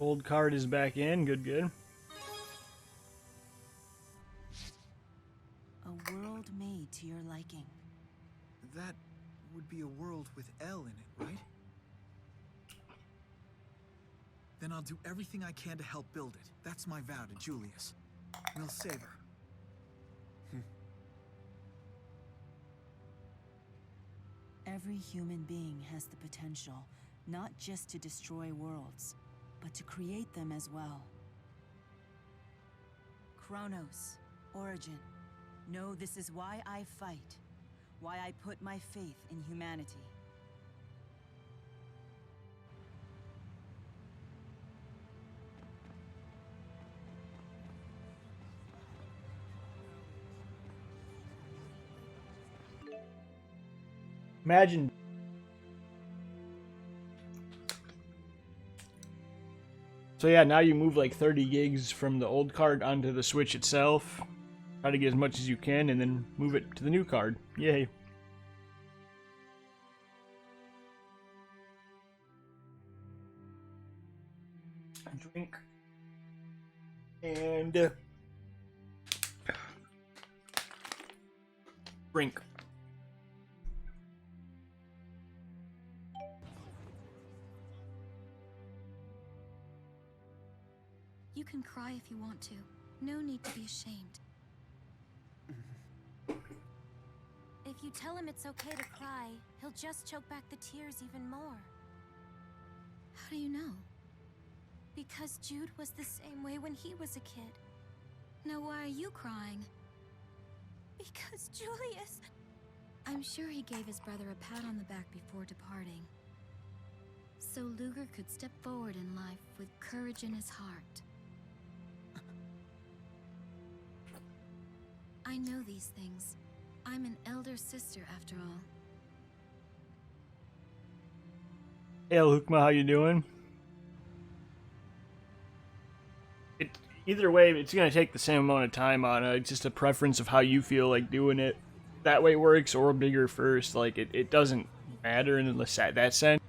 Old card is back in. Good, good. A world made to your liking. That would be a world with L in it, right? Then I'll do everything I can to help build it. That's my vow to Julius. We'll save her. Every human being has the potential, not just to destroy worlds, but to create them as well. Kronos, Origin, know this is why I fight, why I put my faith in humanity. Imagine. So yeah, now you move like 30 gigs from the old card onto the Switch itself. Try to get as much as you can and then move it to the new card. Yay. Drink. And drink. You can cry if you want to. No need to be ashamed. If you tell him it's okay to cry, he'll just choke back the tears even more. How do you know? Because Jude was the same way when he was a kid. Now why are you crying? Because Julius... I'm sure he gave his brother a pat on the back before departing. So Luger could step forward in life with courage in his heart. I know these things. I'm an elder sister after all. Hey Lukma, how you doing? Either way, it's gonna take the same amount of time on it. It's just a preference of how you feel like doing it. That way works, or bigger first. Like it doesn't matter in that sense.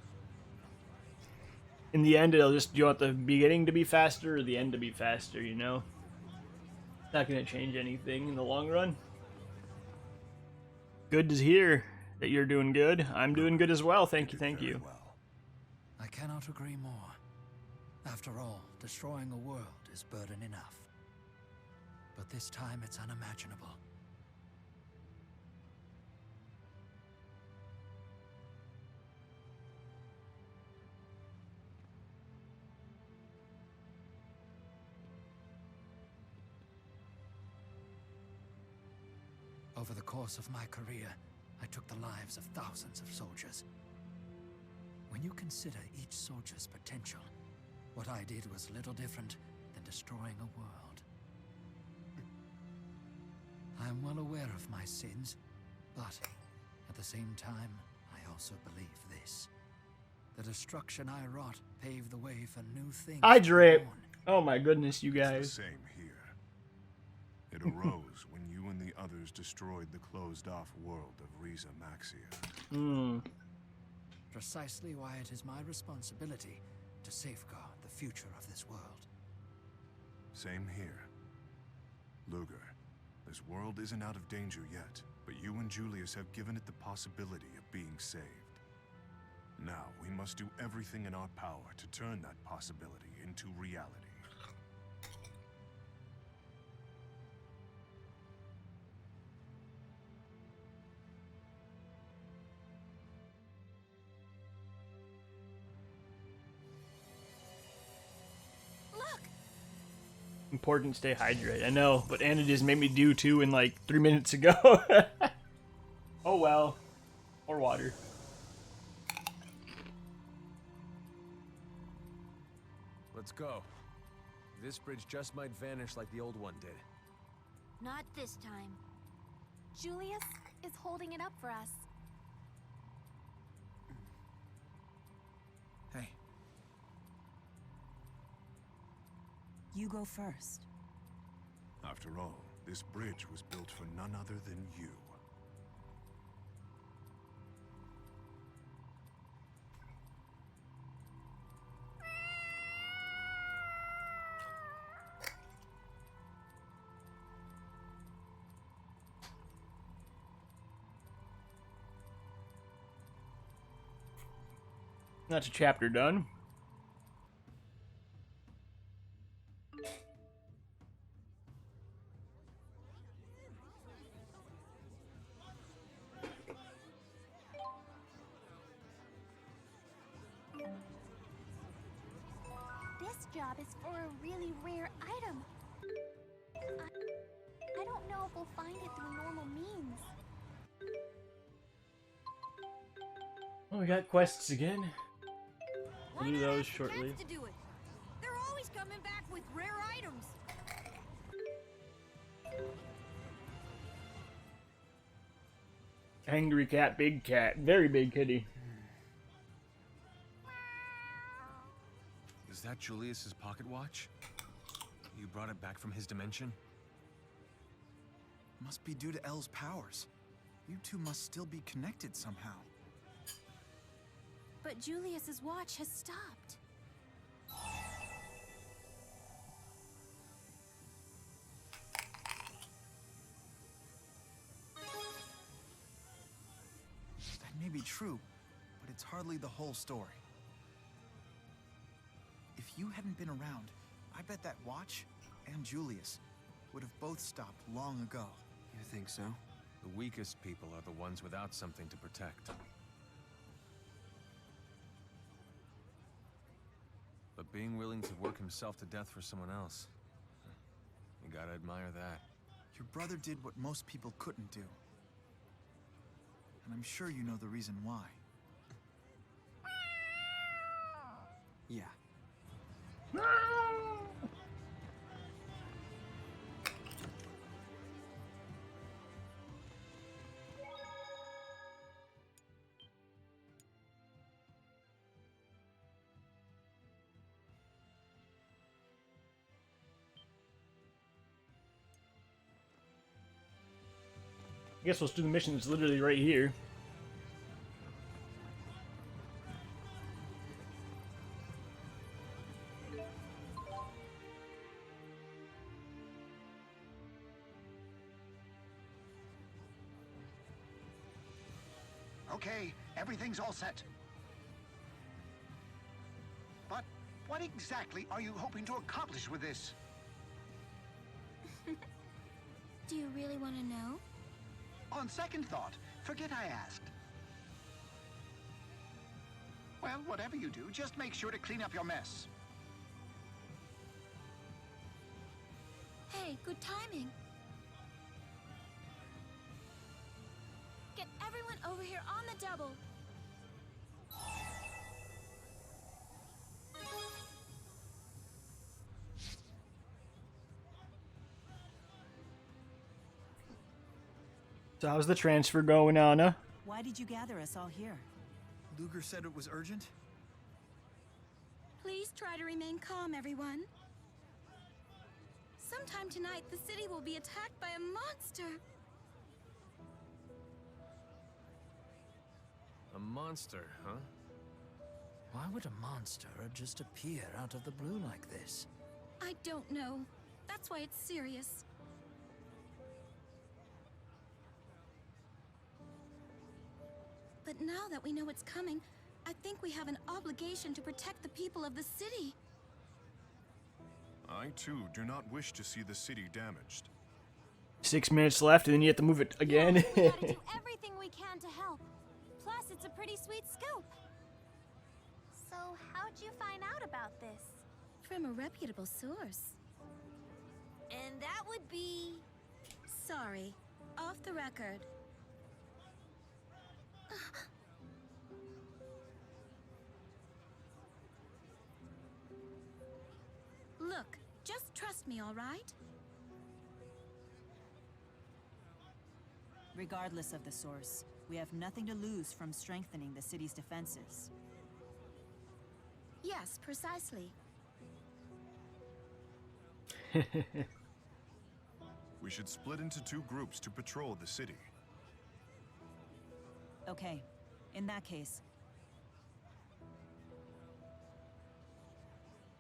In the end, it'll just, you want the beginning to be faster or the end to be faster, you know? It's not gonna change anything in the long run. Good to hear that you're doing good. I'm doing good as well. Thank you, thank you. Well. I cannot agree more. After all, destroying a world is burden enough. But this time it's unimaginable. Over the course of my career, I took the lives of thousands of soldiers. When you consider each soldier's potential, what I did was little different than destroying a world. I am well aware of my sins, but at the same time, I also believe this. The destruction I wrought paved the way for new things. I drip. Oh my goodness, you guys. It's the same here. It arose when you and the others destroyed the closed-off world of Riza Maxia. Precisely why it is my responsibility to safeguard the future of this world. Same here. Luger, this world isn't out of danger yet, but you and Julius have given it the possibility of being saved. Now, we must do everything in our power to turn that possibility into reality. Important, stay hydrated. I know, but Anna just made me do two in like 3 minutes ago. Oh well. Or water. Let's go. This bridge just might vanish like the old one did. Not this time. Julius is holding it up for us. Hey. You go first. After all, this bridge was built for none other than you. That's a chapter done. This job is for a really rare item. I don't know if we'll find it through normal means. Oh, we got quests again. Why We'll do not those ask the shortly. cats to do it? They're always coming back with rare items. Angry cat, big cat, very big kitty. Is that Julius's pocket watch? You brought it back from his dimension? Must be due to L's powers. You two must still be connected somehow. But Julius's watch has stopped. That may be true, but it's hardly the whole story. If you hadn't been around, I bet that watch and Julius would have both stopped long ago. You think so? The weakest people are the ones without something to protect. But being willing to work himself to death for someone else, you gotta admire that. Your brother did what most people couldn't do. And I'm sure you know the reason why. Yeah. I guess we'll do the mission that's literally right here. Okay, everything's all set. But what exactly are you hoping to accomplish with this? Do you really want to know? On second thought, forget I asked. Well, whatever you do, just make sure to clean up your mess. Hey, good timing. Get everyone over here on the double. So how's the transfer going, Anna? Why did you gather us all here? Luger said it was urgent? Please try to remain calm, everyone. Sometime tonight, the city will be attacked by a monster. A monster, huh? Why would a monster just appear out of the blue like this? I don't know. That's why it's serious. But now that we know it's coming, I think we have an obligation to protect the people of the city. I, too, do not wish to see the city damaged. 6 minutes left, and then you have to move it again. Yeah, we gotta do everything we can to help. Plus, it's a pretty sweet scoop. So, how'd you find out about this? From a reputable source. And that would be... Sorry, off the record. Look, just trust me, all right? Regardless of the source, we have nothing to lose from strengthening the city's defenses. Yes, precisely. We should split into 2 groups to patrol the city. Okay, in that case,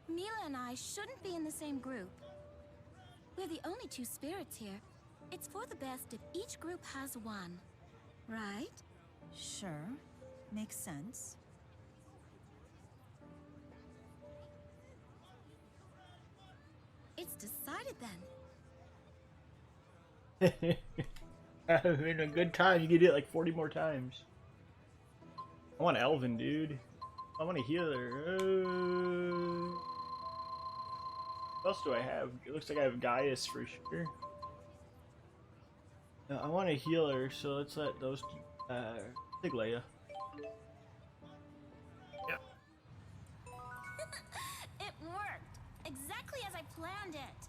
Mila and I shouldn't be in the same group. We're the only 2 spirits here. It's for the best if each group has one, right? sure, makes sense. then. Having a good time. You can do it like 40 more times. I want Elvin, dude. I want a healer. What else do I have? It looks like I have Gaius for sure. I want a healer, so let's let those Xillia. Yeah. It worked! Exactly as I planned it!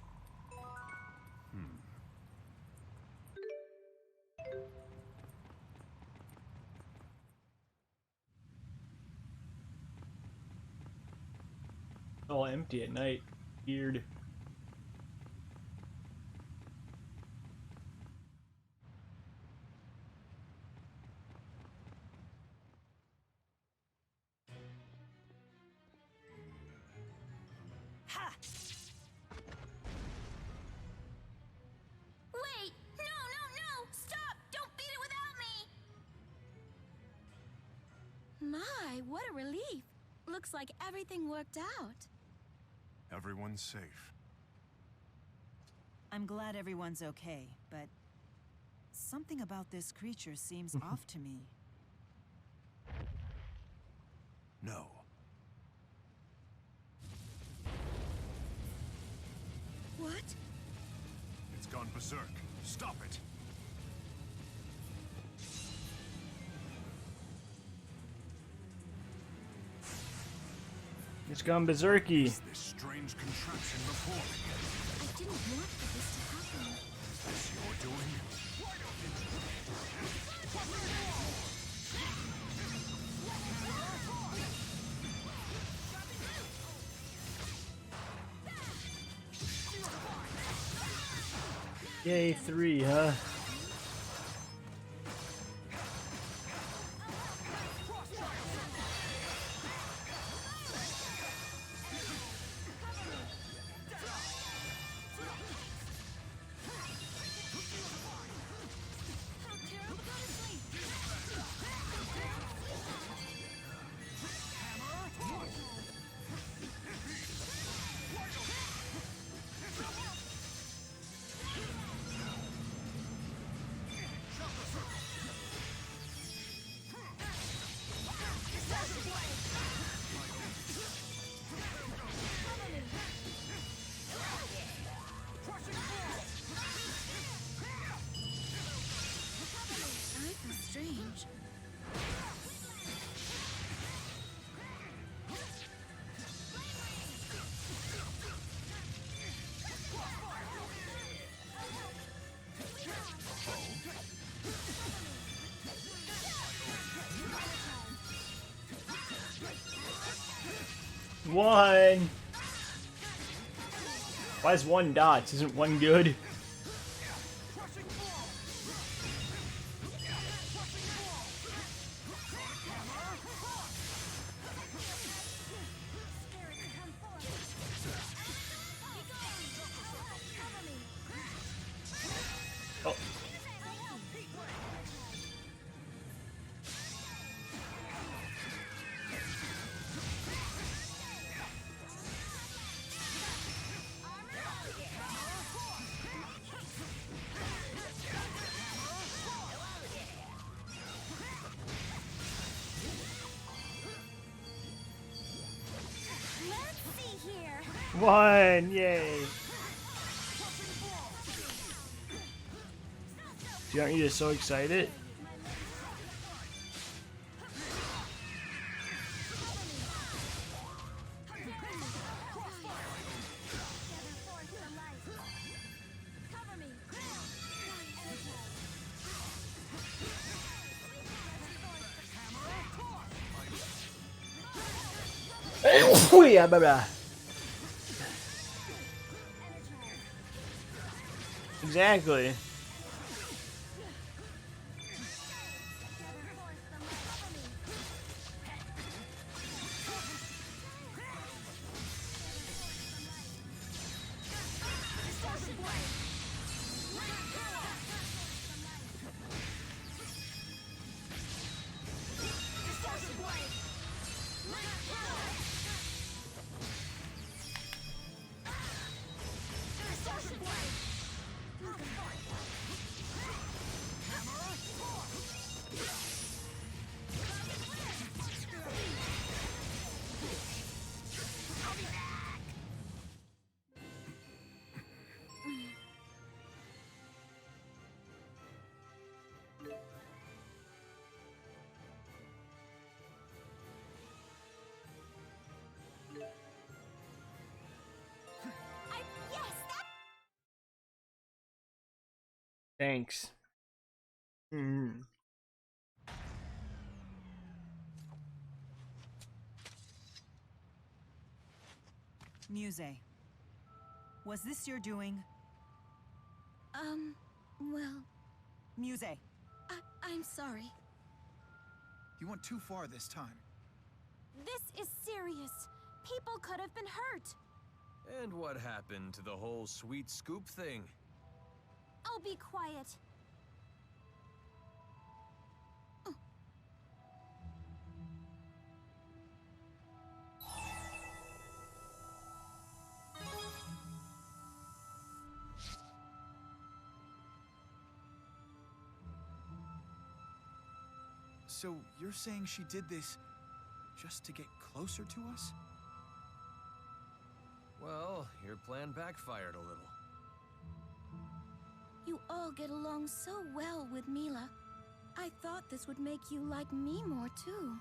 It's all empty at night. Weird. Ha! Wait! No, no, no! Stop! Don't beat it without me! My, what a relief! Looks like everything worked out. Everyone's safe. I'm glad everyone's okay, but something about this creature seems off to me. No. What? It's gone berserk. Stop it! It's gone berserky. This strange contraption before me. I didn't want for this to happen. Is this your doing? Yay, 3, huh? I feel strange. One! Why is 1 dots? Isn't 1 good? Oh. Let's see here. 1! Yay! Aren't you just so excited? Yeah, blah, blah. Exactly. Thanks. Hmm. Muse, was this your doing? Well, Muse, I'm sorry. You went too far this time. This is serious. People could have been hurt. And what happened to the whole sweet scoop thing? I'll be quiet. So you're saying she did this just to get closer to us? Well, your plan backfired a little. You all get along so well with Mila. I thought this would make you like me more too.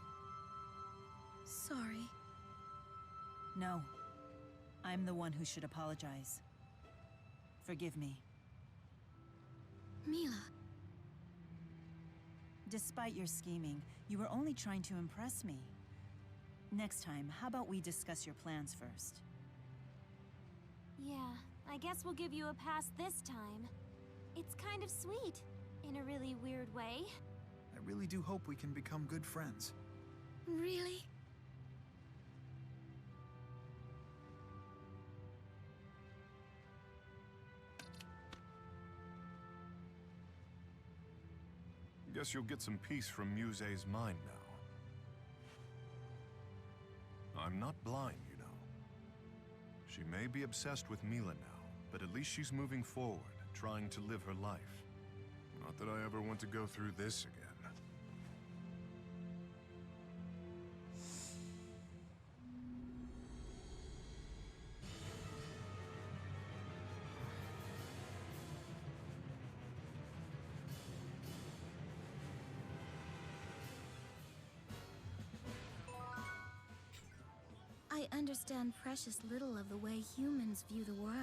Sorry. No. I'm the one who should apologize. Forgive me. Mila. Despite your scheming, you were only trying to impress me. Next time, how about we discuss your plans first? Yeah, I guess we'll give you a pass this time. It's kind of sweet, in a really weird way. I really do hope we can become good friends. Really? Guess you'll get some peace from Muse's mind now. I'm not blind, you know. She may be obsessed with Mila now, but at least she's moving forward, trying to live her life. Not that I ever want to go through this again. I understand precious little of the way humans view the world.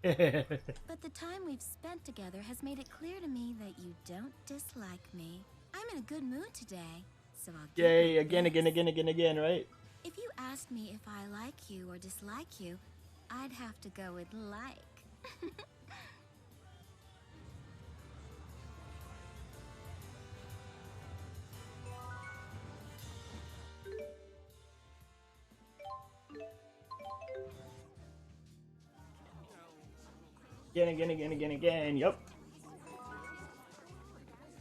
But the time we've spent together has made it clear to me that you don't dislike me. I'm in a good mood today, so I'll give Yay, you again, this. again, right? If you asked me if I like you or dislike you, I'd have to go with like. Again, yep.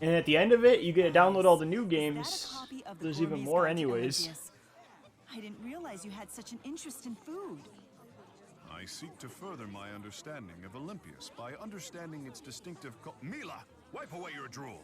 And at the end of it, you get to download all the new Is games. that a copy of the There's even Gourmet's more Guide to anyways. Olympias? I didn't realize you had such an interest in food. I seek to further my understanding of Olympias by understanding its distinctive Mila, wipe away your drool.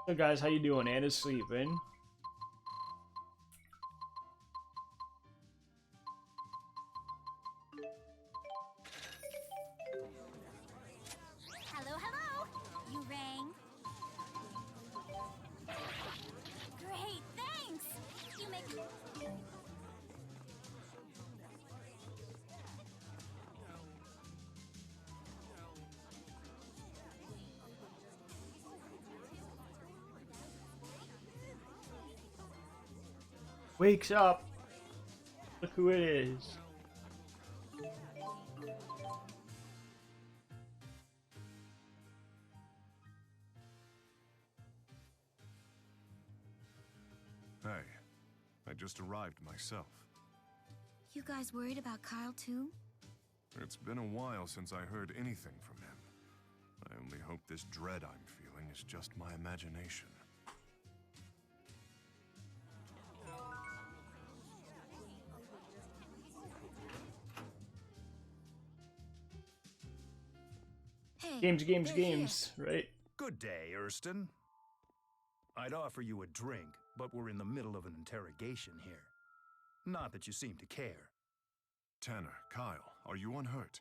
So guys, how you doing? Anna's sleeping. Hello, hello! wakes up. Look who it is. Hey, I just arrived myself. You guys worried about Kyle too? It's been a while since I heard anything from him. I only hope this dread I'm feeling is just my imagination. Hey, Games, games, they're here. games, right? Good day, Erston. I'd offer you a drink, but we're in the middle of an interrogation here. Not that you seem to care. Tanner, Kyle, are you unhurt?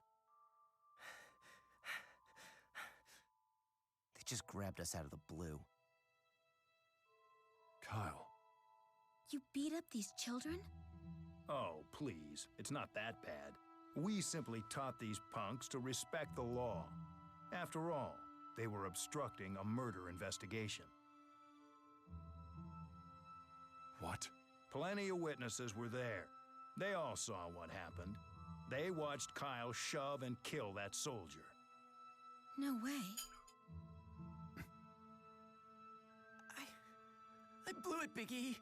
They just grabbed us out of the blue. Kyle. You beat up these children? Oh, please, it's not that bad. We simply taught these punks to respect the law. After all, they were obstructing a murder investigation. What? Plenty of witnesses were there. They all saw what happened. They watched Kyle shove and kill that soldier. No way. I blew it, Big E.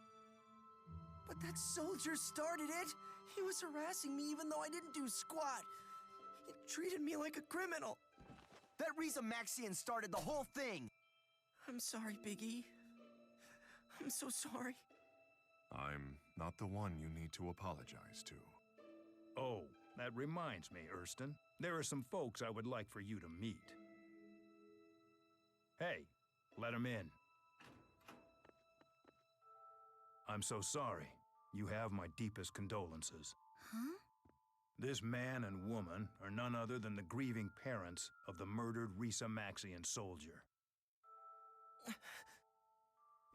But that soldier started it. He was harassing me even though I didn't do squat. He treated me like a criminal. That Risa Maxian started the whole thing! I'm sorry, Big E. I'm so sorry. I'm not the one you need to apologize to. Oh, that reminds me, Erston. There are some folks I would like for you to meet. Hey, let them in. I'm so sorry. You have my deepest condolences. Huh? This man and woman are none other than the grieving parents of the murdered Risa Maxian soldier.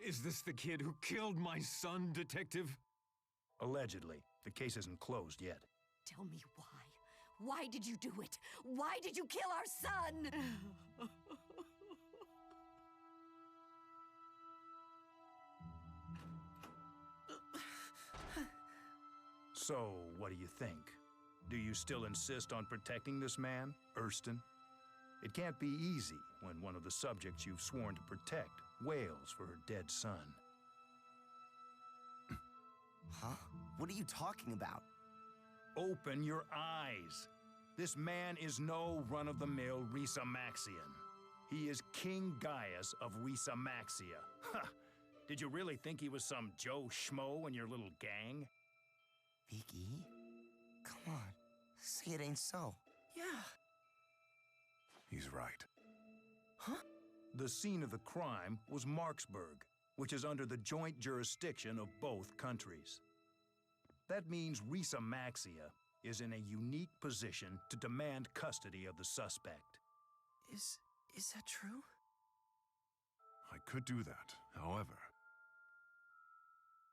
Is this the kid who killed my son, Detective? Allegedly. The case isn't closed yet. Tell me why. Why did you do it? Why did you kill our son? So, what do you think? Do you still insist on protecting this man, Erston? It can't be easy when one of the subjects you've sworn to protect wails for her dead son. Huh? What are you talking about? Open your eyes. This man is no run-of-the-mill Risa Maxian. He is King Gaius of Risa Maxia. Ha! Did you really think he was some Joe Schmo in your little gang? Big E? Come on. Say it ain't so. Yeah. He's right. Huh? The scene of the crime was Marksburg, which is under the joint jurisdiction of both countries. That means Risa Maxia is in a unique position to demand custody of the suspect. Is that true? I could do that, however.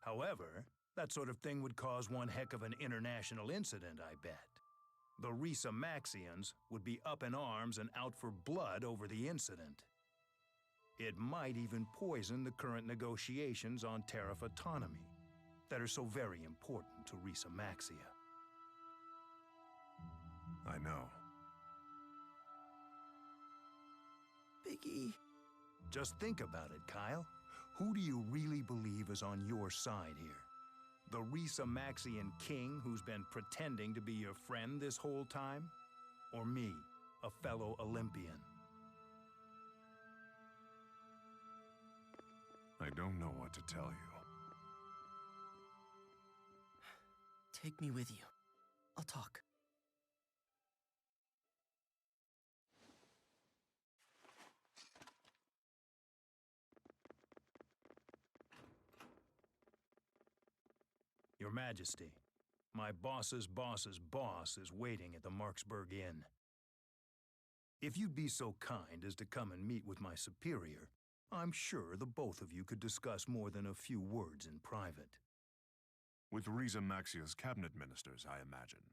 However, that sort of thing would cause one heck of an international incident, I bet. The Risa Maxians would be up in arms and out for blood over the incident. It might even poison the current negotiations on tariff autonomy that are so very important to Risa Maxia. I know. Big E. Just think about it, Kyle. Who do you really believe is on your side here? The Risa Maxian king who's been pretending to be your friend this whole time? Or me, a fellow Olympian? I don't know what to tell you. Take me with you. I'll talk. Your Majesty, my boss's boss's boss is waiting at the Marksburg Inn. If you'd be so kind as to come and meet with my superior, I'm sure the both of you could discuss more than a few words in private. With Risa Maxia's cabinet ministers, I imagine.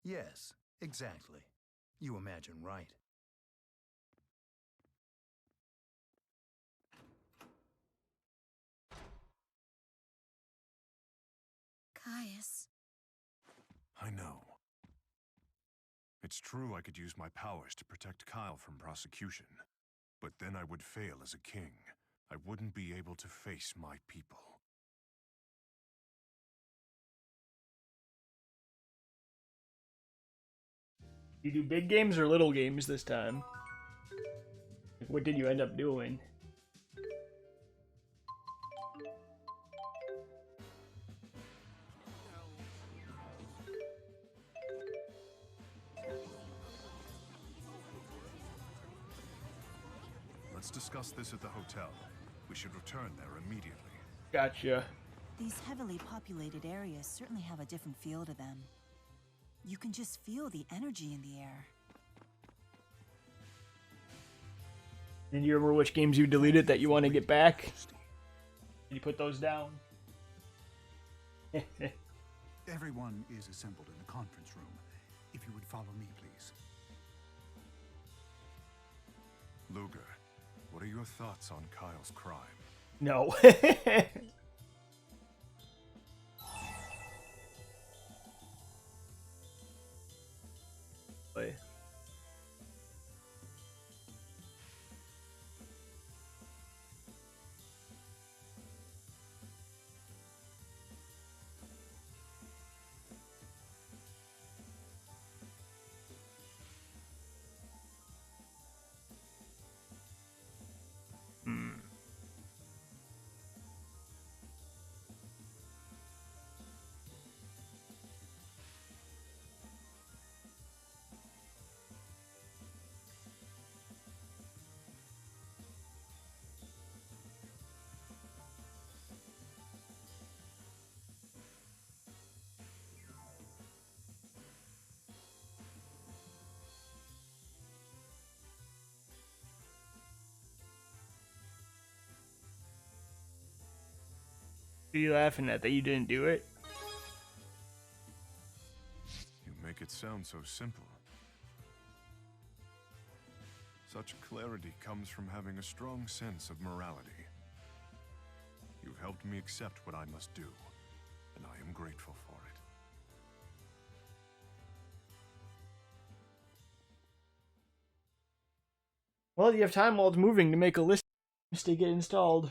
Yes, exactly. You imagine right. Julius. I know. It's true I could use my powers to protect Kyle from prosecution, but then I would fail as a king. I wouldn't be able to face my people. You do big games or little games this time? What did you end up doing? Let's discuss this at the hotel. We should return there immediately. Gotcha. These heavily populated areas certainly have a different feel to them. You can just feel the energy in the air. And you remember which games you deleted that you want to get back? Did you put those down? Everyone is assembled in the conference room. If you would follow me, please. Luger, what are your thoughts on Kyle's crime? No. Wait. Are you laughing at that you didn't do it? You make it sound so simple. Such clarity comes from having a strong sense of morality. You've helped me accept what I must do, and I am grateful for it. Well, you have time while it's moving to make a list to get installed.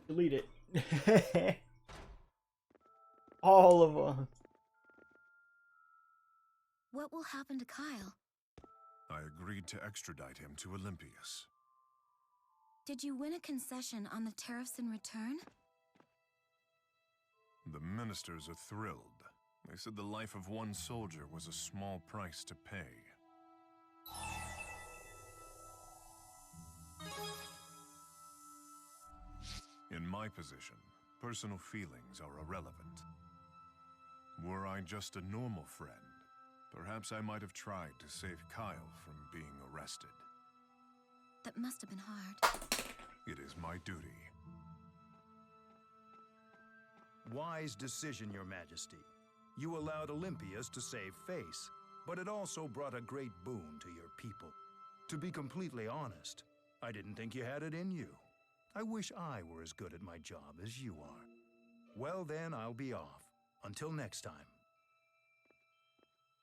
Delete it. All of them. What will happen to Kyle? I agreed to extradite him to Olympias. Did you win a concession on the tariffs in return? The ministers are thrilled. They said the life of one soldier was a small price to pay. In my position, personal feelings are irrelevant. Were I just a normal friend, perhaps I might have tried to save Kyle from being arrested. That must have been hard. It is my duty. Wise decision, Your Majesty. You allowed Olympias to save face, but it also brought a great boon to your people. To be completely honest, I didn't think you had it in you. I wish I were as good at my job as you are. Well then, I'll be off. Until next time.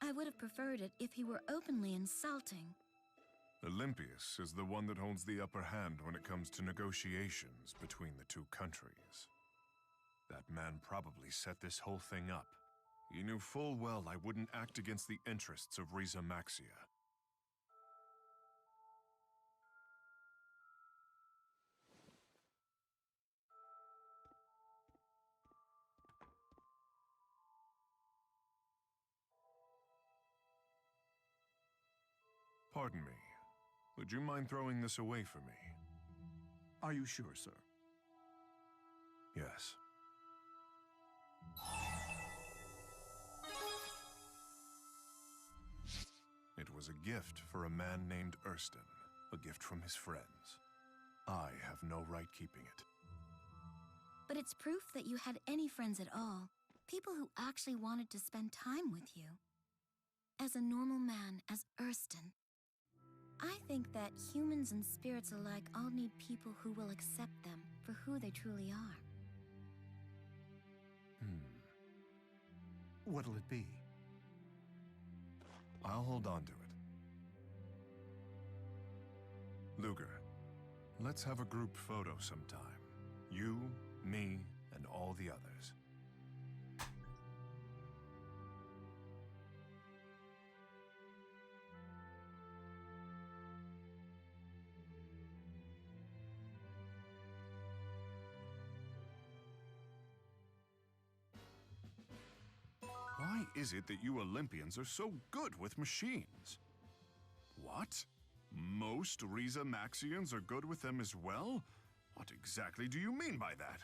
I would have preferred it if he were openly insulting. Olympias is the one that holds the upper hand when it comes to negotiations between the two countries. That man probably set this whole thing up. He knew full well I wouldn't act against the interests of Riza Maxia. Pardon me. Would you mind throwing this away for me? Are you sure, sir? Yes. It was a gift for a man named Erston, a gift from his friends. I have no right keeping it. But it's proof that you had any friends at all. People who actually wanted to spend time with you. As a normal man, as Erston. I think that humans and spirits alike all need people who will accept them for who they truly are. What'll it be? I'll hold on to it. Luger, let's have a group photo sometime. You, me, and all the others. Why is it that you Olympians are so good with machines? What? Most Riza Maxians are good with them as well? What exactly do you mean by that?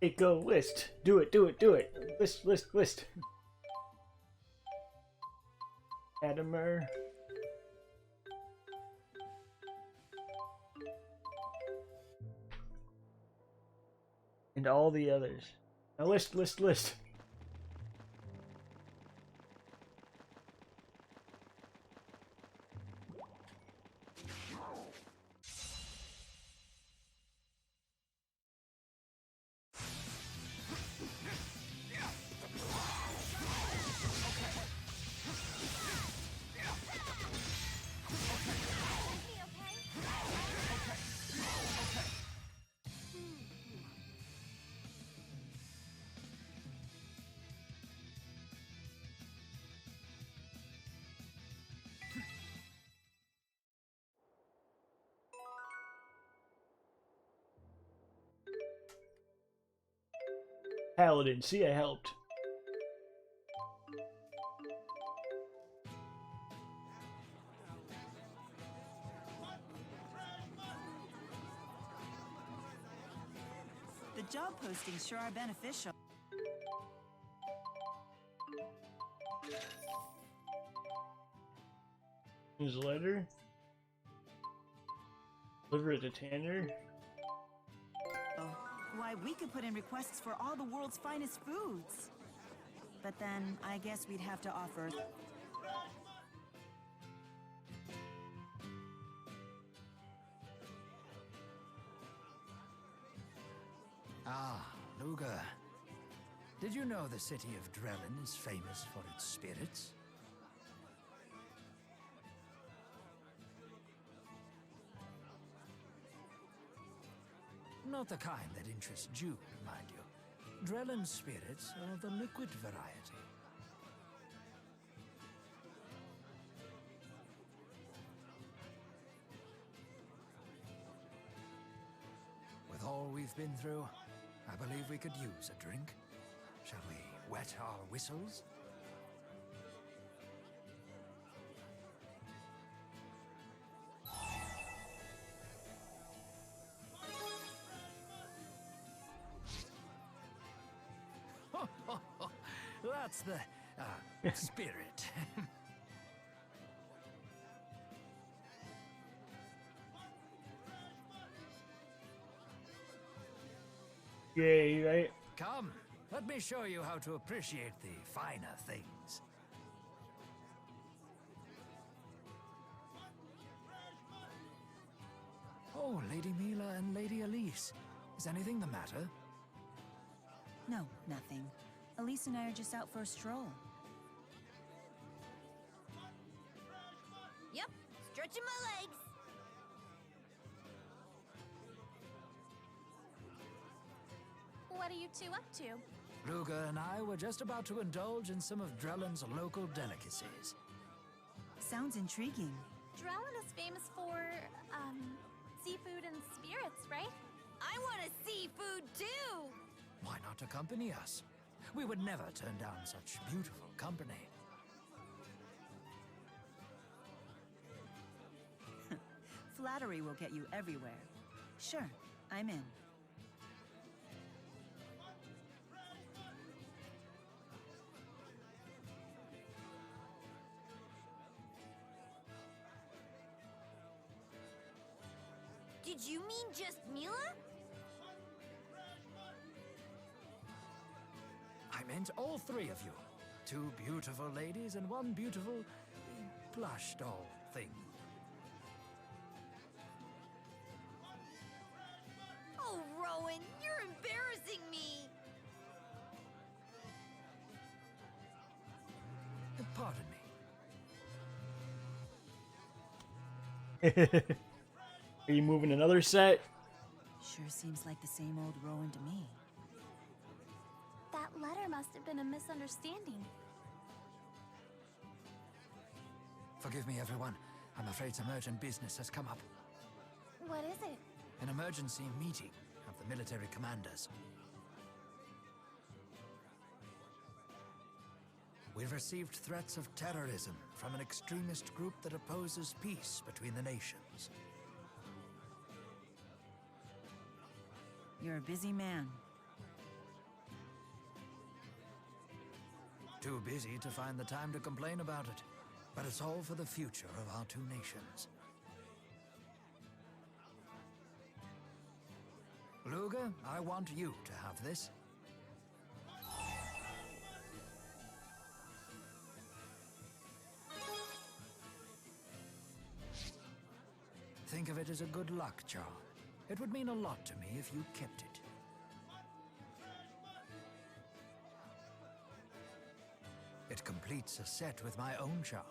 Hey, go list. Do it, do it, do it. List, list, list. Adamer. And all the others. Now list, list, list. Paladin, see, I helped. The job postings sure are beneficial. Newsletter. Deliver it to Tanner. Oh, why, we could put in requests for all the world's finest foods. But then, I guess we'd have to offer... Ah, Luger. Did you know the city of Drellin is famous for its spirits? Not the kind that interest you, mind you. Drellin's spirits are of the liquid variety. With all we've been through, I believe we could use a drink. Shall we wet our whistles? That's the spirit. Yay, right? Come, let me show you how to appreciate the finer things. Oh, Lady Mila and Lady Elise. Is anything the matter? No, nothing. Elise and I are just out for a stroll. Yep, stretching my legs. What are you two up to? Luger and I were just about to indulge in some of Drellin's local delicacies. Sounds intriguing. Drellin is famous for, seafood and spirits, right? I want to seafood too! Why not accompany us? We would never turn down such beautiful company. Flattery will get you everywhere. Sure, I'm in. Did you mean just Mila? I meant all three of you. Two beautiful ladies and one beautiful plush doll thing. Oh, Rowan, you're embarrassing me! Pardon me. Are you moving another set? Sure seems like the same old Rowan to me. That letter must have been a misunderstanding. Forgive me, everyone. I'm afraid some urgent business has come up. What is it? An emergency meeting of the military commanders. We've received threats of terrorism from an extremist group that opposes peace between the nations. You're a busy man. Too busy to find the time to complain about it. But it's all for the future of our two nations. Luger, I want you to have this. Think of it as a good luck charm. It would mean a lot to me if you kept it. It completes a set with my own charm.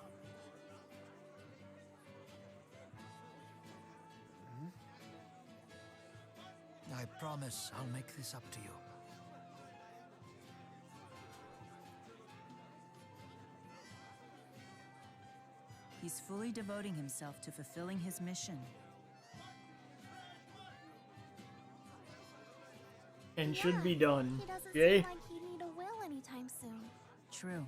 I promise I'll make this up to you. He's fully devoting himself to fulfilling his mission. And should be done. He doesn't Okay? seem like he'd need a will anytime soon. True.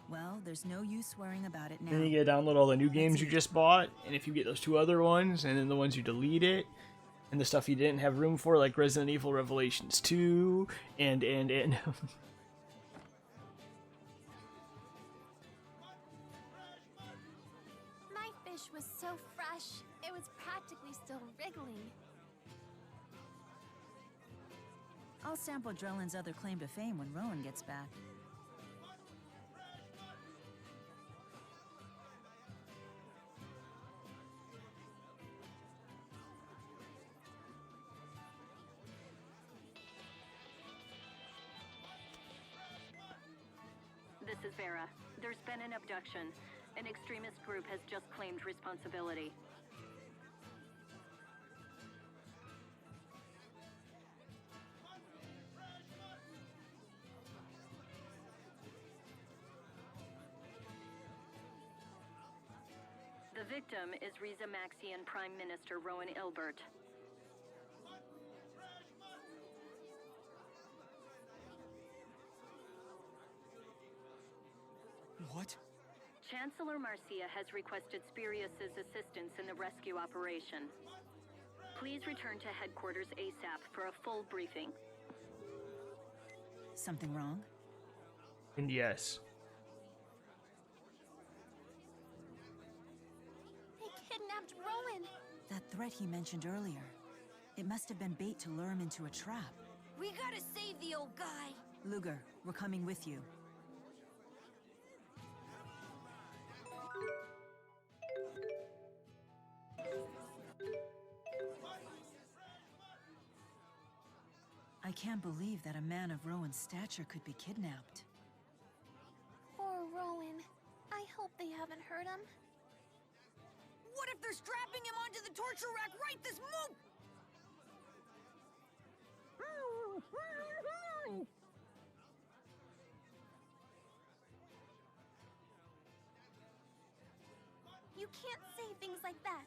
Well, there's no use worrying about it now. Then you gotta download all the new games you just bought, and if you get those 2 other ones, and then the ones you delete it, and the stuff you didn't have room for, like Resident Evil Revelations 2, and. My fish was so fresh, it was practically still wriggling. I'll sample Drellin's other claim to fame when Rowan gets back. This is Vera. There's been an abduction. An extremist group has just claimed responsibility. The victim is Riza Maxian Prime Minister Rowan Ilbert. What? Chancellor Marcia has requested Spirius's assistance in the rescue operation. Please return to headquarters ASAP for a full briefing. Something wrong? And yes. They kidnapped Rowan. That threat he mentioned earlier. It must have been bait to lure him into a trap. We gotta save the old guy. Luger, we're coming with you. I can't believe that a man of Rowan's stature could be kidnapped. Poor Rowan. I hope they haven't hurt him. What if they're strapping him onto the torture rack right this moment? You can't say things like that.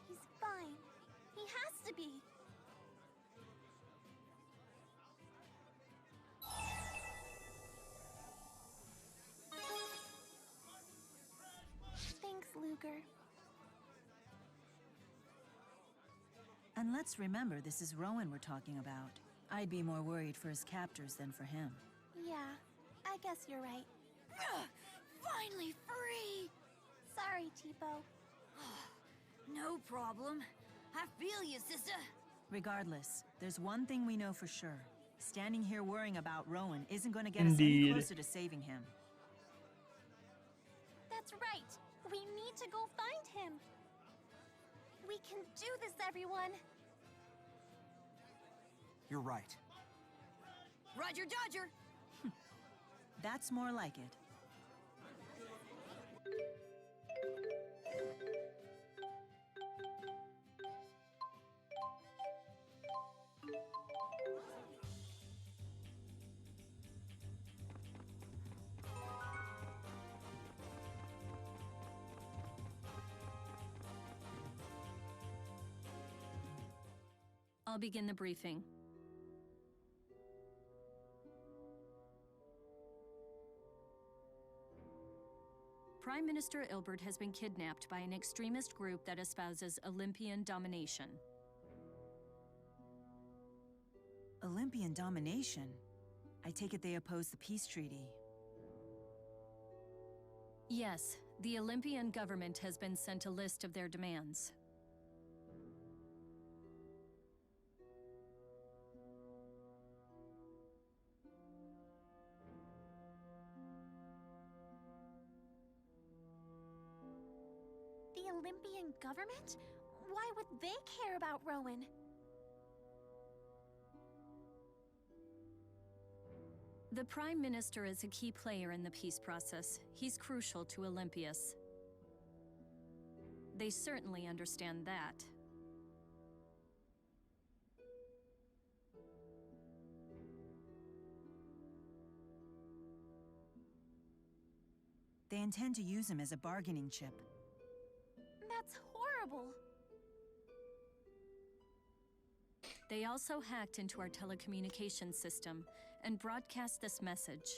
He's fine. He has to be. Thanks, Luger. And let's remember, this is Rowan we're talking about. I'd be more worried for his captors than for him. Yeah, I guess you're right. Finally free! Sorry, Tipo. No problem. I feel you, sister. Regardless, there's one thing we know for sure. Standing here worrying about Rowan isn't going to get us Indeed. any closer to saving him. That's right. We need to go find him. We can do this, everyone. You're right. Roger Dodger! That's more like it. I'll begin the briefing. Prime Minister Ilbert has been kidnapped by an extremist group that espouses Olympian domination. Olympian domination? I take it they oppose the peace treaty. Yes, the Olympian government has been sent a list of their demands. The Olympian government? Why would they care about Rowan? The Prime Minister is a key player in the peace process. He's crucial to Olympias. They certainly understand that. They intend to use him as a bargaining chip. That's horrible. They also hacked into our telecommunications system and broadcast this message.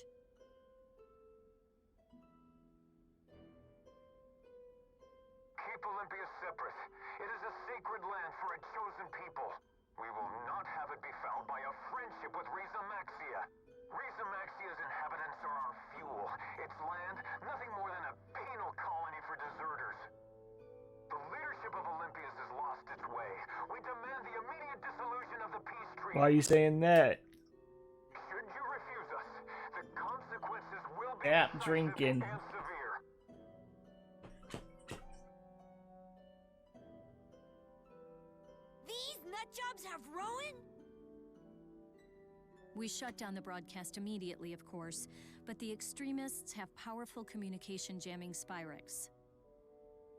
Keep Olympia separate. It is a sacred land for a chosen people. We will not have it be fouled by a friendship with Riza Maxia. Riza Maxia's inhabitants are our fuel. Its land, nothing more than a penal colony for deserters. The leadership of Olympias has lost its way. We demand the immediate dissolution of the peace treaty. Why are you saying that? Should you refuse us, the consequences will be Yeah, decisive drinking. and severe. These nutjobs have Rowan? We shut down the broadcast immediately, of course, but the extremists have powerful communication jamming Spyrex.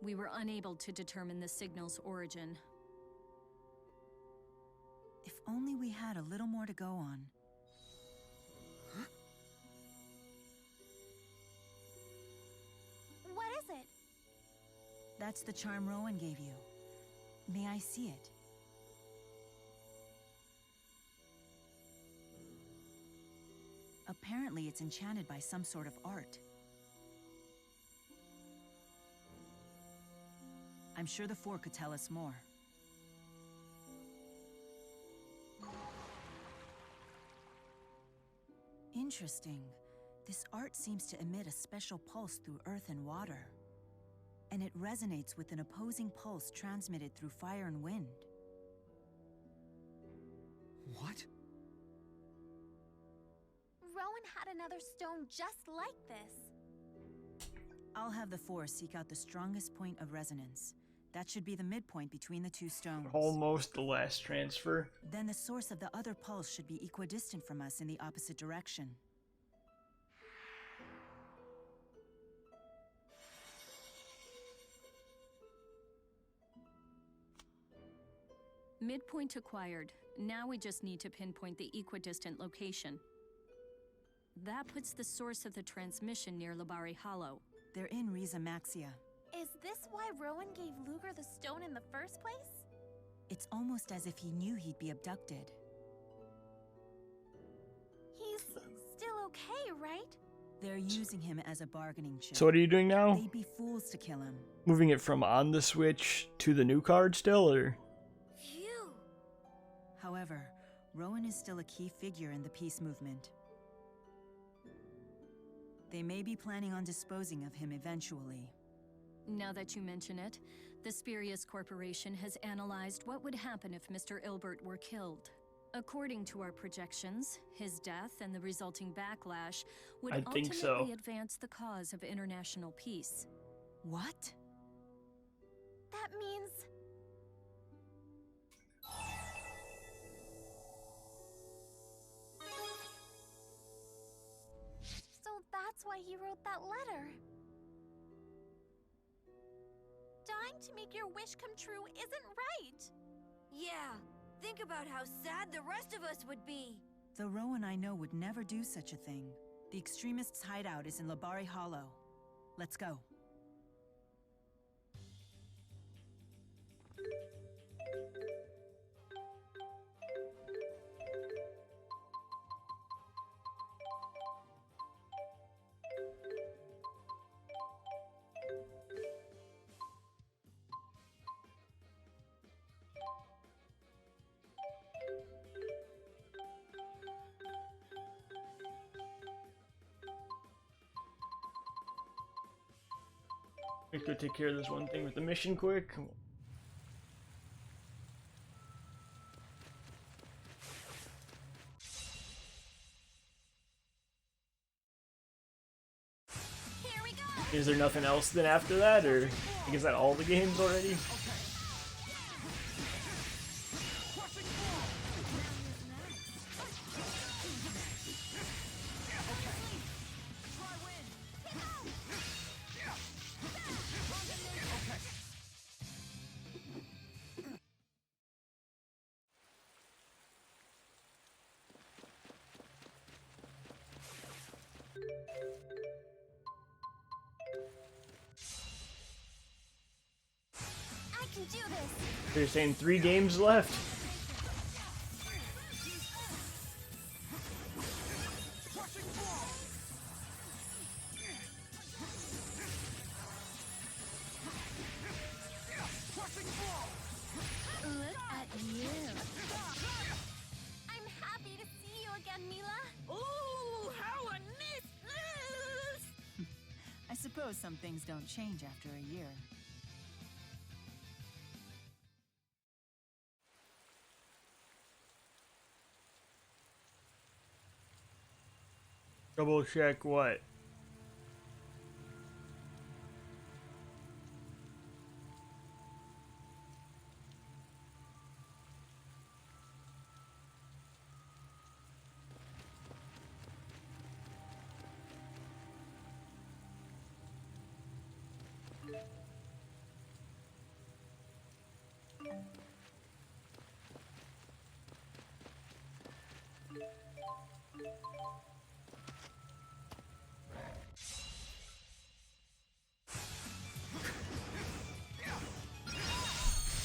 We were unable to determine the signal's origin. If only we had a little more to go on. What is it? That's the charm Rowan gave you. May I see it? Apparently it's enchanted by some sort of art. I'm sure the Four could tell us more. Interesting. This art seems to emit a special pulse through earth and water. And it resonates with an opposing pulse transmitted through fire and wind. What? Rowan had another stone just like this. I'll have the Four seek out the strongest point of resonance. That should be the midpoint between the two stones. Almost the last transfer. Then the source of the other pulse should be equidistant from us in the opposite direction. Midpoint acquired. Now we just need to pinpoint the equidistant location. That puts the source of the transmission near Labari Hollow. They're in Riza Maxia. Is this why Rowan gave Luger the stone in the first place? It's almost as if he knew he'd be abducted. He's still okay, right? They're using him as a bargaining chip. So what are you doing now? They'd be fools to kill him. Moving it from on the Switch to the new card still, or? Phew. However, Rowan is still a key figure in the peace movement. They may be planning on disposing of him eventually. Now that you mention it, the Spurious Corporation has analyzed what would happen if Mr. Ilbert were killed. According to our projections, his death and the resulting backlash would ultimately advance the cause of international peace. What? That means... So that's why he wrote that letter. Dying to make your wish come true isn't right. Yeah, think about how sad the rest of us would be. The Rowan I know would never do such a thing. The extremists' hideout is in Labari Hollow. Let's go. Let's go take care of this one thing with the mission quick. Here we go. Is there nothing else then after that, or is that all the games already? I can do this. They're saying 3 games left. Look at you. I'm happy to see you again, Mila. Ooh, how I miss this! I suppose some things don't change after a year. Double check what?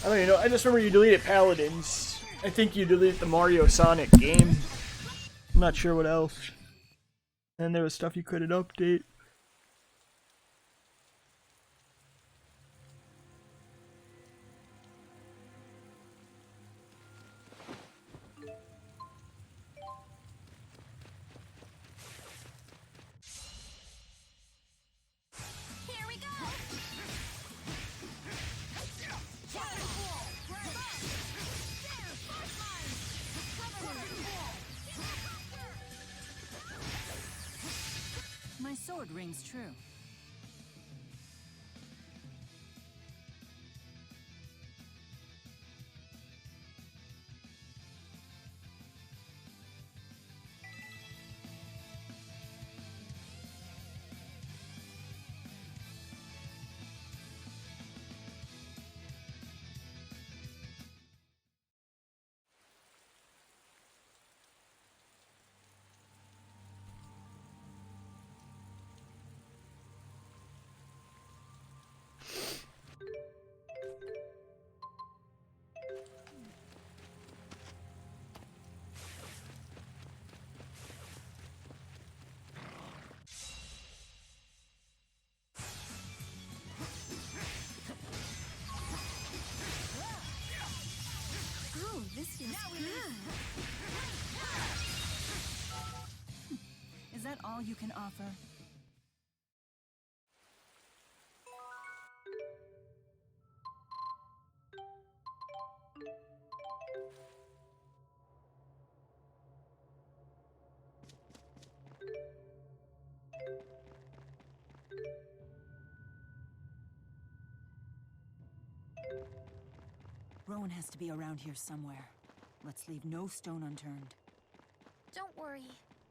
I don't even know. I just remember you deleted Paladins. I think you deleted the Mario Sonic game. I'm not sure what else. And there was stuff you couldn't update. Here we go. My sword rings true. Oh, this feels good. Is that all you can offer? Rowan has to be around here somewhere. Let's leave no stone unturned. Don't worry.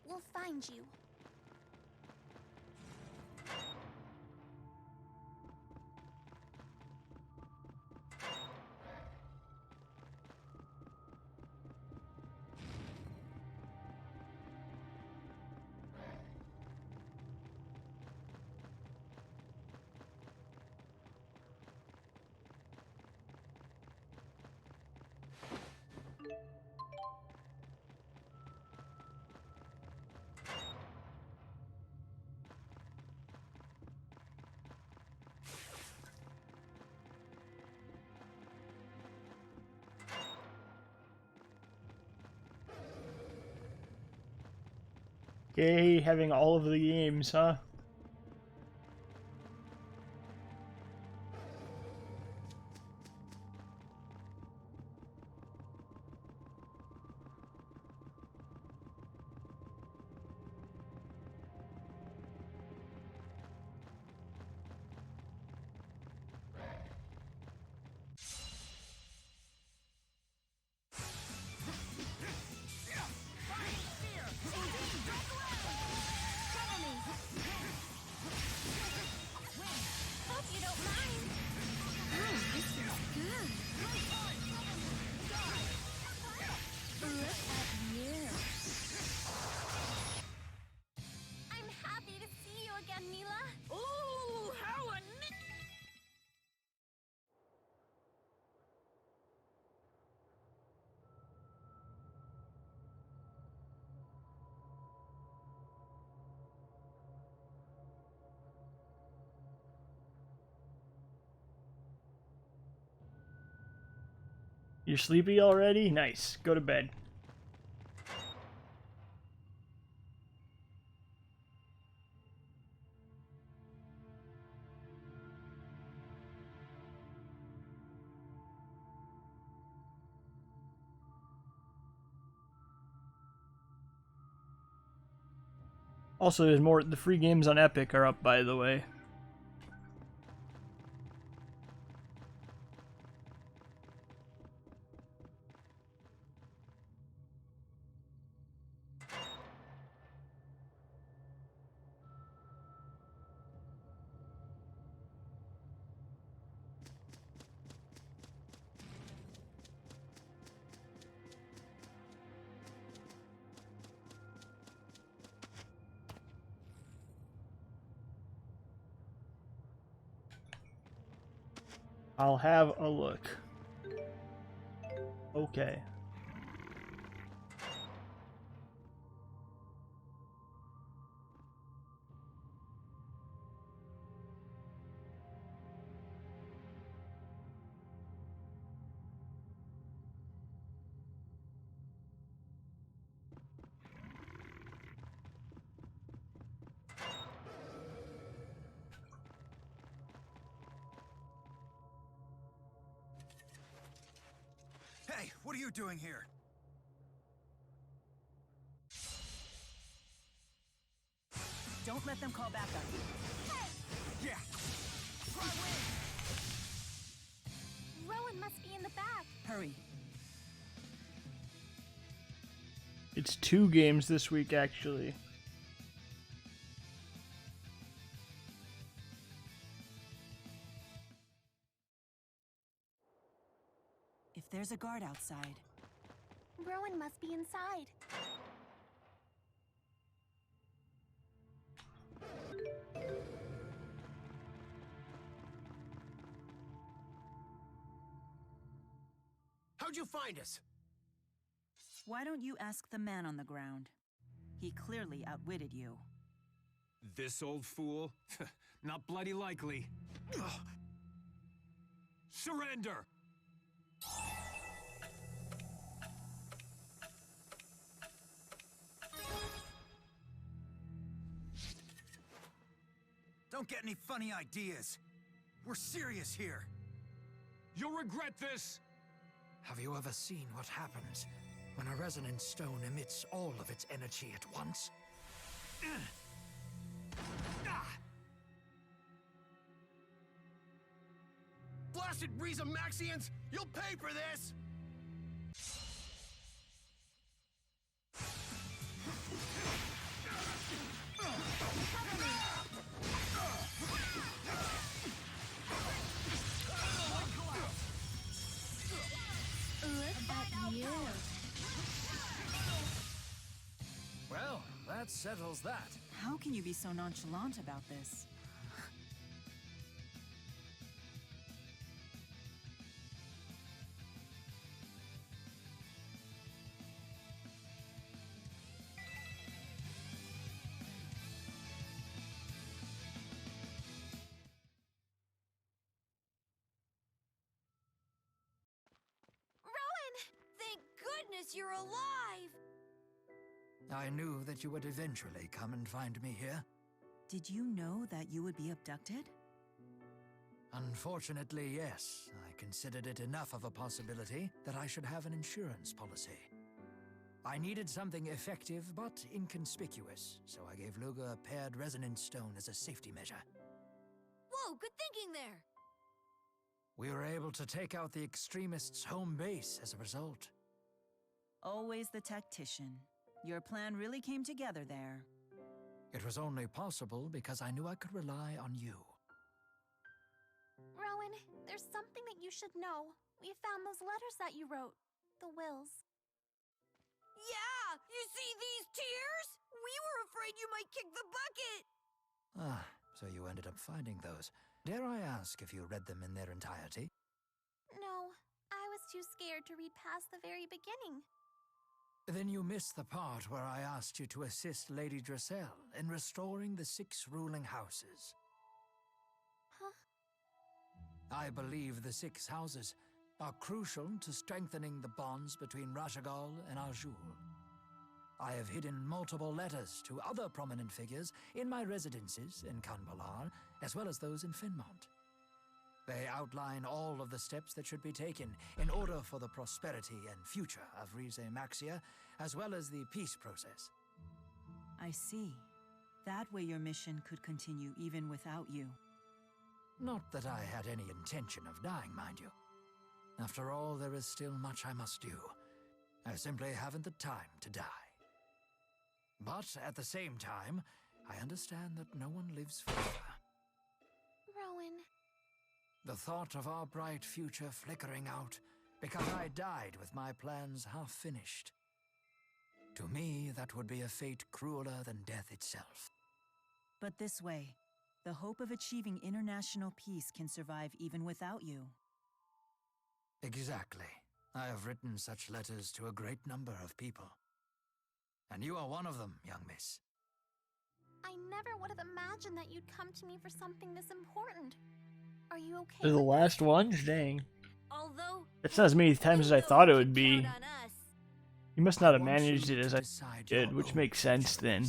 We'll find you. Okay, having all of the games, huh? You're sleepy already? Nice. Go to bed. Also, there's more. The free games on Epic are up, by the way. I'll have a look. Okay. Hey, what are you doing here? Don't let them call back on you. Yeah. Rowan must be in the back. Hurry. It's 2 games this week, actually. If there's a guard outside. Rowan must be inside. How'd you find us? Why don't you ask the man on the ground? He clearly outwitted you. This old fool? Not bloody likely. Surrender! Don't get any funny ideas. We're serious here. You'll regret this! Have you ever seen what happens when a resonant stone emits all of its energy at once? Blasted Maxians! You'll pay for this! Look at you. Well, that settles that. How can you be so nonchalant about this? Rowan! Thank goodness you're alive! I knew that you would eventually come and find me here. Did you know that you would be abducted? Unfortunately, yes. I considered it enough of a possibility that I should have an insurance policy. I needed something effective but inconspicuous, so I gave Luga a paired resonance stone as a safety measure. Whoa, good thinking there! We were able to take out the extremists' home base as a result. Always the tactician. Your plan really came together there. It was only possible because I knew I could rely on you. Rowan, there's something that you should know. We found those letters that you wrote. The wills. Yeah! You see these tears? We were afraid you might kick the bucket! Ah, so you ended up finding those. Dare I ask if you read them in their entirety? No, I was too scared to read past the very beginning. Then you missed the part where I asked you to assist Lady Dressel in restoring the 6 ruling houses. Huh? I believe the 6 houses are crucial to strengthening the bonds between Rashagal and Arjul. I have hidden multiple letters to other prominent figures in my residences in Kanbalar, as well as those in Finmont. They outline all of the steps that should be taken in order for the prosperity and future of Rize Maxia, as well as the peace process. I see. That way your mission could continue even without you. Not that I had any intention of dying, mind you. After all, there is still much I must do. I simply haven't the time to die. But at the same time, I understand that no one lives forever. Rowan. The thought of our bright future flickering out because I died with my plans half finished. To me, that would be a fate crueler than death itself. But this way, the hope of achieving international peace can survive even without you. Exactly. I have written such letters to a great number of people. And you are one of them, young miss. I never would have imagined that you'd come to me for something this important. Are you okay? They're the last ones? Dang. Although That's not as many times as I thought it would be. You must not have managed it as I did, which makes sense then.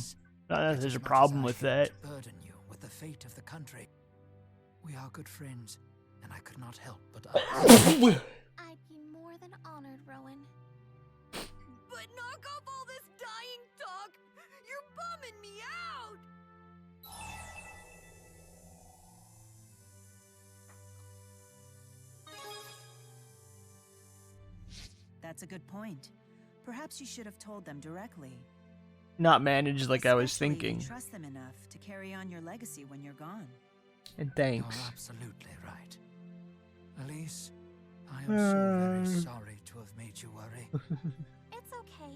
Not that there's a problem with that. Burden you with the fate of the country. We are good friends, and I could not help but I'd be more than honored, Rowan. But knock off all this dying talk! You're bumming me out! That's a good point. Perhaps you should have told them directly. Not managed like I was Especially if thinking. you trust them enough to carry on your legacy when you're gone. And thanks. You're absolutely right. Elise, I am so very sorry to have made you worry. It's okay.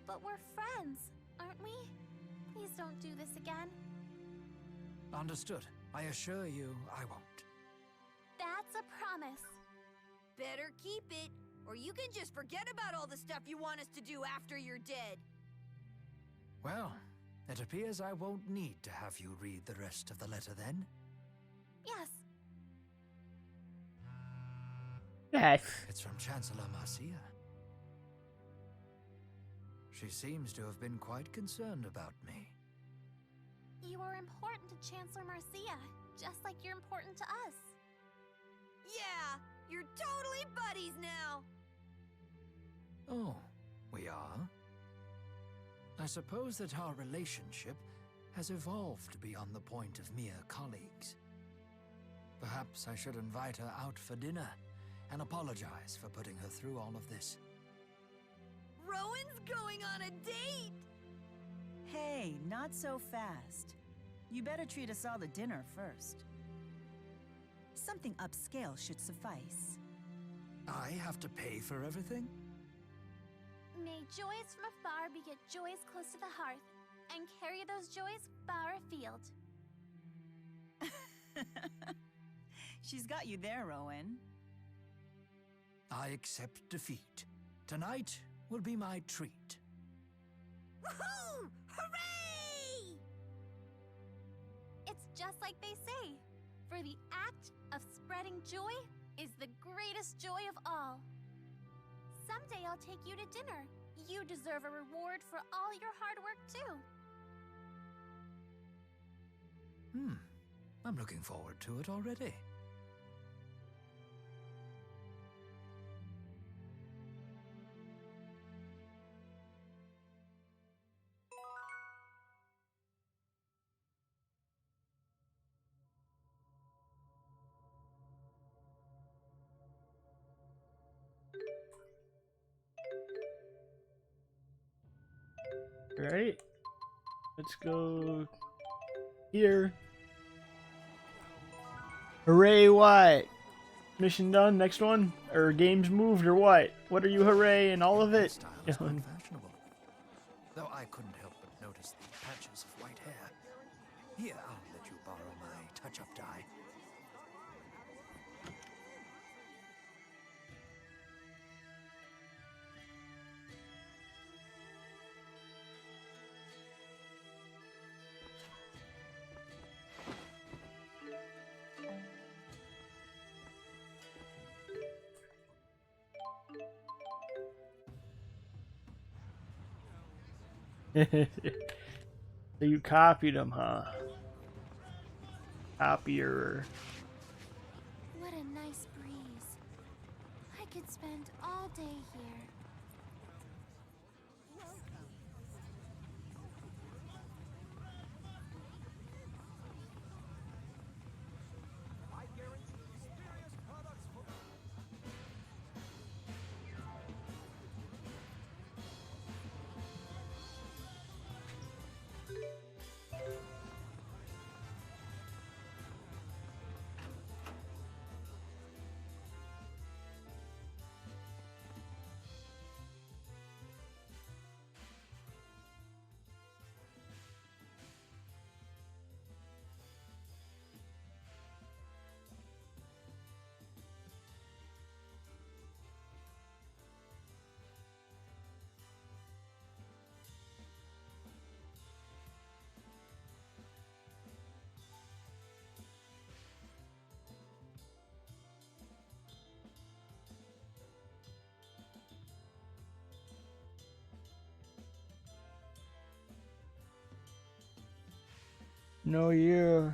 But we're friends, aren't we? Please don't do this again. Understood. I assure you, I won't. That's a promise. Better keep it, or you can just forget about all the stuff you want us to do after you're dead. Well, it appears I won't need to have you read the rest of the letter then. Yes. Yes. It's from Chancellor Marcia. She seems to have been quite concerned about me. You are important to Chancellor Marcia, just like you're important to us. Yeah, you're totally buddies now. Oh, we are? I suppose that our relationship has evolved beyond the point of mere colleagues. Perhaps I should invite her out for dinner and apologize for putting her through all of this. Rowan's going on a date! Hey, not so fast. You better treat us all to dinner first. Something upscale should suffice. I have to pay for everything? May joys from afar beget joys close to the hearth, and carry those joys far afield. She's got you there, Rowan. I accept defeat. Tonight will be my treat. Woohoo! Hooray! It's just like they say, for the act of spreading joy is the greatest joy of all. Someday I'll take you to dinner. You deserve a reward for all your hard work, too. I'm looking forward to it already. Alright. Let's go here. Hooray, what? Mission done, next one? Or games moved, or what? What are you hooray and all of it? Style is quite fashionable. Though I couldn't help but notice the patches of white hair. Here, I'll let you borrow my touch-up dye. So you copied them, huh? Copier. What a nice breeze. I could spend all day here. No, yeah.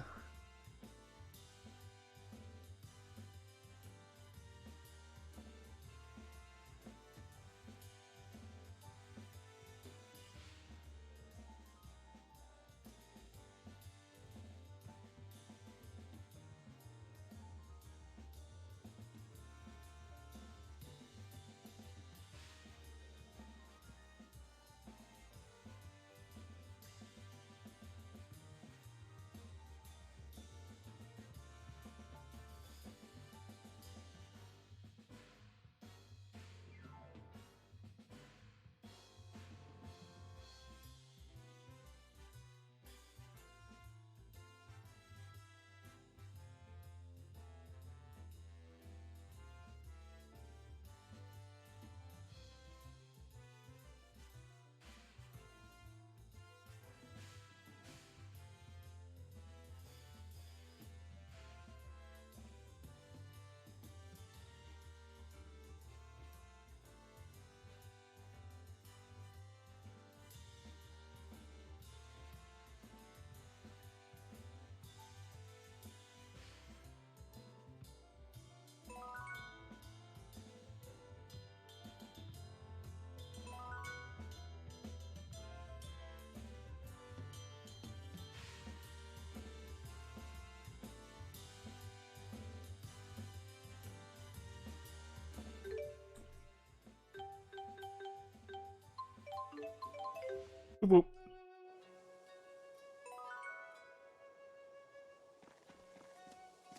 Boop.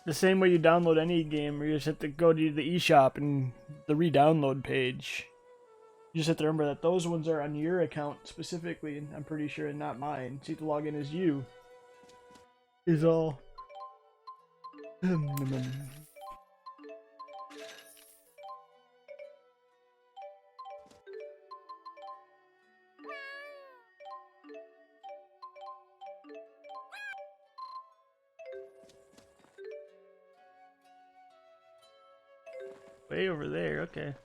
The same way you download any game, where you just have to go to the eShop and the re-download page. You just have to remember that those ones are on your account specifically, and I'm pretty sure not mine. So you have to log in as you. Is all. Way over there, okay.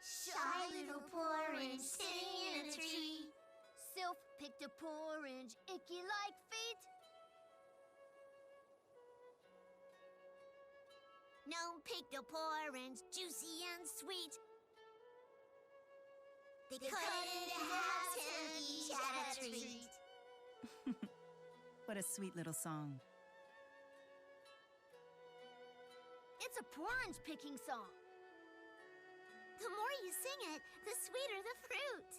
Shy little orange sitting in a tree. Sylph picked a orange, icky like feet. Gnome picked a orange, juicy and sweet. They cut it in half and each had a treat. What a sweet little song. It's a porridge picking song. The more you sing it, the sweeter the fruit.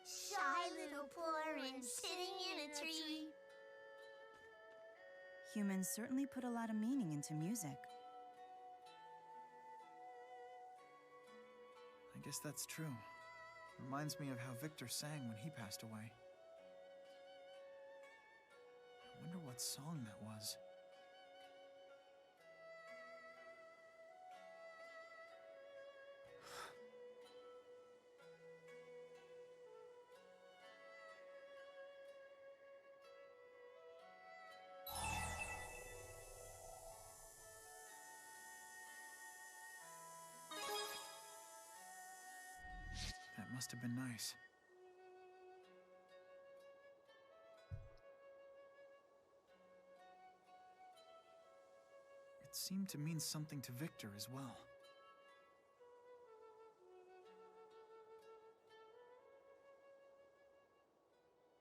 Shy little orange sitting in a tree. Humans certainly put a lot of meaning into music. I guess that's true. Reminds me of how Victor sang when he passed away. I wonder what song that was. That must have been nice. It seemed to mean something to Victor as well.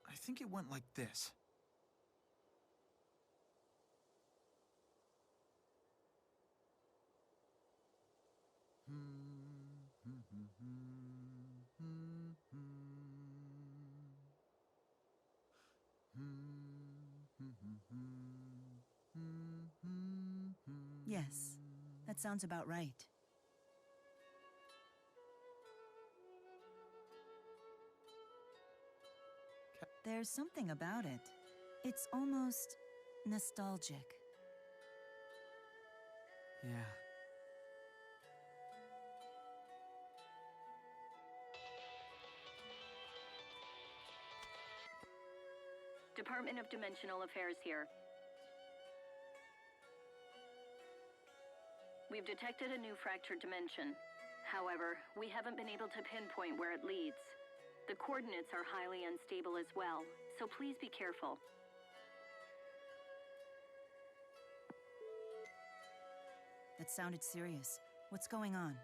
I think it went like this. Yes, that sounds about right. There's something about it. It's almost nostalgic. Yeah. Department of Dimensional Affairs here. We've detected a new fractured dimension. However, we haven't been able to pinpoint where it leads. The coordinates are highly unstable as well, so please be careful. That sounded serious. What's going on?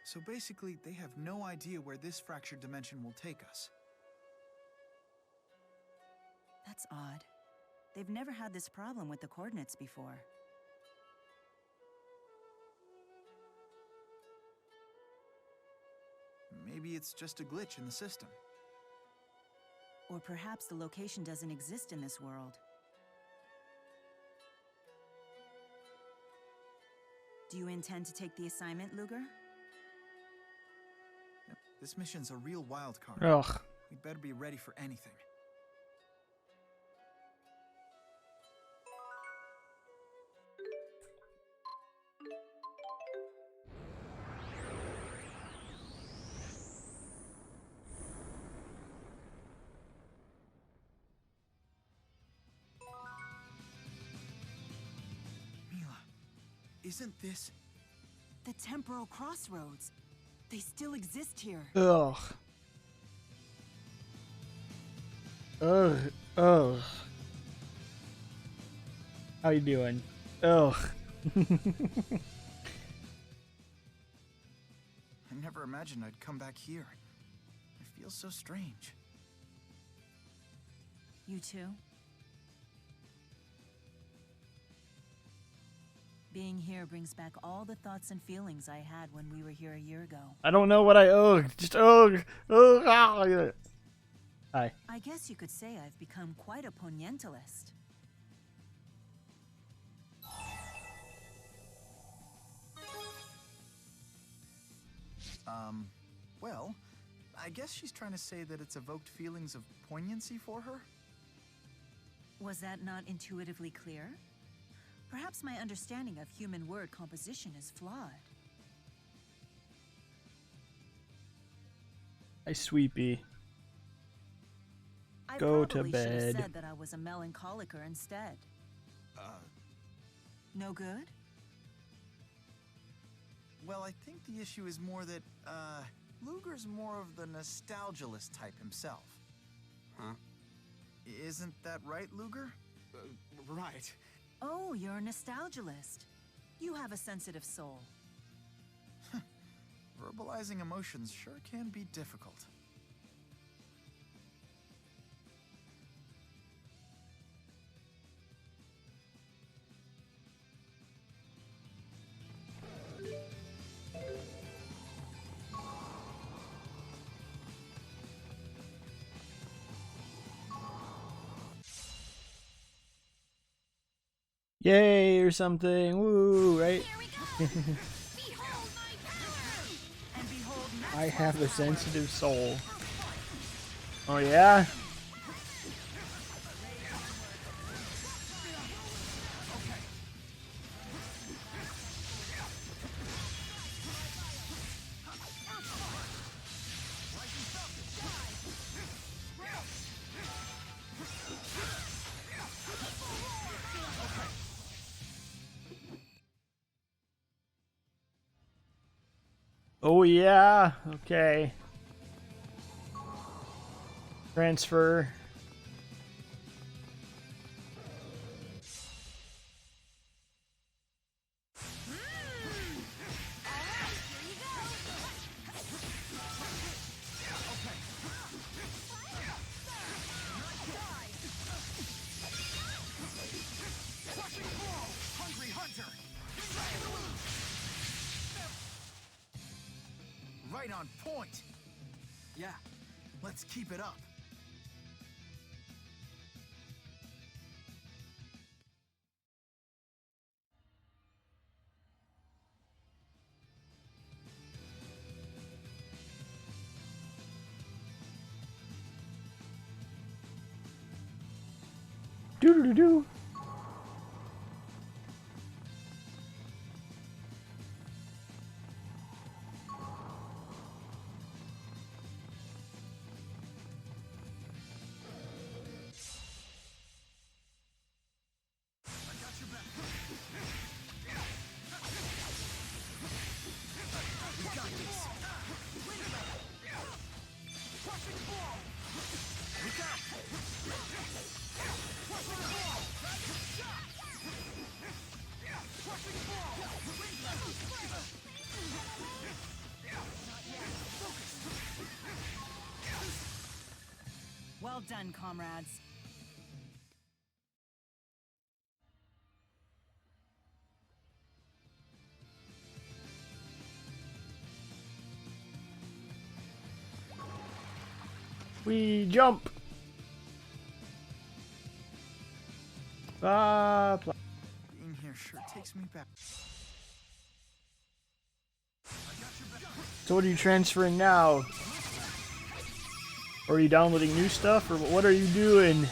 So basically, they have no idea where this fractured dimension will take us. That's odd. They've never had this problem with the coordinates before. Maybe it's just a glitch in the system. Or perhaps the location doesn't exist in this world. Do you intend to take the assignment, Luger? This mission's a real wild card. Ugh. We'd better be ready for anything. Isn't this... The temporal crossroads. They still exist here. Ugh. Ugh. Ugh. How you doing? Ugh. I never imagined I'd come back here. It feels so strange. You too? Being here brings back all the thoughts and feelings I had when we were here a year ago. I don't know what I ugh. Just ugh. Ugh. Ah, yeah. Hi. I guess you could say I've become quite a ponientalist. Well, I guess she's trying to say that it's evoked feelings of poignancy for her? Was that not intuitively clear? Perhaps my understanding of human word composition is flawed. Hi, Sweepy. I Go to probably should have bed. said that I was a melancholiker instead. No good? Well, I think the issue is more that, Luger's more of the nostalgialist type himself. Huh? Isn't that right, Luger? Right. Oh, you're a nostalgialist. You have a sensitive soul. Verbalizing emotions sure can be difficult. Yay or something. Woo, right? I have a sensitive soul. Oh yeah? Oh yeah, okay. Transfer. Right on point. Yeah, let's keep it up. Doo doo doo. Well done, comrades. We jump. Ah, Being here sure takes me back. so what are you transferring now? Or are you downloading new stuff, or what are you doing?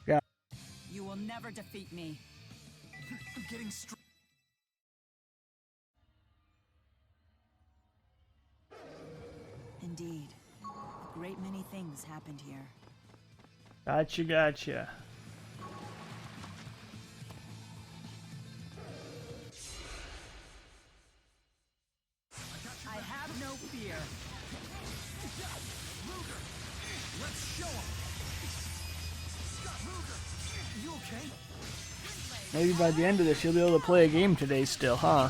Yeah. You will never defeat me. I'm getting strong. Indeed. A great many things happened here. Gotcha, gotcha. I have no fear. Let's show him. Luger, you okay? Maybe by the end of this you'll be able to play a game today still, huh?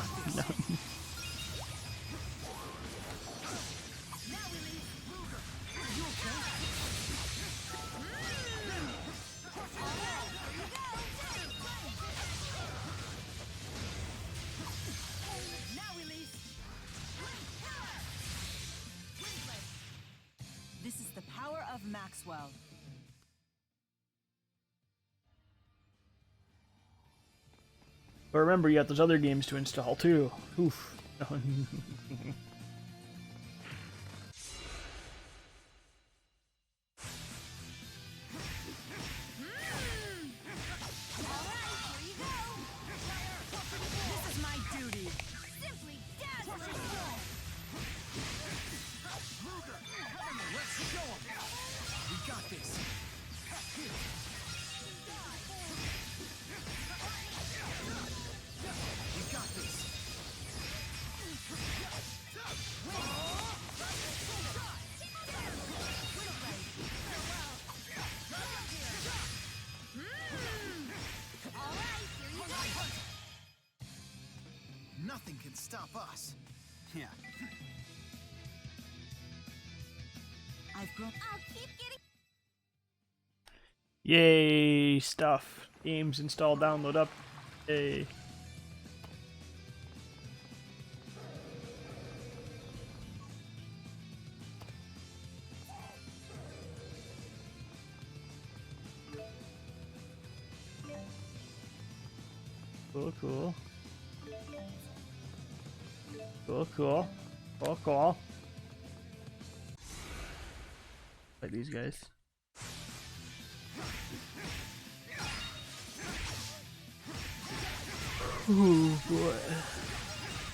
This is the power of Maxwell. But remember, you got those other games to install too. Oof. This is my duty. Simply dazzling! Let's show him. We got this. Nothing can stop us. Yeah. I've grown. I'll keep getting. Yay, stuff. Games install, download up. Yay. Cool, cool. Cool, cool. Cool, cool. Like these guys. Ooh, boy.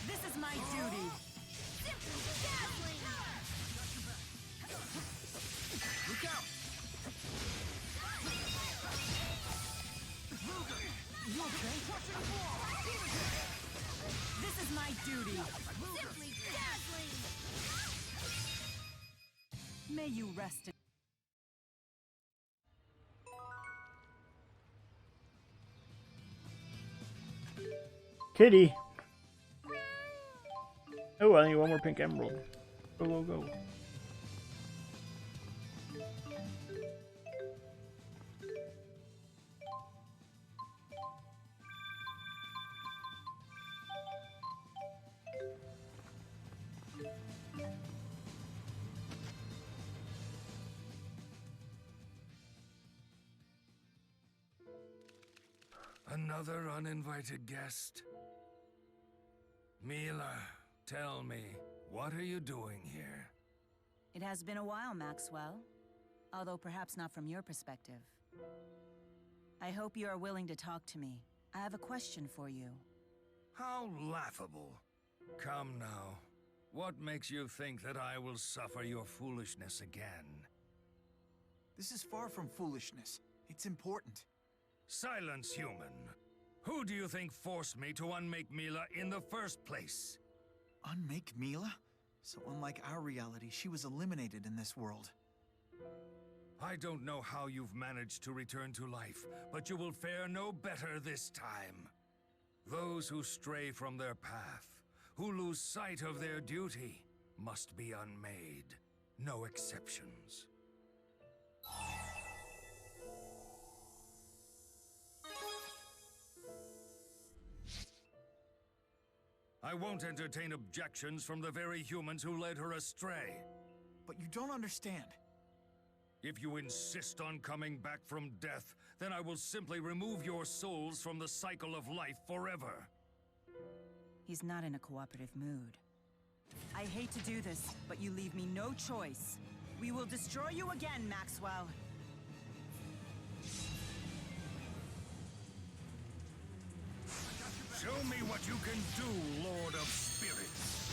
This is my duty. Look out! You okay? This is my duty. Simply dazzling. May you rest in. Kitty. Oh, I need one more pink emerald. Go, go, go. Another uninvited guest? Mila, tell me, what are you doing here? It has been a while, Maxwell. Although perhaps not from your perspective. I hope you are willing to talk to me. I have a question for you. How laughable. Come now. What makes you think that I will suffer your foolishness again? This is far from foolishness. It's important. Silence, human. Who do you think forced me to unmake Mila in the first place? Unmake Mila? So unlike our reality, she was eliminated in this world. I don't know how you've managed to return to life, but you will fare no better this time. Those who stray from their path, who lose sight of their duty, must be unmade. No exceptions. I won't entertain objections from the very humans who led her astray. But you don't understand. If you insist on coming back from death, then I will simply remove your souls from the cycle of life forever. He's not in a cooperative mood. I hate to do this, but you leave me no choice. We will destroy you again, Maxwell. Show me what you can do, Lord of Spirits.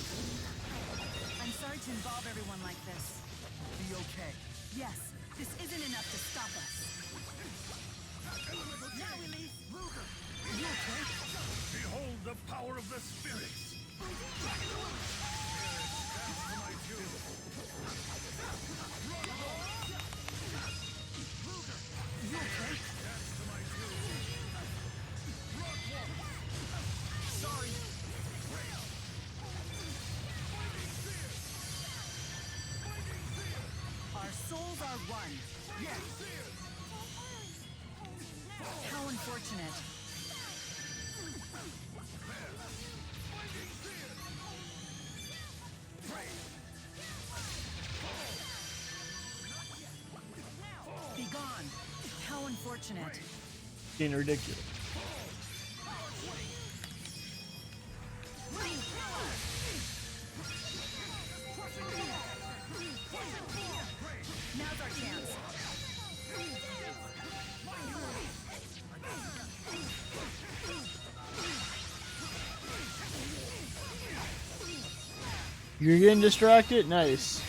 I'm sorry to involve everyone like this. Be okay. Yes, this isn't enough to stop us. Now we leave. Luger, you okay? Behold the power of the Spirits. You okay? Sorry. Our souls are one. Yes. How unfortunate. Be gone. How unfortunate. Getting ridiculous. Now's our chance. You're getting distracted? Nice.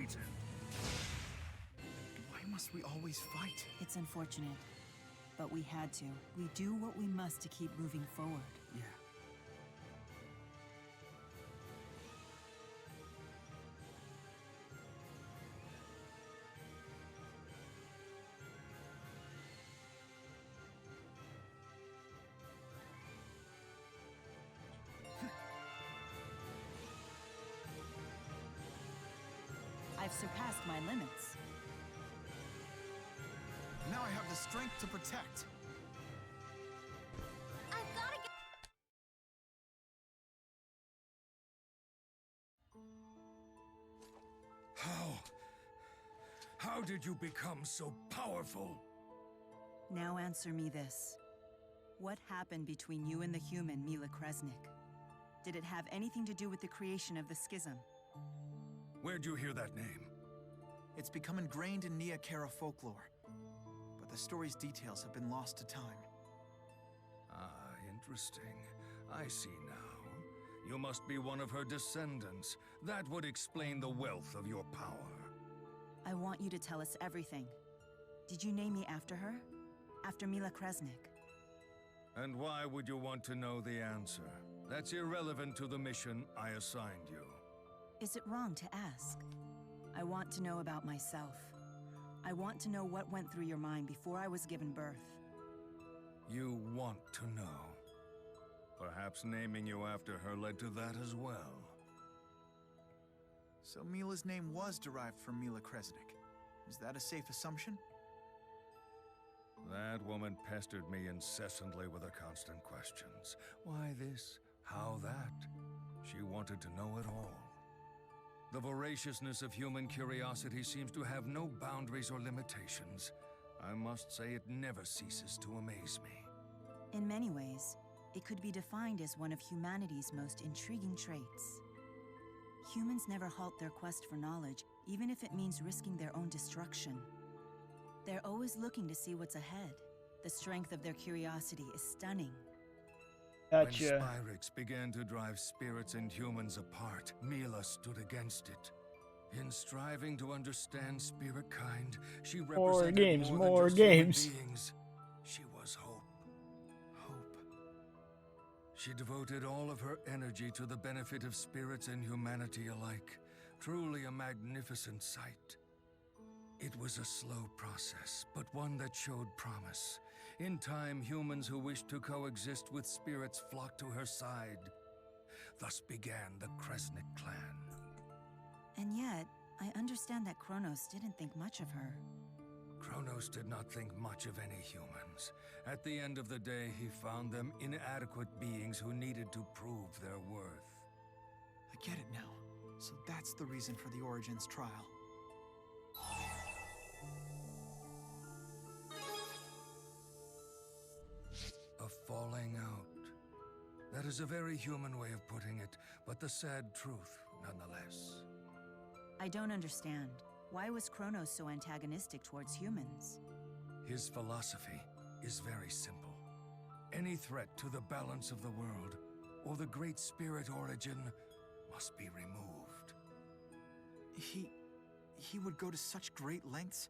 reason. Why must we always fight? It's unfortunate, but we had to. We do what we must to keep moving forward. Yeah. I've surpassed my limits. Now I have the strength to protect. I've gotta get. How did you become so powerful? Now answer me this. What happened between you and the human Mila Kresnik? Did it have anything to do with the creation of the schism? Where'd you hear that name? It's become ingrained in Nia Kara folklore, but the story's details have been lost to time. Ah, interesting. I see now. You must be one of her descendants. That would explain the wealth of your power. I want you to tell us everything. Did you name me after her? After Mila Kresnik? And why would you want to know the answer? That's irrelevant to the mission I assigned you. Is it wrong to ask? I want to know about myself. I want to know what went through your mind before I was given birth. You want to know. Perhaps naming you after her led to that as well. So Mila's name was derived from Mila Kresnik. Is that a safe assumption? That woman pestered me incessantly with her constant questions. Why this? How that? She wanted to know it all. The voraciousness of human curiosity seems to have no boundaries or limitations. I must say it never ceases to amaze me. In many ways, it could be defined as one of humanity's most intriguing traits. Humans never halt their quest for knowledge, even if it means risking their own destruction. They're always looking to see what's ahead. The strength of their curiosity is stunning. Gotcha. When Spyrix began to drive spirits and humans apart, Mila stood against it. In striving to understand spirit kind, she represented more than just human beings. She was hope. Hope. She devoted all of her energy to the benefit of spirits and humanity alike. Truly a magnificent sight. It was a slow process, but one that showed promise. In time, humans who wished to coexist with spirits flocked to her side. Thus began the Kresnik clan. And yet, I understand that Kronos didn't think much of her. Kronos did not think much of any humans. At the end of the day, he found them inadequate beings who needed to prove their worth. I get it now. So that's the reason for the Origins trial. A falling out. That is a very human way of putting it, but the sad truth, nonetheless. I don't understand. Why was Kronos so antagonistic towards humans? His philosophy is very simple. Any threat to the balance of the world, or the Great Spirit origin, must be removed. He would go to such great lengths,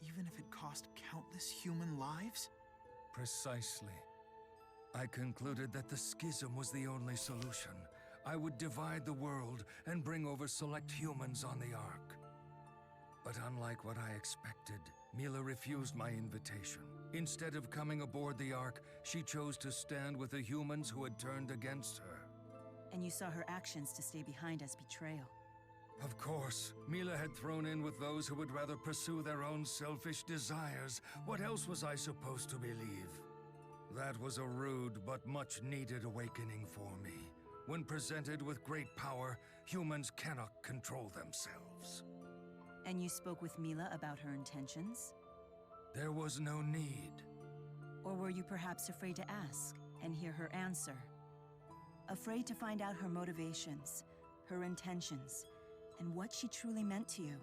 even if it cost countless human lives? Precisely. I concluded that the schism was the only solution. I would divide the world and bring over select humans on the Ark. But unlike what I expected, Mila refused my invitation. Instead of coming aboard the Ark, she chose to stand with the humans who had turned against her. And you saw her actions to stay behind as betrayal. Of course, Mila had thrown in with those who would rather pursue their own selfish desires. What else was I supposed to believe? That was a rude but much needed awakening for me. When presented with great power, humans cannot control themselves. And you spoke with Mila about her intentions? There was no need. Or were you perhaps afraid to ask and hear her answer? Afraid to find out her motivations, her intentions, and what she truly meant to you?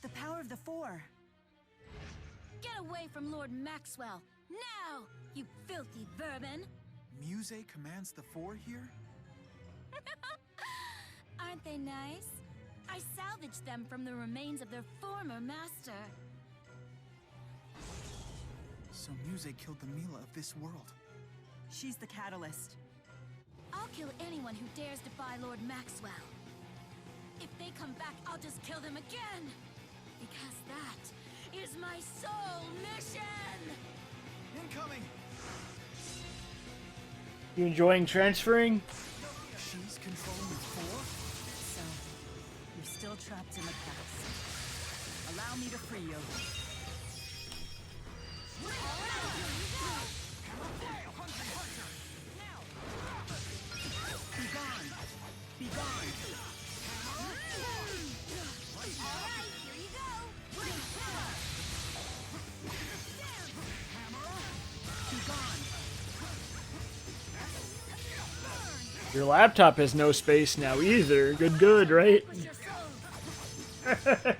The power of the Four! Get away from Lord Maxwell! Now, you filthy vermin! Muse commands the four here? Aren't they nice? I salvaged them from the remains of their former master. So Muse killed the Mila of this world. She's the catalyst. I'll kill anyone who dares defy Lord Maxwell. If they come back, I'll just kill them again. Because that is my sole mission! Incoming! You enjoying transferring? She's controlling the four? So, you're still trapped in the past. Allow me to free you. Be gone! Be gone! Alright, here you go! Be gone! Your laptop has no space now either. Good, right? Gather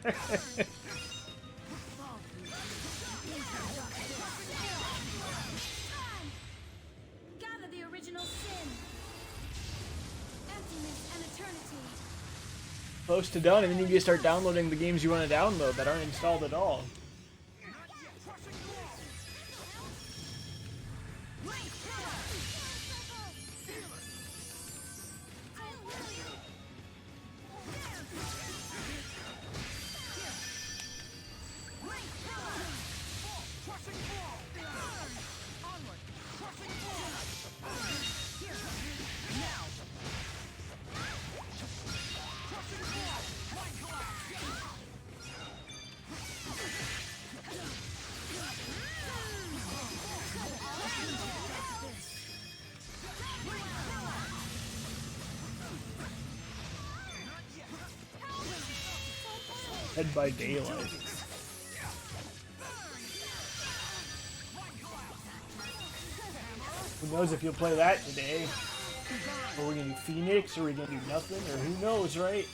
the original sin. Emptiness and eternity. Close to done, and then you can start downloading the games you want to download that aren't installed at all. Dead by Daylight. Who knows if you'll play that today? Are we gonna do Phoenix? Or are we gonna do nothing? Or who knows, right?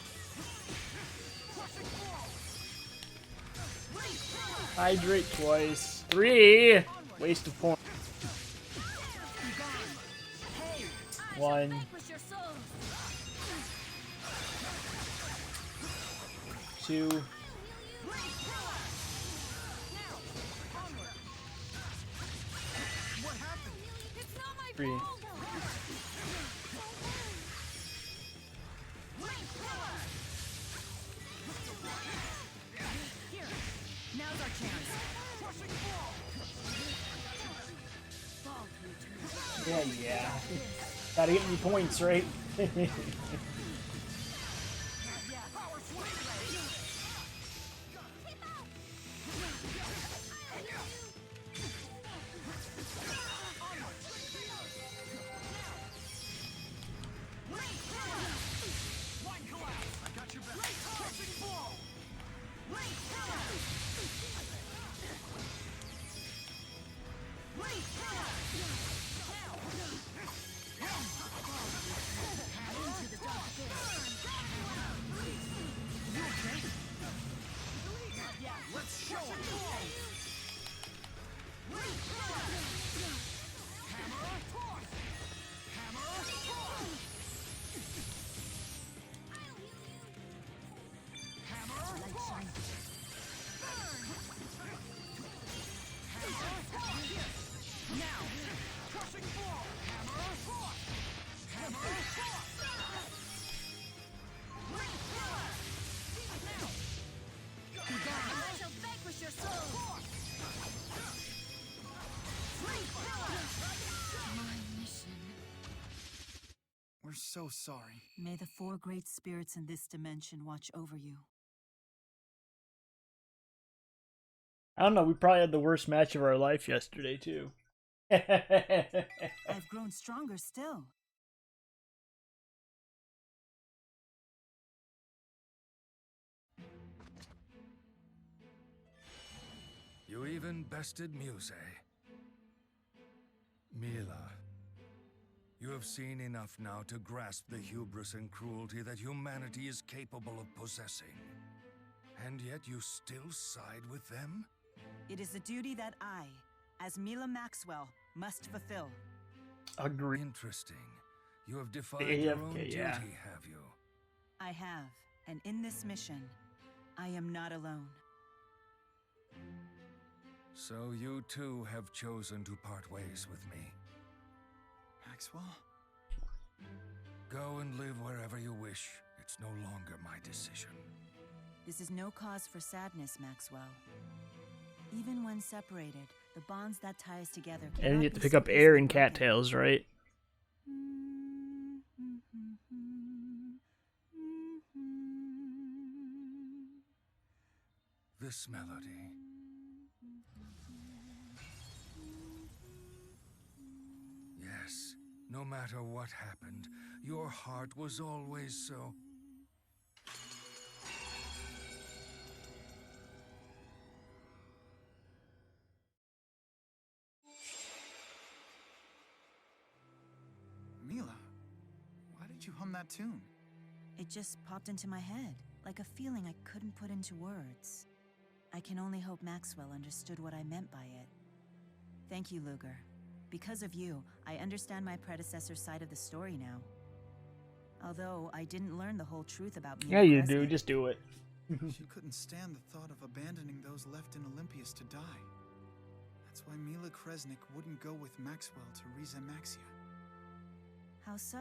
Hydrate twice. 3! Waste of point. 1. 2. 3. Now's our chance. Yeah. Gotta get me points, right? We're so sorry. May the four great spirits in this dimension watch over you. I don't know, we probably had the worst match of our life yesterday, too. I've grown stronger still. You even bested Muse. Mila, you have seen enough now to grasp the hubris and cruelty that humanity is capable of possessing. And yet you still side with them? It is a duty that I, as Mila Maxwell, must fulfill. Agree. Interesting. You have defied The your own AFK, duty, yeah. have you? I have, and in this mission, I am not alone. So you too have chosen to part ways with me. Maxwell? Go and live wherever you wish. It's no longer my decision. This is no cause for sadness, Maxwell. Even when separated, the bonds that tie us together And cannot you have to be pick up so air easily in broken. cattails, right? This melody. Yes, no matter what happened, your heart was always so... Mila, why did you hum that tune? It just popped into my head, like a feeling I couldn't put into words. I can only hope Maxwell understood what I meant by it. Thank you, Luger. Because of you, I understand my predecessor's side of the story now. Although I didn't learn the whole truth about Mila Yeah, you do. Kresnik. Just do it. She couldn't stand the thought of abandoning those left in Olympus to die. That's why Mila Kresnik wouldn't go with Maxwell to Riza Maxia. How so?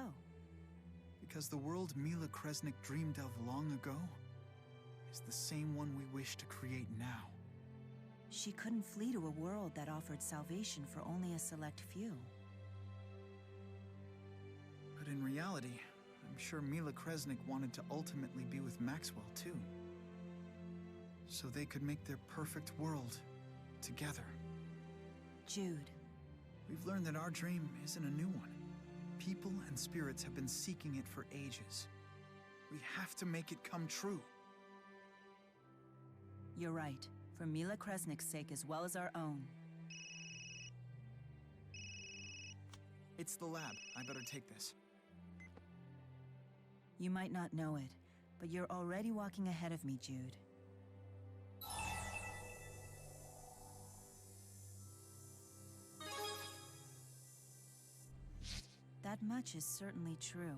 Because the world Mila Kresnik dreamed of long ago is the same one we wish to create now. She couldn't flee to a world that offered salvation for only a select few. But in reality, I'm sure Mila Kresnik wanted to ultimately be with Maxwell too. So they could make their perfect world together. Jude. We've learned that our dream isn't a new one. People and spirits have been seeking it for ages. We have to make it come true. You're right. For Mila Kresnik's sake as well as our own. It's the lab. I better take this. You might not know it, but you're already walking ahead of me, Jude. That much is certainly true.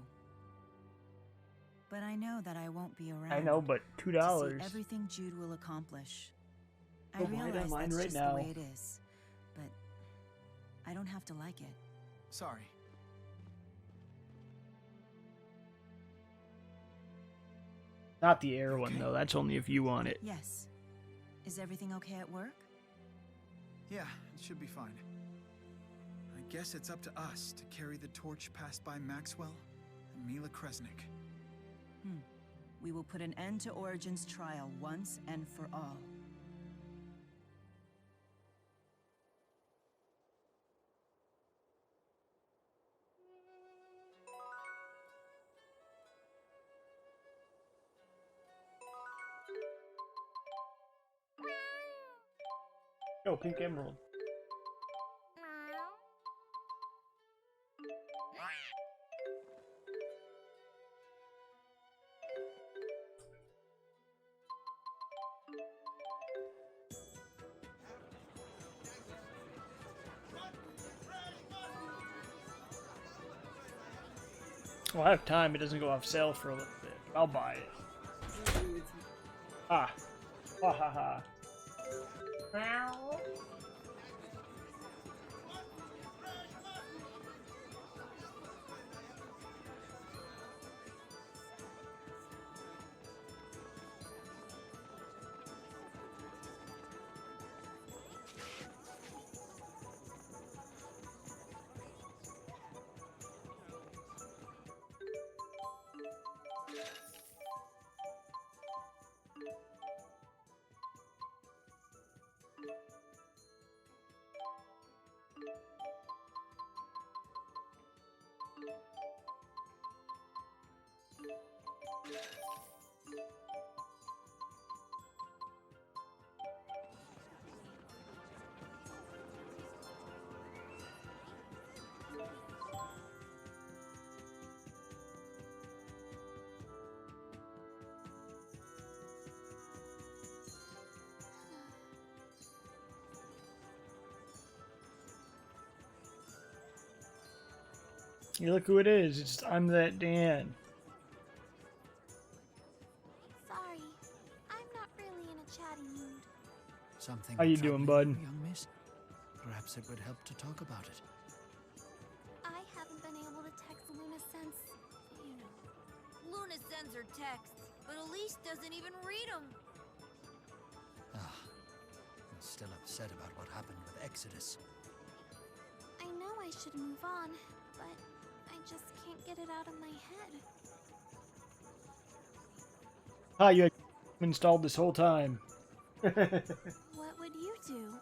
But I know that I won't be around. I know, but $2. To see everything Jude will accomplish. I Go buy it realize online that's right just now. the way it is, but I don't have to like it. Sorry. Not the air one, though. That's only if you want it. Yes. Is everything okay at work? Yeah, it should be fine. I guess it's up to us to carry the torch passed by Maxwell and Mila Kresnik. We will put an end to Origin's trial once and for all. Oh, pink emerald. Well, I have time. It doesn't go off sale for a little bit. I'll buy it. Ah. Ha ha ha. You look who it is. It's I'm that Dan. Sorry, I'm not really in a chatty mood. Something How you doing, bud? young miss? Perhaps it would help to talk about it. I haven't been able to text Luna since, you know. Luna sends her texts, but Elise doesn't even read them. I'm still upset about what happened with Exodus. I know I should move on, but I just can't get it out of my head. Ah, you had installed this whole time. What would you do?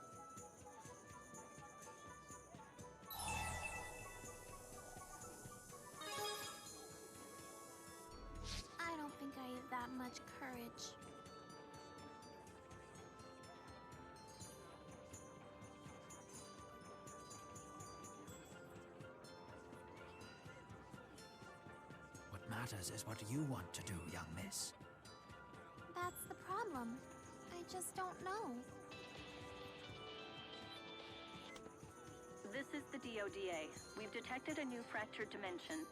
I don't think I have that much courage. What matters is what you want to do, young miss. That's the problem. I just don't know. This is the DODA. We've detected a new fractured dimension.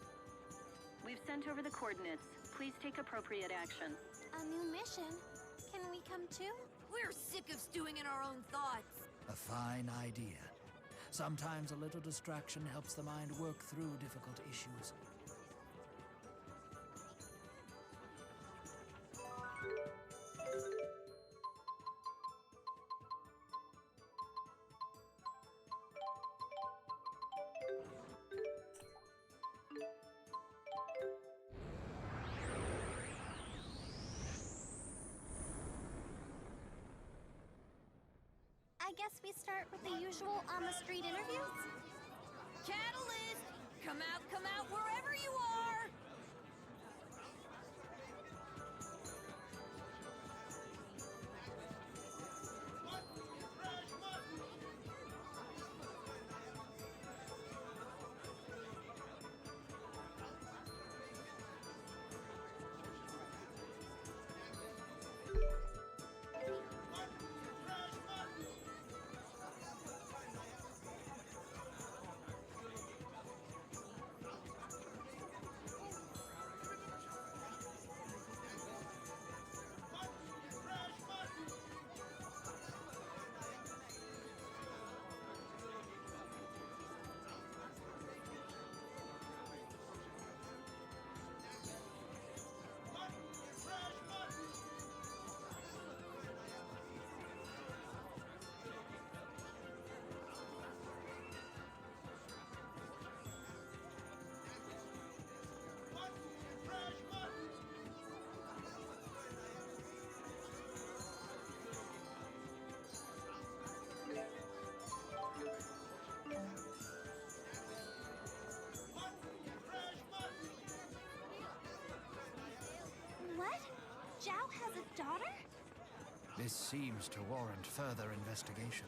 We've sent over the coordinates. Please take appropriate action. A new mission? Can we come too? We're sick of stewing in our own thoughts. A fine idea. Sometimes a little distraction helps the mind work through difficult issues. I guess we start with the usual on-the-street interviews? Catalyst! Come out wherever you are! What? Zhao has a daughter? This seems to warrant further investigation.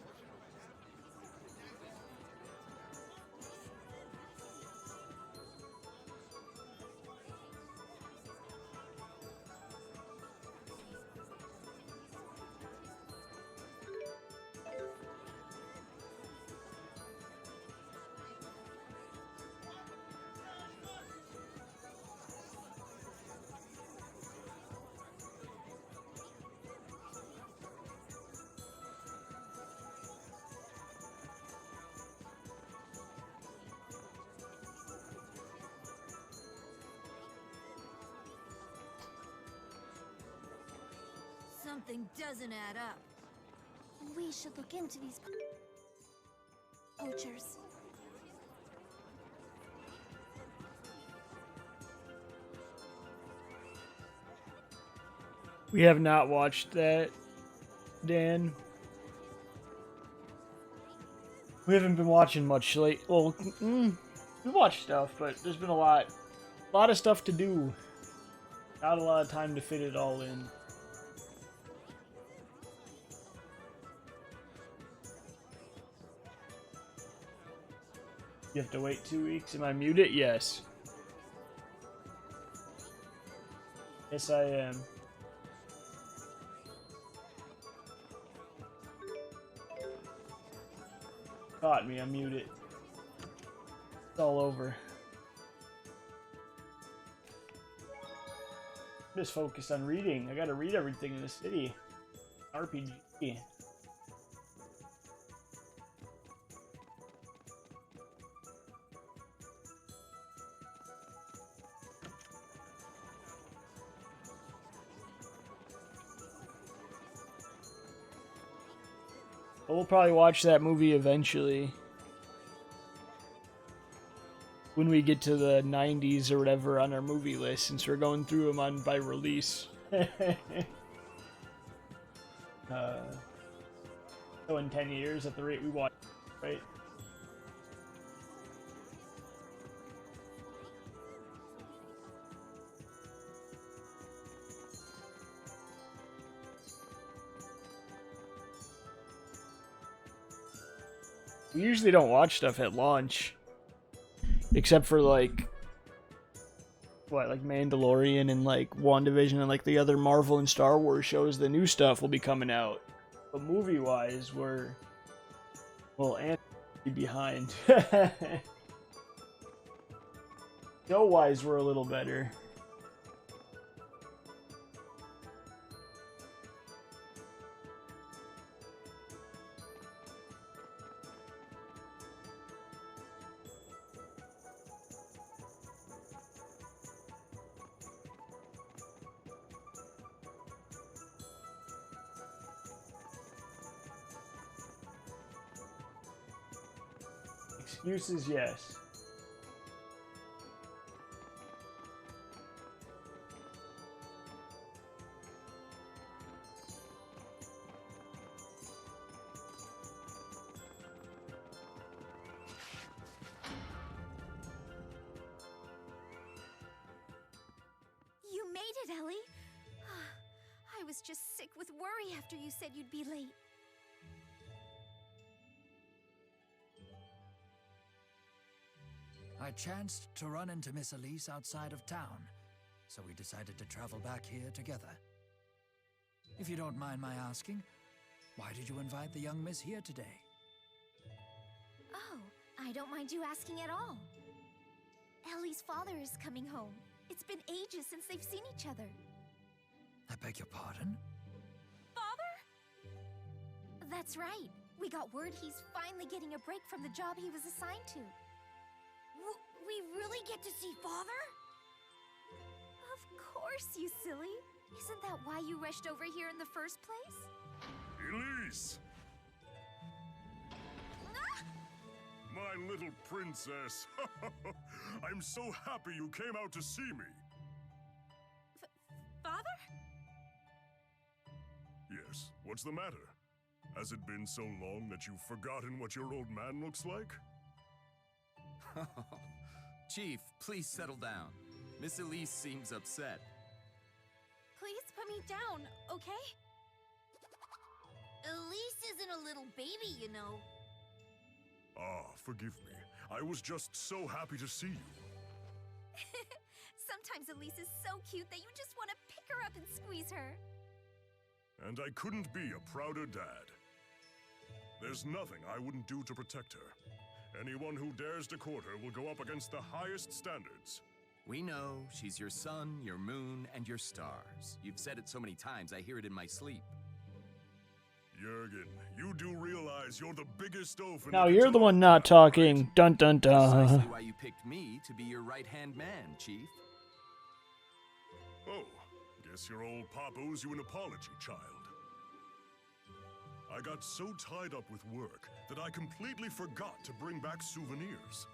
Something doesn't add up. We should look into these poachers. We have not watched that, Dan. We haven't been watching much late. Well, we watched stuff, but there's been a lot of stuff to do. Not a lot of time to fit it all in. You have to wait 2 weeks. Am I muted? Yes. Yes, I am. Caught me. I'm muted. It's all over. I'm just focused on reading. I gotta read everything in the city. RPG. We'll probably watch that movie eventually. When we get to the 90s or whatever on our movie list, since we're going through them on by release. So in 10 years at the rate we watch, right? We usually don't watch stuff at launch. Except for like Mandalorian and like WandaVision and like the other Marvel and Star Wars shows, the new stuff will be coming out. But movie wise we're and behind. Show wise we're a little better. Excuses, yes. You made it, Ellie. I was just sick with worry after you said you'd be late. I chanced to run into Miss Elise outside of town, so we decided to travel back here together. If you don't mind my asking, why did you invite the young miss here today? Oh, I don't mind you asking at all. Ellie's father is coming home. It's been ages since they've seen each other. I beg your pardon? Father? That's right. We got word he's finally getting a break from the job he was assigned to. We really get to see Father? Of course, you silly. Isn't that why you rushed over here in the first place? Elise! Ah! My little princess. I'm so happy you came out to see me. Father? Yes, what's the matter? Has it been so long that you've forgotten what your old man looks like? Chief, please settle down. Miss Elise seems upset. Please put me down, okay? Elise isn't a little baby, you know. Ah, forgive me. I was just so happy to see you. Sometimes Elise is so cute that you just want to pick her up and squeeze her. And I couldn't be a prouder dad. There's nothing I wouldn't do to protect her. Anyone who dares to court her will go up against the highest standards. We know she's your sun, your moon, and your stars. You've said it so many times, I hear it in my sleep. Jurgen, you do realize you're the biggest oaf in Now you're the one not talking. Dun dun dun. Precisely why you picked me to be your right-hand man, Chief. Oh, guess your old papa owes you an apology, child. I got so tied up with work that I completely forgot to bring back souvenirs.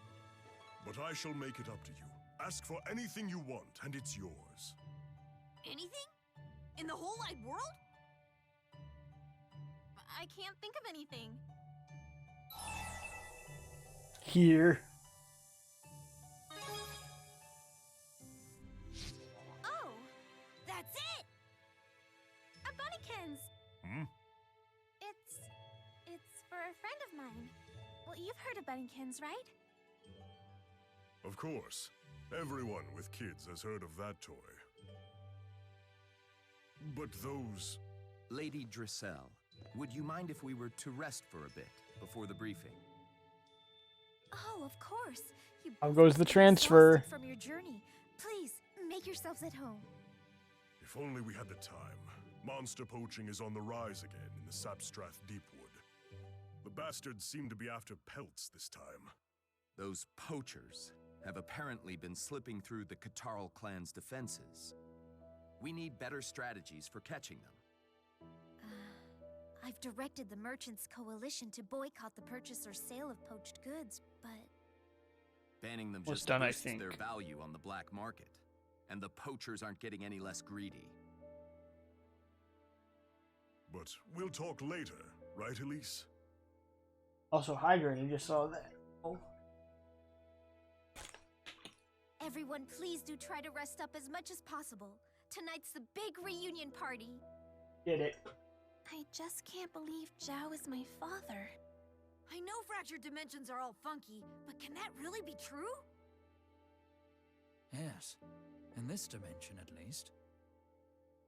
But I shall make it up to you. Ask for anything you want, and it's yours. Anything? In the whole wide world? I can't think of anything. Here. Oh, that's it! A bunnykins! Hmm? It's for a friend of mine. Well, you've heard of bunnykins, right? Of course. Everyone with kids has heard of that toy. But those... Lady Drissel, would you mind if we were to rest for a bit before the briefing? Oh, of course. You How goes the both transfer? exhausted from your journey. Please, make yourselves at home. If only we had the time. Monster poaching is on the rise again in the Sapstrath Deepwood. The bastards seem to be after pelts this time. Those poachers have apparently been slipping through the Catarl clan's defenses. We need better strategies for catching them. I've directed the Merchants Coalition to boycott the purchase or sale of poached goods, but... Banning them Well, it's just done, I boosts think. their value on the black market. And the poachers aren't getting any less greedy. But we'll talk later, right, Elise? Also, Hydra, you just saw that. Oh. Everyone, please do try to rest up as much as possible. Tonight's the big reunion party. Get it. I just can't believe Zhao is my father. I know fractured dimensions are all funky, but can that really be true? Yes. In this dimension, at least.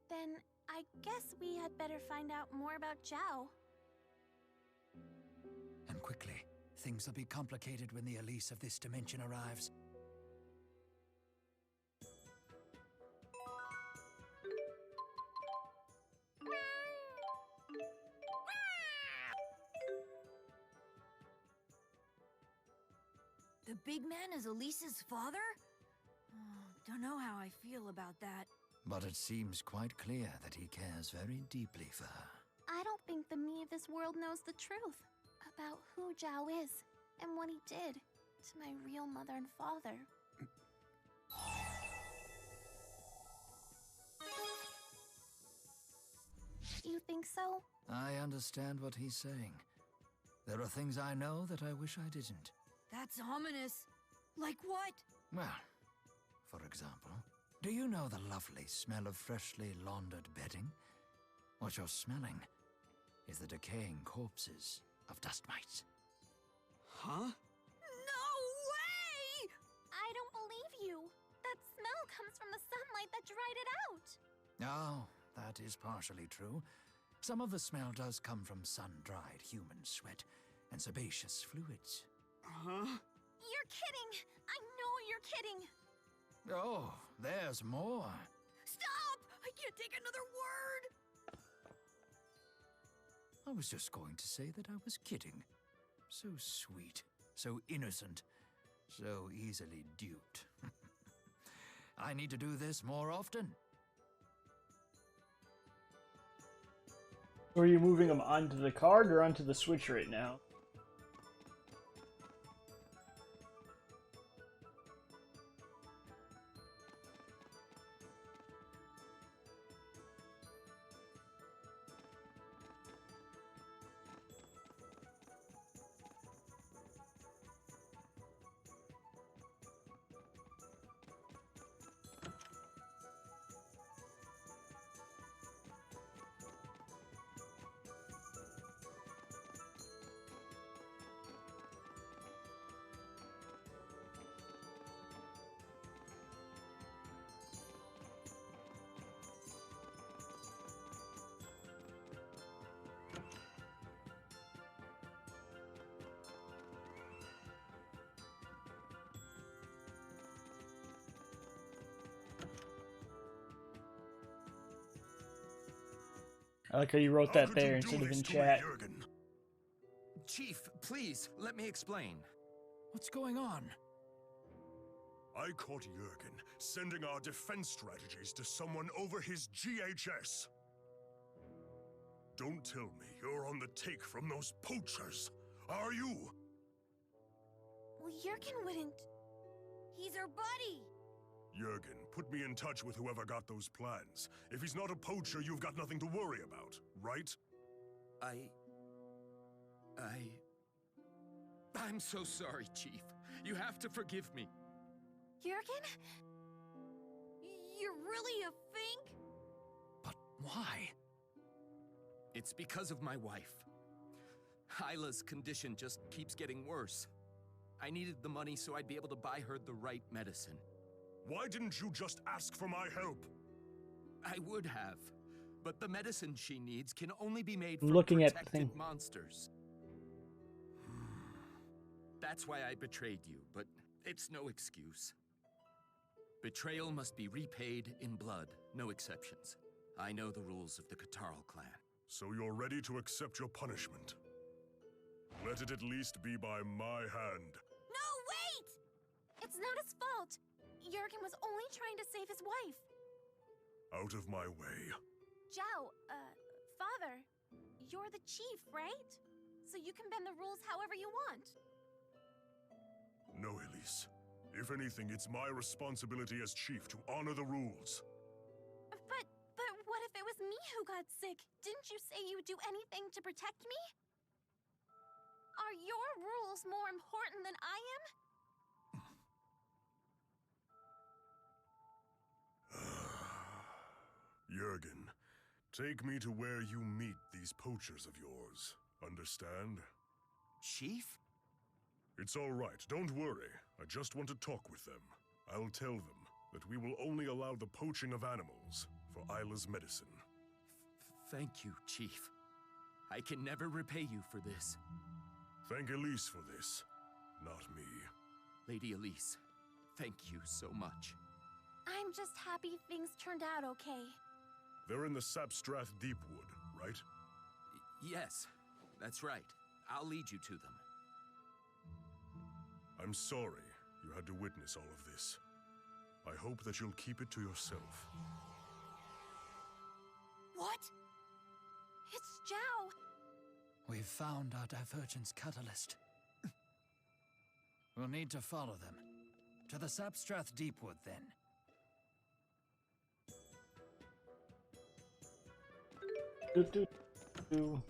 Then I guess we had better find out more about Zhao. And quickly. Things will be complicated when the Elise of this dimension arrives. The big man is Elise's father? Don't know how I feel about that. But it seems quite clear that he cares very deeply for her. I don't think the me of this world knows the truth about who Zhao is and what he did to my real mother and father. You think so? I understand what he's saying. There are things I know that I wish I didn't. That's ominous. Like what? Well, for example, do you know the lovely smell of freshly laundered bedding? What you're smelling is the decaying corpses of dust mites. Huh? No way! I don't believe you. That smell comes from the sunlight that dried it out. Oh, that is partially true. Some of the smell does come from sun-dried human sweat and sebaceous fluids. Huh? You're kidding! I know you're kidding! Oh, there's more. Stop! I can't take another word! I was just going to say that I was kidding. So sweet, so innocent, so easily duped. I need to do this more often. So are you moving them onto the card or onto the Switch right now? I like how you wrote that there instead of in chat. Chief, please, let me explain. What's going on? I caught Jurgen sending our defense strategies to someone over his GHS. Don't tell me you're on the take from those poachers, are you? Well, Jurgen wouldn't... He's our buddy! Jurgen, put me in touch with whoever got those plans. If he's not a poacher, you've got nothing to worry about, right? I'm so sorry, Chief. You have to forgive me. Jurgen? You're really a fink? But why? It's because of my wife. Hyla's condition just keeps getting worse. I needed the money so I'd be able to buy her the right medicine. Why didn't you just ask for my help? I would have, but the medicine she needs can only be made from Looking at the protected thing. monsters. That's why I betrayed you, but it's no excuse. Betrayal must be repaid in blood, no exceptions. I know the rules of the Katarl clan. So you're ready to accept your punishment? Let it at least be by my hand. No, wait! It's not his fault. Jurgen was only trying to save his wife. Out of my way. Zhao, Father, you're the chief, right? So you can bend the rules however you want. No, Elise. If anything, it's my responsibility as chief to honor the rules. But what if it was me who got sick? Didn't you say you would do anything to protect me? Are your rules more important than I am? Jurgen, take me to where you meet these poachers of yours. Understand? Chief? It's all right, don't worry. I just want to talk with them. I'll tell them that we will only allow the poaching of animals for Isla's medicine. Thank you, Chief. I can never repay you for this. Thank Elise for this, not me. Lady Elise, thank you so much. I'm just happy things turned out okay. They're in the Sapstrath Deepwood, right? Yes, that's right. I'll lead you to them. I'm sorry you had to witness all of this. I hope that you'll keep it to yourself. What? It's Zhao! We've found our divergence catalyst. We'll need to follow them. To the Sapstrath Deepwood, then. Do.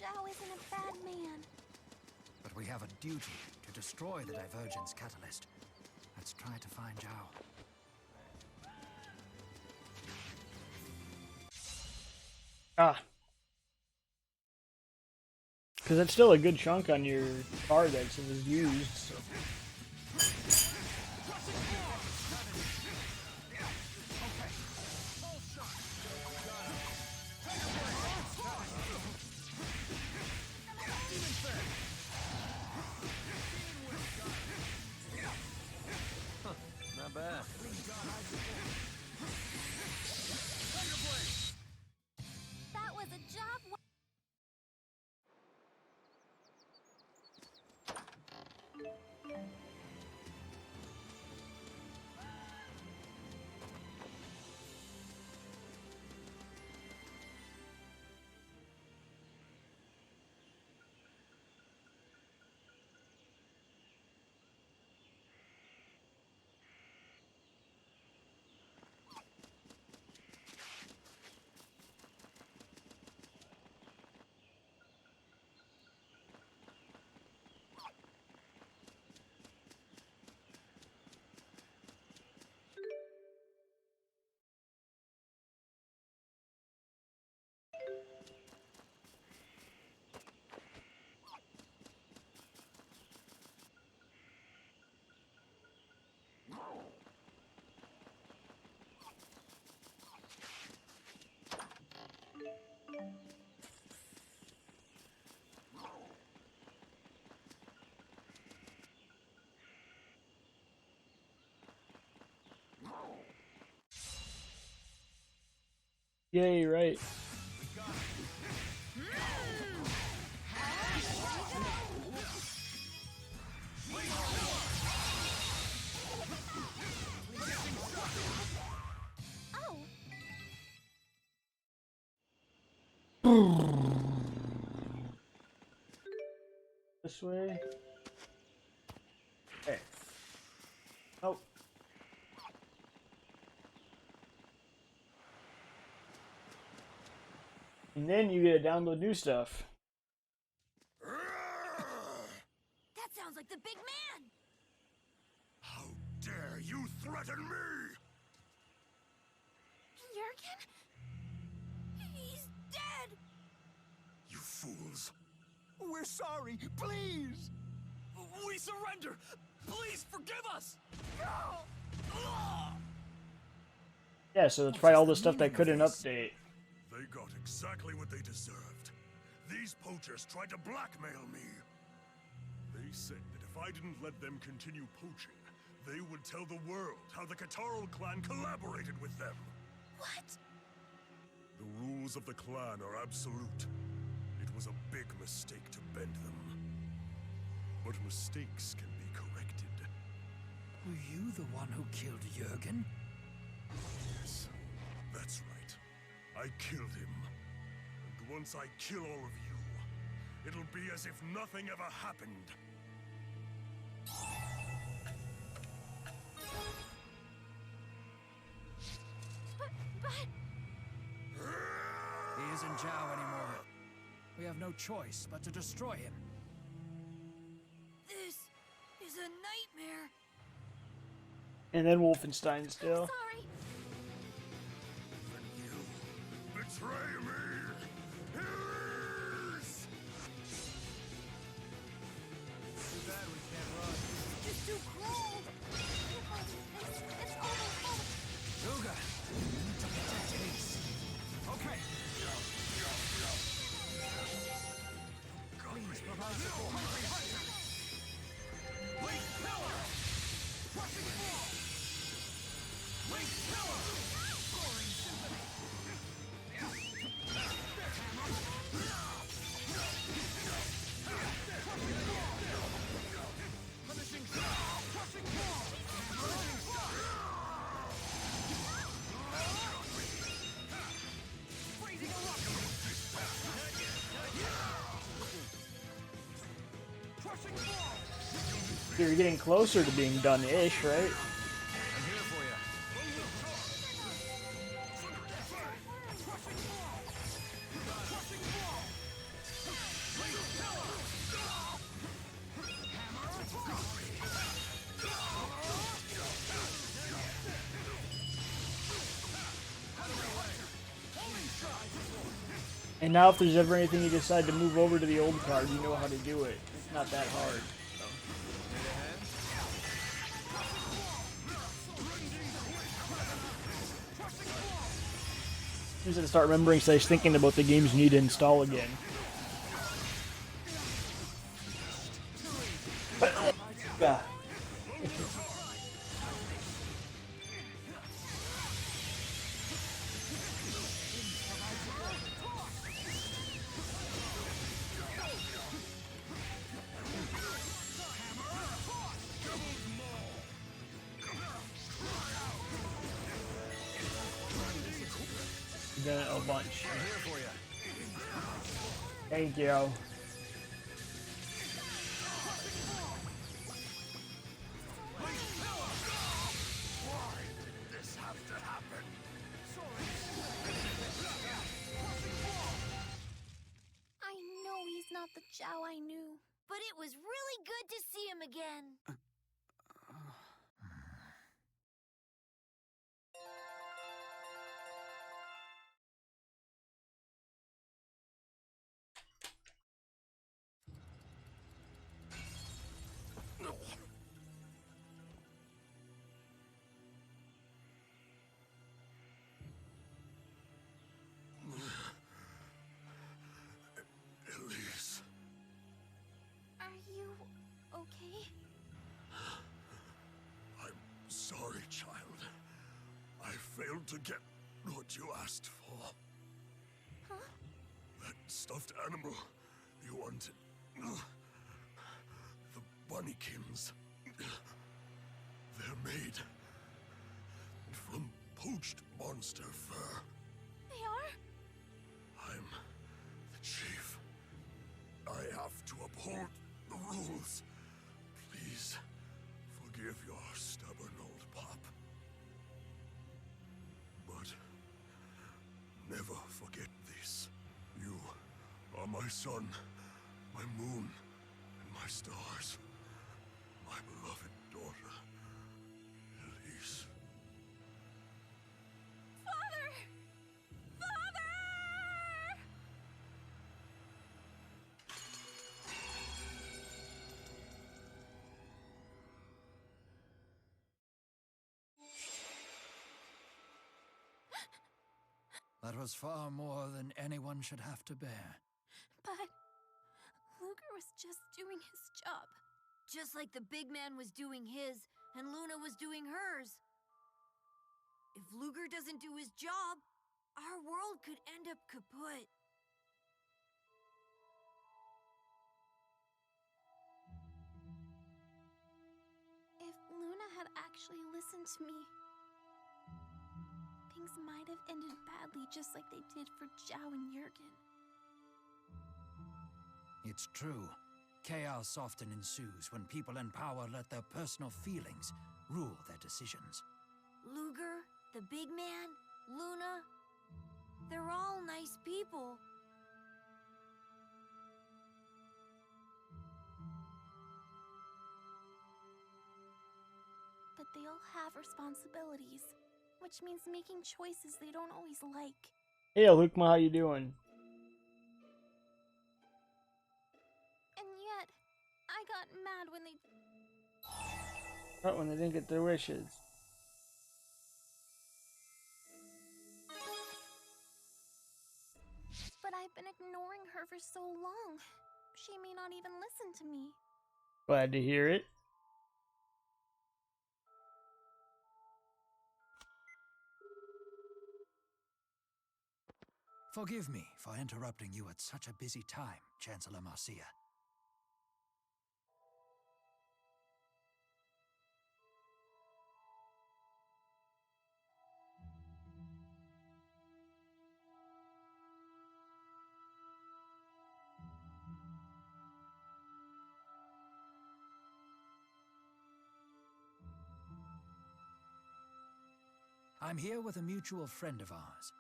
Zhao isn't a bad man. But we have a duty to destroy the divergence catalyst. Let's try to find Zhao. Ah. Because that's still a good chunk on your car that was used. So. Not bad. That was a job. Yeah, you're right. This way. Okay. Oh. And then you get to download new stuff. That sounds like the big man! How dare you threaten me? Jurgen? He's dead! You fools. We're sorry, please! We surrender! Please forgive us! Yeah, so that's probably all the stuff they couldn't update. They got exactly what they deserved. These poachers tried to blackmail me. They said that if I didn't let them continue poaching, they would tell the world how the Catarl clan collaborated with them. What? The rules of the clan are absolute. It was a big mistake to bend them. But mistakes can be corrected. Were you the one who killed Jurgen? Yes, that's right. I killed him. And once I kill all of you, it'll be as if nothing ever happened. But... He isn't Zhao anymore. We have no choice but to destroy him. This is a nightmare. And then Wolfenstein still. Sorry. Betray me! Heroes! Too bad we can't run. It's too cold. It's almost. Luga! You need to get that taste. Okay. Please provide support. Wait, power! Crushing fall! Wait, power! Soaring symphony! Punishing shot! Crushing fall! Crushing shot! Freezing eruption! Crushing fall! So you're getting closer to being done-ish, right? I'm here for you. And now if there's ever anything you decide to move over to the old card, you know how to do it. It's not that hard. I'm just gonna start remembering / thinking about the games you need to install again. Yeah. Done it a bunch. I'm here for you. Thank you. Why did this have to happen? I know he's not the Zhao I knew, but it was really good to see him again. Elise. Are you okay? I'm sorry, child. I failed to get what what you asked for. Huh? That stuffed animal you wanted. The bunnykins. They're made from poached monster fur. They are? I'm the chief. I have to uphold the rules. Please forgive your stubborn old pop. But never forget this. You are my sun, my moon, and my stars. My beloved daughter, Elise. Father! Father! That was far more than anyone should have to bear. But Luger was just doing his job. Just like the big man was doing his, and Luna was doing hers. If Luger doesn't do his job, our world could end up kaput. If Luna had actually listened to me, things might have ended badly just like they did for Zhao and Jurgen. It's true. Chaos often ensues when people in power let their personal feelings rule their decisions. Luger, the big man, Luna, they're all nice people. But they all have responsibilities, which means making choices they don't always like. Hey, Lukma, how you doing? And yet, I got mad when they... Right when they didn't get their wishes. But I've been ignoring her for so long. She may not even listen to me. Glad to hear it. Forgive me for interrupting you at such a busy time, Chancellor Marcia. I'm here with a mutual friend of ours.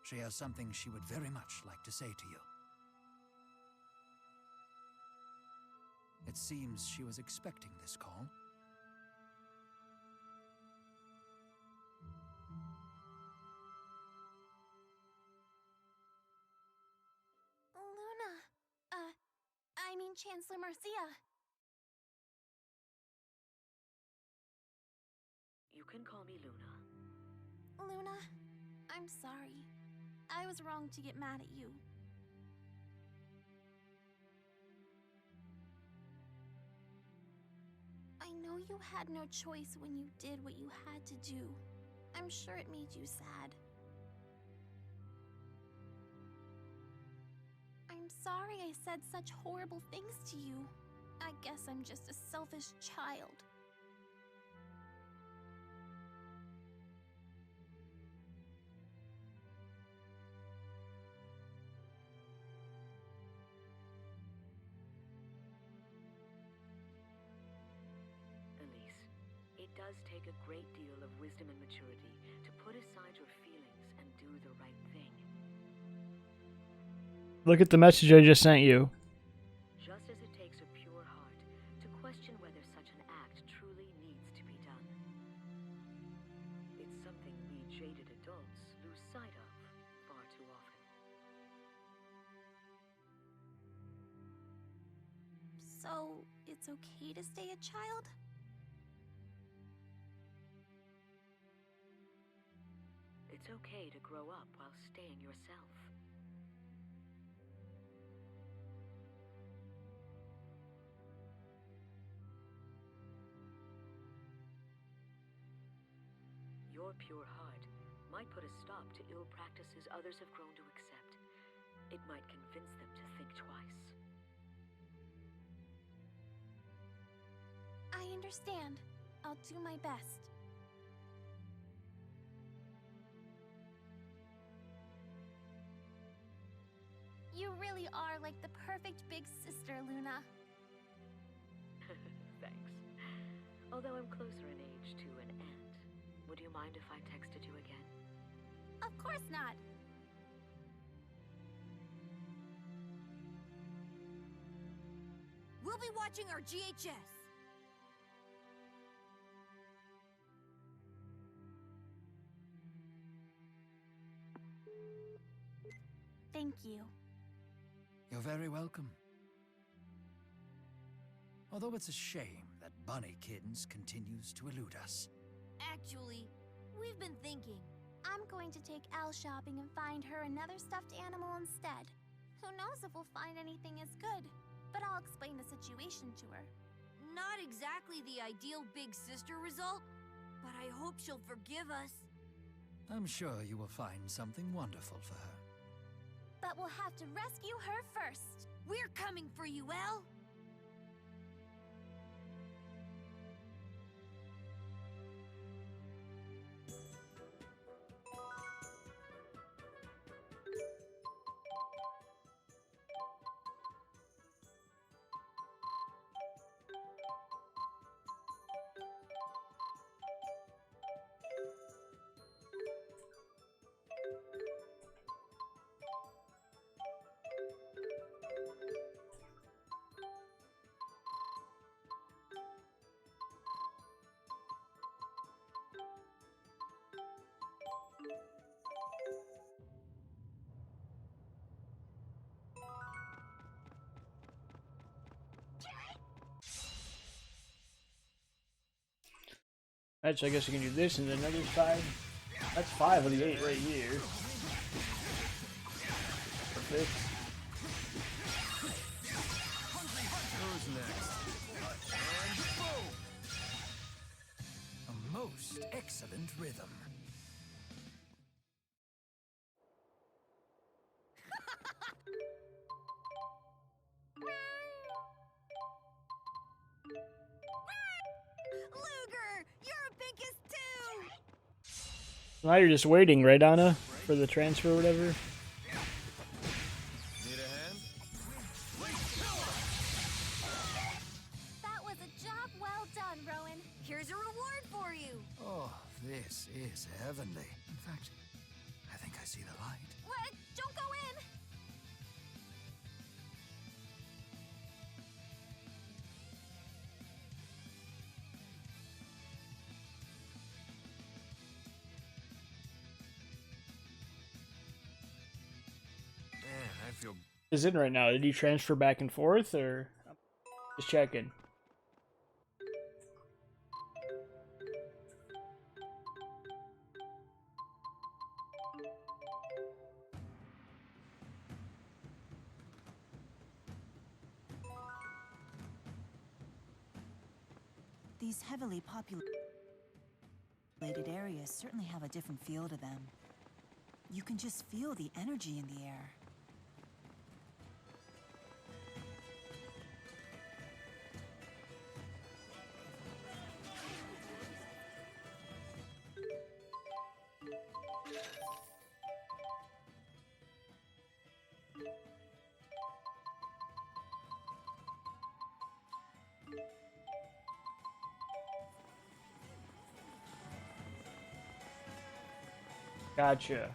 She has something she would very much like to say to you. It seems she was expecting this call. Luna. I mean Chancellor Marcia. You can call me Luna. Luna, I'm sorry. I was wrong to get mad at you. I know you had no choice when you did what you had to do. I'm sure it made you sad. I'm sorry I said such horrible things to you. I guess I'm just a selfish child. Elise, it does take a great deal of wisdom and maturity to put aside your feelings and do the right thing. Look at the message I just sent you. Just as it takes a pure heart to question whether such an act truly needs to be done. It's something we jaded adults lose sight of far too often. So, it's okay to stay a child? It's okay to grow up while staying yourself. Your pure heart might put a stop to ill practices others have grown to accept. It might convince them to think twice. I understand. I'll do my best. You really are like the perfect big sister, Luna. Thanks. Although I'm closer in age to an aunt, would you mind if I texted you again? Of course not. We'll be watching our GHS. Thank you. You're very welcome. Although it's a shame that Bunny Kittens continues to elude us. Actually, we've been thinking. I'm going to take Elle shopping and find her another stuffed animal instead. Who knows if we'll find anything as good, but I'll explain the situation to her. Not exactly the ideal big sister result, but I hope she'll forgive us. I'm sure you will find something wonderful for her. But we'll have to rescue her first. We're coming for you, Elle. Alright, so I guess we can do this and then another 5. That's 5 of the 8 right here. Perfect. Who's next? And boom! A most excellent rhythm. Luger, you're a Pinkus too! Now you're just waiting, right, Anna? For the transfer or whatever? Need a hand? That was a job well done, Rowan. Here's a reward for you. Oh, this is heavenly. In fact, I think I see the light. What? Don't go in! Man, I feel... Is it right now? Did you transfer back and forth, or just checking? These heavily populated areas certainly have a different feel to them. You can just feel the energy in the air. Gotcha.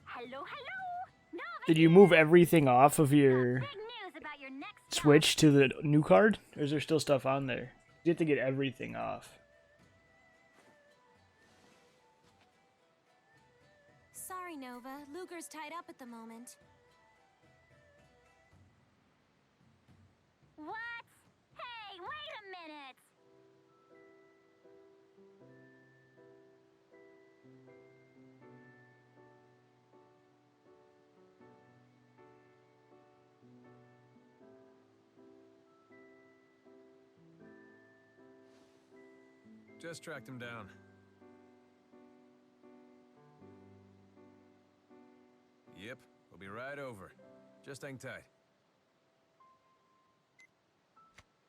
Hello, hello! Did you move everything off of your Big news about your next Switch to the new card? Or is there still stuff on there? You have to get everything off. Sorry, Nova. Luger's tied up at the moment. Just tracked him down. Yep, we'll be right over. Just hang tight.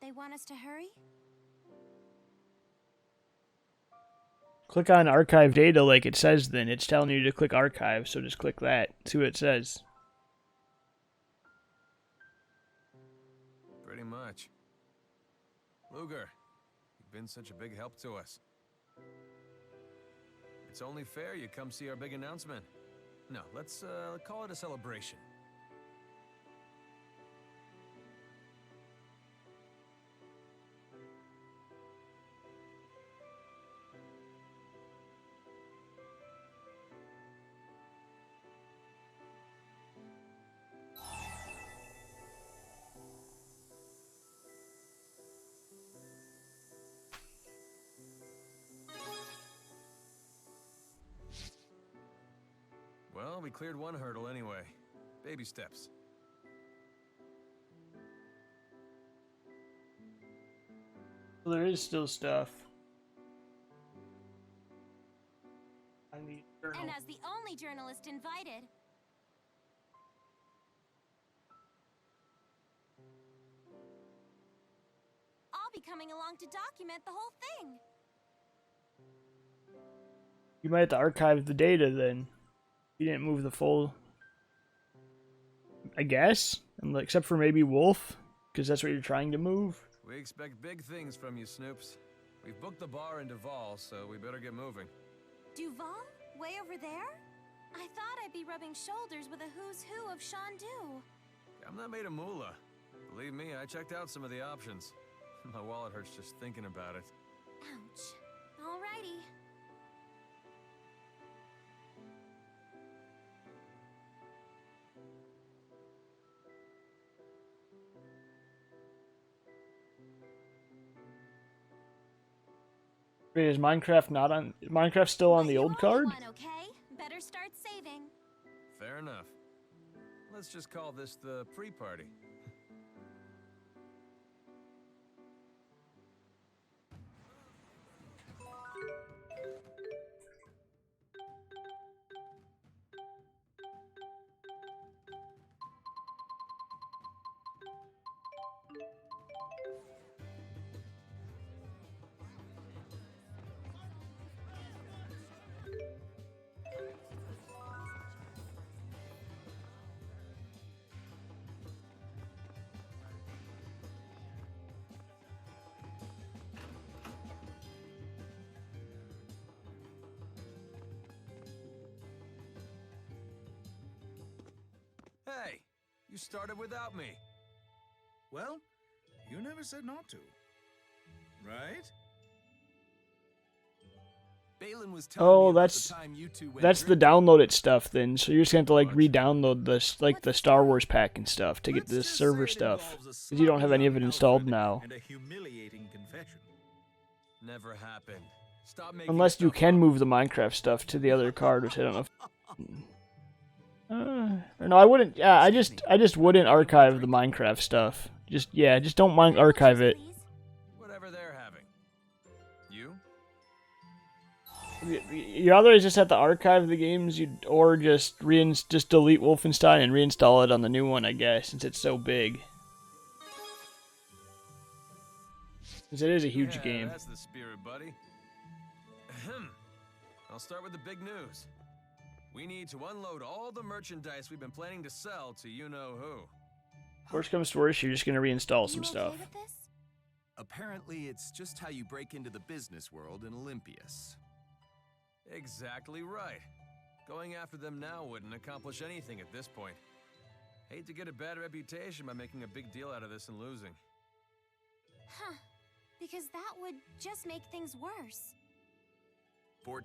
They want us to hurry? Click on archive data like it says then. It's telling you to click archive, so just click that. See what it says. Pretty much. Luger, you've been such a big help to us. It's only fair you come see our big announcement. No, let's call it a celebration. Well, we cleared one hurdle anyway. Baby steps. Well, there is still stuff. On the journal. And as the only journalist invited, I'll be coming along to document the whole thing. You might have to archive the data then. You didn't move the full... I guess? Except for maybe Wolf, because that's what you're trying to move. We expect big things from you, Snoops. We've booked the bar in Duval, so we better get moving. Duval? Way over there? I thought I'd be rubbing shoulders with a who's who of Shandu. I'm not made of moolah. Believe me, I checked out some of the options. My wallet hurts just thinking about it. Ouch. Alrighty. Wait, is Minecraft not on... Minecraft still on the old card? Okay? Better start saving. Fair enough. Let's just call this the pre-party. Hey, you started without me. Well, you never said not to. Right? Balin was telling me about that's the time you two went the download it stuff then. So you're just gonna have to like re-download the Star Wars pack and stuff to get this server stuff, because you don't have any of it installed now. And a humiliating confession. Never happened. Stop making Unless you stuff can up. move the Minecraft stuff to the other card, which I don't know. No, I wouldn't. Yeah, I just wouldn't archive the Minecraft stuff. Just don't archive it. Whatever they're having. You? You otherwise just have to archive the games, or just delete Wolfenstein and reinstall it on the new one, I guess, since it's so big. Since it is a huge game. That's the spirit, buddy. Ahem. I'll start with the big news. We need to unload all the merchandise we've been planning to sell to you-know-who. Worst comes to worst, you're just gonna reinstall some stuff. Apparently, it's just how you break into the business world in Olympias. Exactly right. Going after them now wouldn't accomplish anything at this point. Hate to get a bad reputation by making a big deal out of this and losing. Huh. Because that would just make things worse.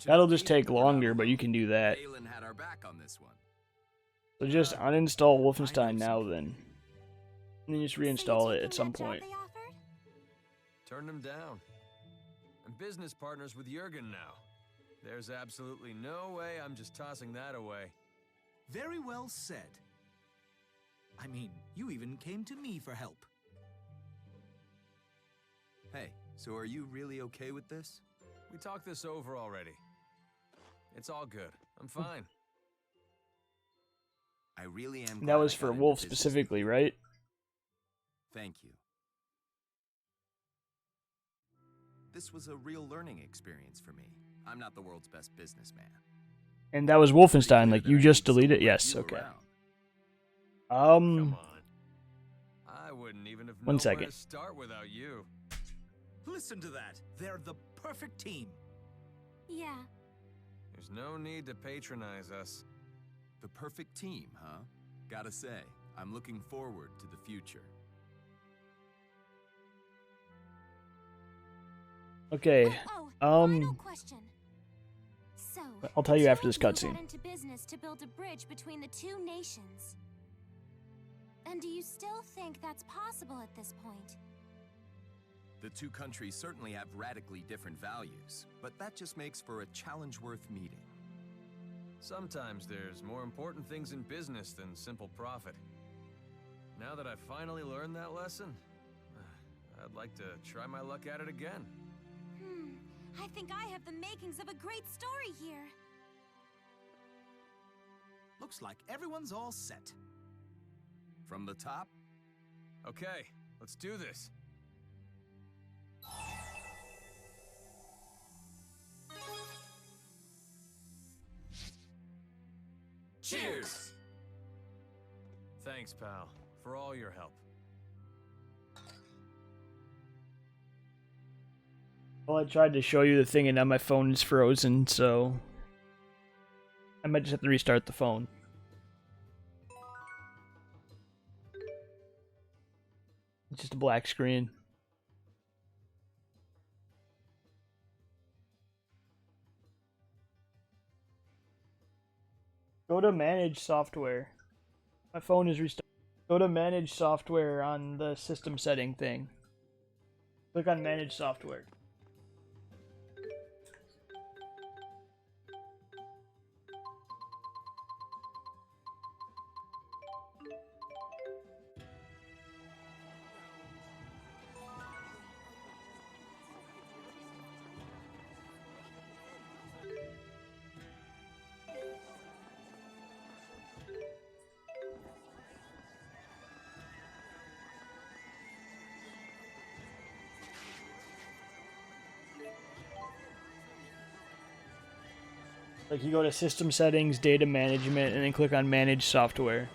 That'll just take longer, but you can do that. Balin had our back on this one. So just uninstall Wolfenstein now then. And then just reinstall it at some point. Turn them down. I'm business partners with Jurgen now. There's absolutely no way I'm just tossing that away. Very well said. I mean, you even came to me for help. Hey, so are you really okay with this? We talked this over already. It's all good. I'm fine. I really am That glad was I for got into Wolf business. specifically, right? Thank you. This was a real learning experience for me. I'm not the world's best businessman. And that was Wolfenstein, like you just deleted it? Yes, okay. Come on. I wouldn't even have known 1 second. where to start without you. Listen to that. They're the perfect team. Yeah. There's no need to patronize us. The perfect team, huh? Gotta say, I'm looking forward to the future. Okay. Final question. So, I'll tell you after this got cutscene. into business to build a bridge between the two nations. And do you still think that's possible at this point? The two countries certainly have radically different values, but that just makes for a challenge worth meeting. Sometimes there's more important things in business than simple profit. Now that I've finally learned that lesson, I'd like to try my luck at it again. I think I have the makings of a great story here. Looks like everyone's all set. From the top? Okay, let's do this. Cheers! Thanks, pal, for all your help. Well, I tried to show you the thing and now my phone is frozen, so I might just have to restart the phone. It's just a black screen. Go to manage software. My phone is restarted. Go to manage software on the system setting thing. Click on manage software. Like you go to system settings, data management, and then click on manage software.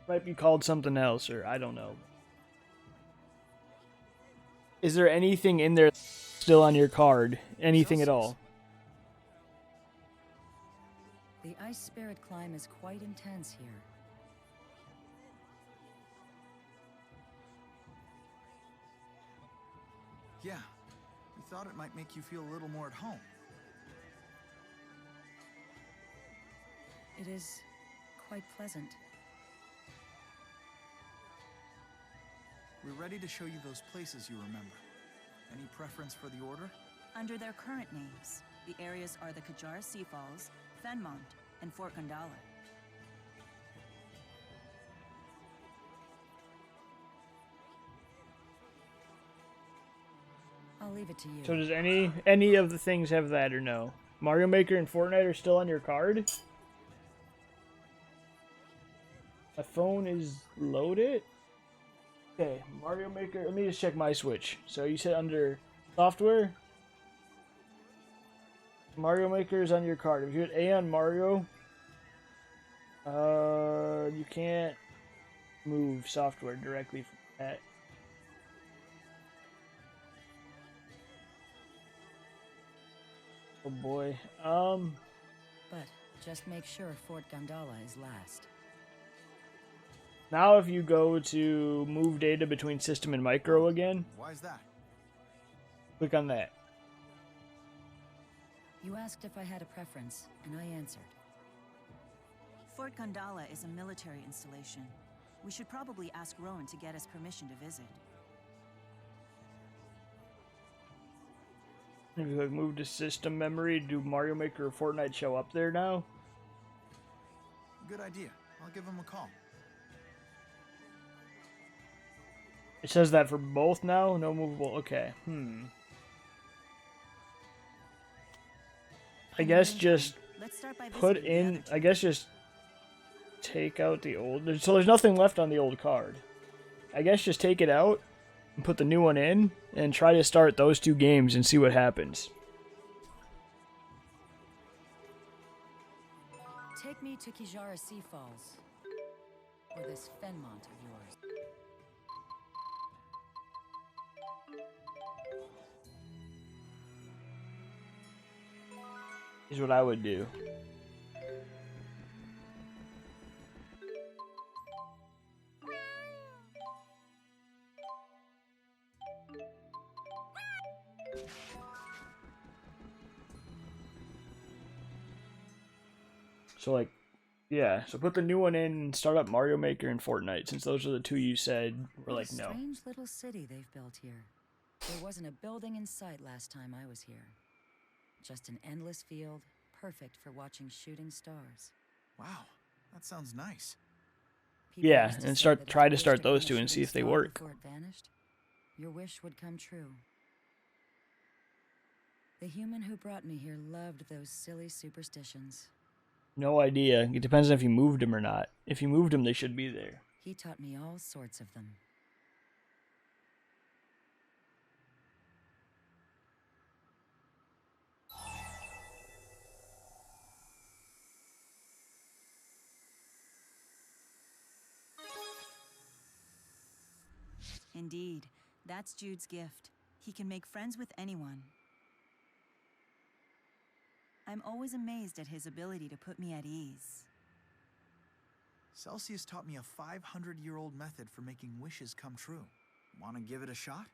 Might be called something else, or I don't know. Is there anything in there still on your card? Anything at all? The ice spirit climb is quite intense here. Yeah, we thought it might make you feel a little more at home. It is quite pleasant. We're ready to show you those places you remember. Any preference for the order? Under their current names, the areas are the Kajar Sea Falls, Fenmont, and Fort Gandala. I'll leave it to you. So does any of the things have that or no? Mario Maker and Fortnite are still on your card? My phone is loaded? Okay, Mario Maker, let me just check my Switch. So you said under software? Mario Maker is on your card. If you hit A on Mario, you can't move software directly from that. Oh boy. But just make sure Fort Gandala is last. Now if you go to move data between system and micro again, Why's that? click on that. You asked if I had a preference, and I answered. Fort Gandala is a military installation. We should probably ask Rowan to get us permission to visit. If you like move to system memory, do Mario Maker or Fortnite show up there now? Good idea. I'll give him a call. It says that for both now? No movable. Okay. I guess just Let's start by put visiting the in... other two. I guess just take out the old... So there's nothing left on the old card. I guess just take it out and put the new one in and try to start those two games and see what happens. Take me to Kijara Sea Falls. Or this Fenmont of yours. Is what I would do. So like, yeah, so put the new one in and start up Mario Maker and Fortnite, since those are the two you said were like, no. Strange little city they've built here. There wasn't a building in sight last time I was here. Just an endless field, perfect for watching shooting stars. Wow, that sounds nice. People Yeah, used to and say that try if to you start wished upon those a two and see shooting if they star work. before it vanished, your wish would come true. The human who brought me here loved those silly superstitions. No idea. It depends on if you moved them or not. If you moved them, they should be there. He taught me all sorts of them. Indeed, that's Jude's gift. He can make friends with anyone. I'm always amazed at his ability to put me at ease. Celsius taught me a 500-year-old method for making wishes come true. Want to give it a shot?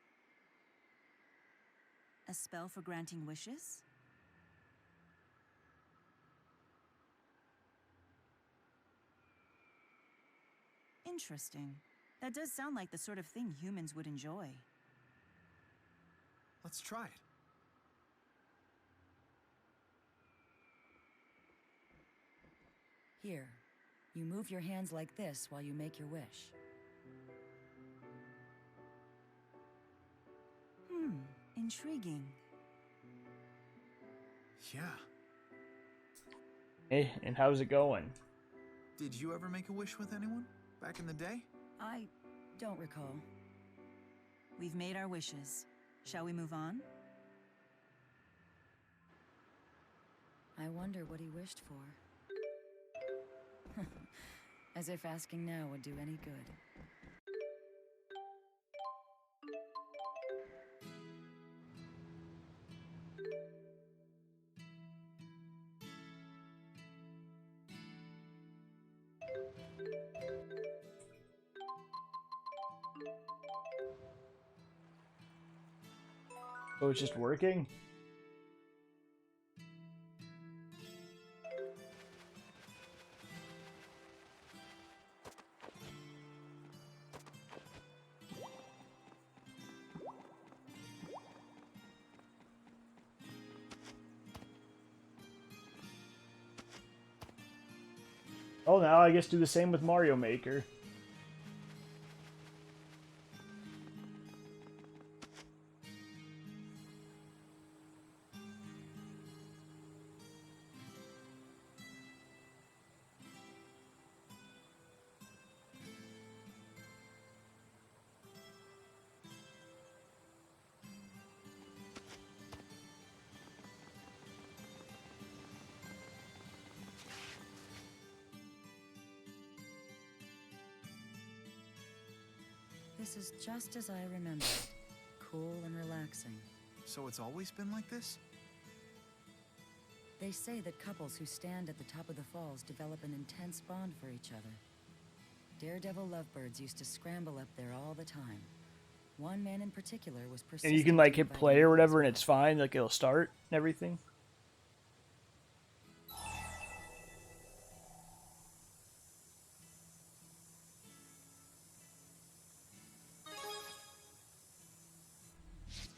A spell for granting wishes? Interesting. That does sound like the sort of thing humans would enjoy. Let's try it. Here, you move your hands like this while you make your wish. Intriguing. Yeah. Hey, and how's it going? Did you ever make a wish with anyone back in the day? I don't recall. We've made our wishes. Shall we move on? I wonder what he wished for. As if asking now would do any good. So it's just working? Oh, now I guess do the same with Mario Maker. This is just as I remember. Cool and relaxing. So it's always been like this? They say that couples who stand at the top of the falls develop an intense bond for each other. Daredevil lovebirds used to scramble up there all the time. One man in particular was persistent. And you can like hit play or whatever and it's fine, like it'll start and everything.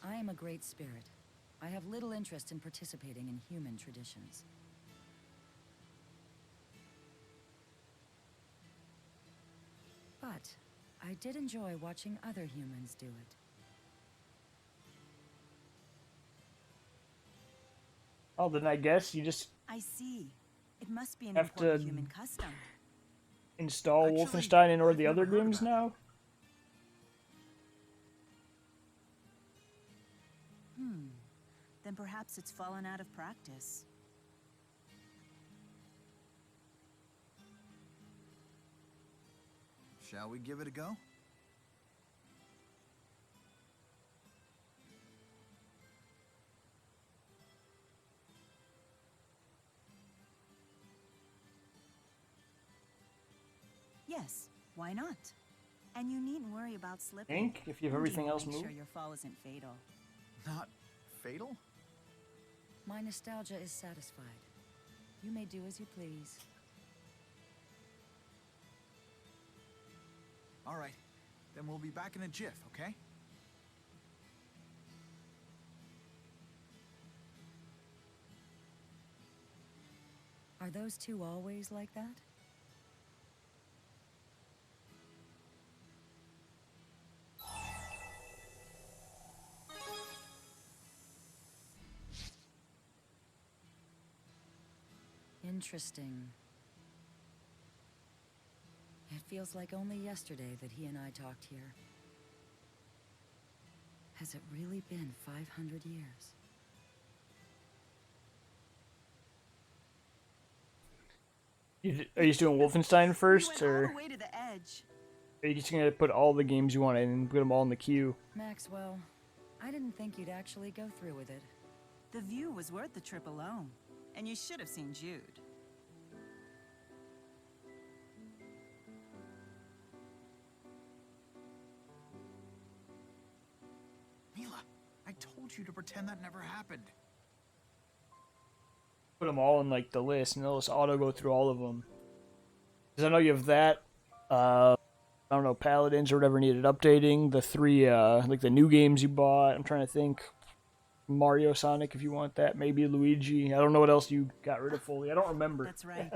I am a great spirit. I have little interest in participating in human traditions. But I did enjoy watching other humans do it. Oh, then I guess you just I see. It must be an have important to human custom. install Actually, Wolfenstein in or I've the never other heard games about now. Then perhaps it's fallen out of practice. Shall we give it a go? Yes, why not? And you needn't worry about slipping. Ink, if you have Indy everything will else make moved. sure your fall isn't fatal. Not fatal? My nostalgia is satisfied. You may do as you please. All right, then we'll be back in a jiff, okay? Are those two always like that? Interesting. It feels like only yesterday that he and I talked here. Has it really been 500 years? Are you just doing Wolfenstein first, We went all or the way to the edge. are you just gonna put all the games you want in and put them all in the queue? Maxwell, I didn't think you'd actually go through with it. The view was worth the trip alone, and you should have seen Jude. Mila, I told you to pretend that never happened. Put them all in like the list, and they'll just auto go through all of them. Because I know you have that. I don't know, Paladins or whatever needed updating. The three, like the new games you bought. I'm trying to think. Mario, Sonic, if you want that. Maybe Luigi. I don't know what else you got rid of fully. I don't remember. That's right.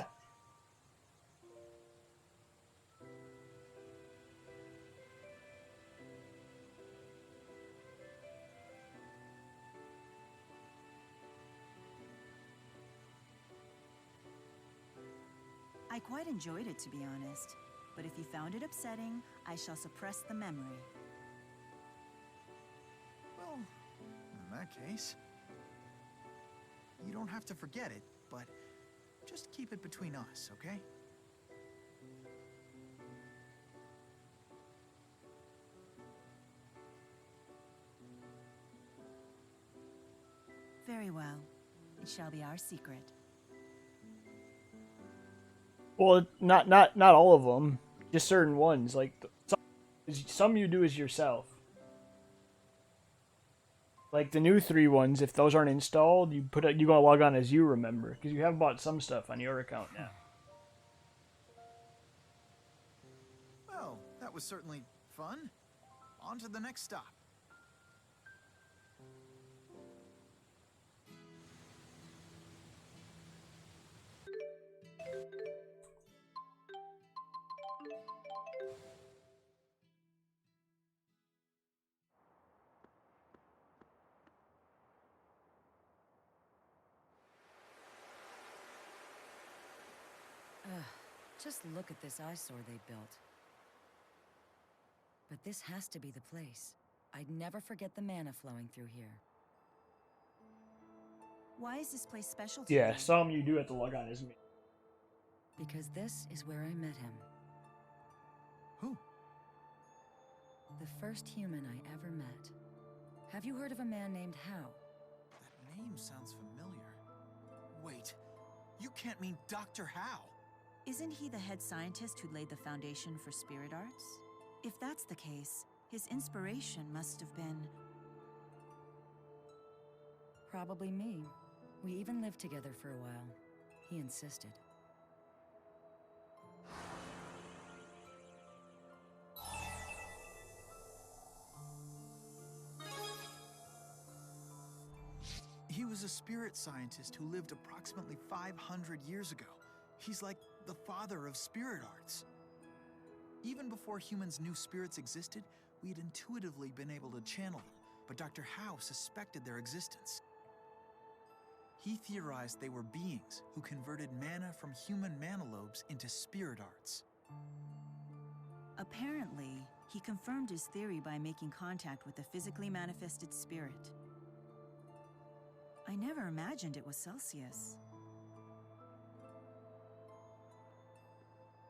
I quite enjoyed it, to be honest. But if you found it upsetting, I shall suppress the memory. Well, in that case, you don't have to forget it, but just keep it between us, okay? Very well. It shall be our secret. Well, not all of them. Just certain ones. Like some you do as yourself. Like the new 3 ones, if those aren't installed, you gotta log on as you remember, because you have bought some stuff on your account now. Well, that was certainly fun. On to the next stop. Just look at this eyesore they built. But this has to be the place. I'd never forget the mana flowing through here. Why is this place special to you? Yeah, some you do have to log on as me. Because this is where I met him. Who? The first human I ever met. Have you heard of a man named Hao? That name sounds familiar. Wait, you can't mean Dr. Hao. Isn't he the head scientist who laid the foundation for spirit arts? If that's the case, his inspiration must have been... probably me. We even lived together for a while. He insisted. He was a spirit scientist who lived approximately 500 years ago. He's like the father of spirit arts. Even before humans knew spirits existed, we had intuitively been able to channel them, but Dr. Howe suspected their existence. He theorized they were beings who converted mana from human mana lobes into spirit arts. Apparently, he confirmed his theory by making contact with a physically manifested spirit. I never imagined it was Celsius.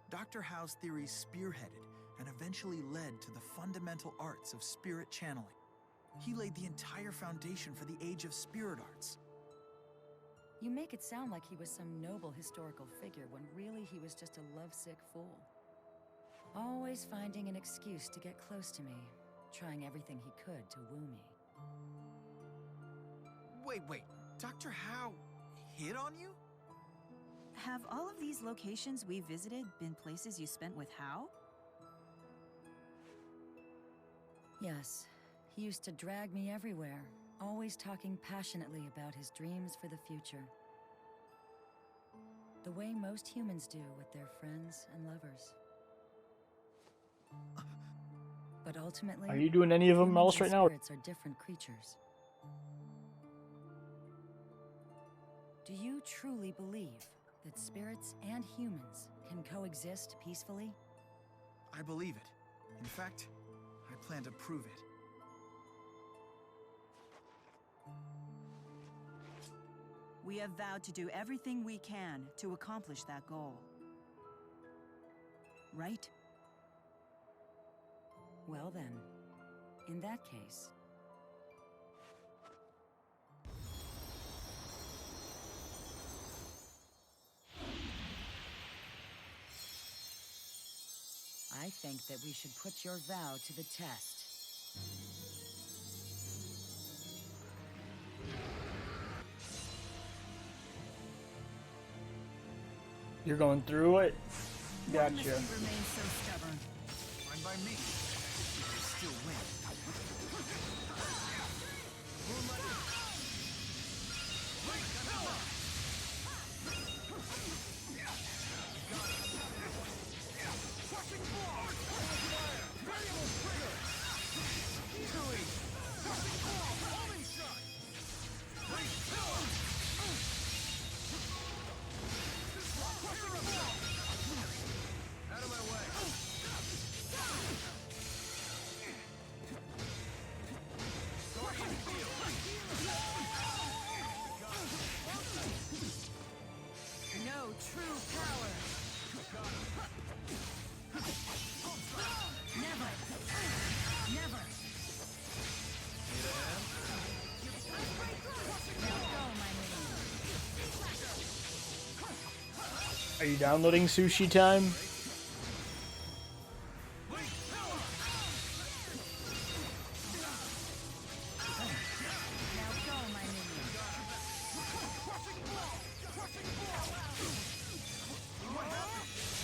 Dr. Howe's theories spearheaded and eventually led to the fundamental arts of spirit channeling. He laid the entire foundation for the age of spirit arts. You make it sound like he was some noble historical figure when really he was just a lovesick fool. Always finding an excuse to get close to me, trying everything he could to woo me. Wait, Dr. Howe hit on you? Have all of these locations we visited been places you spent with Howe? Yes, he used to drag me everywhere, always talking passionately about his dreams for the future. The way most humans do with their friends and lovers. But ultimately, Are you doing any of them humans else and right now? Spirits are different creatures. Do you truly believe that spirits and humans can coexist peacefully? I believe it. In fact, I plan to prove it. We have vowed to do everything we can to accomplish that goal. Right? Well then, in that case... I think that we should put your vow to the test. You're going through it? Why must Gotcha. we remain so stubborn? Fine by me. You still win. Out of my way. No true power. Never. Never. Now go, my minion. Are you downloading Sushi Time? Now go, my minion.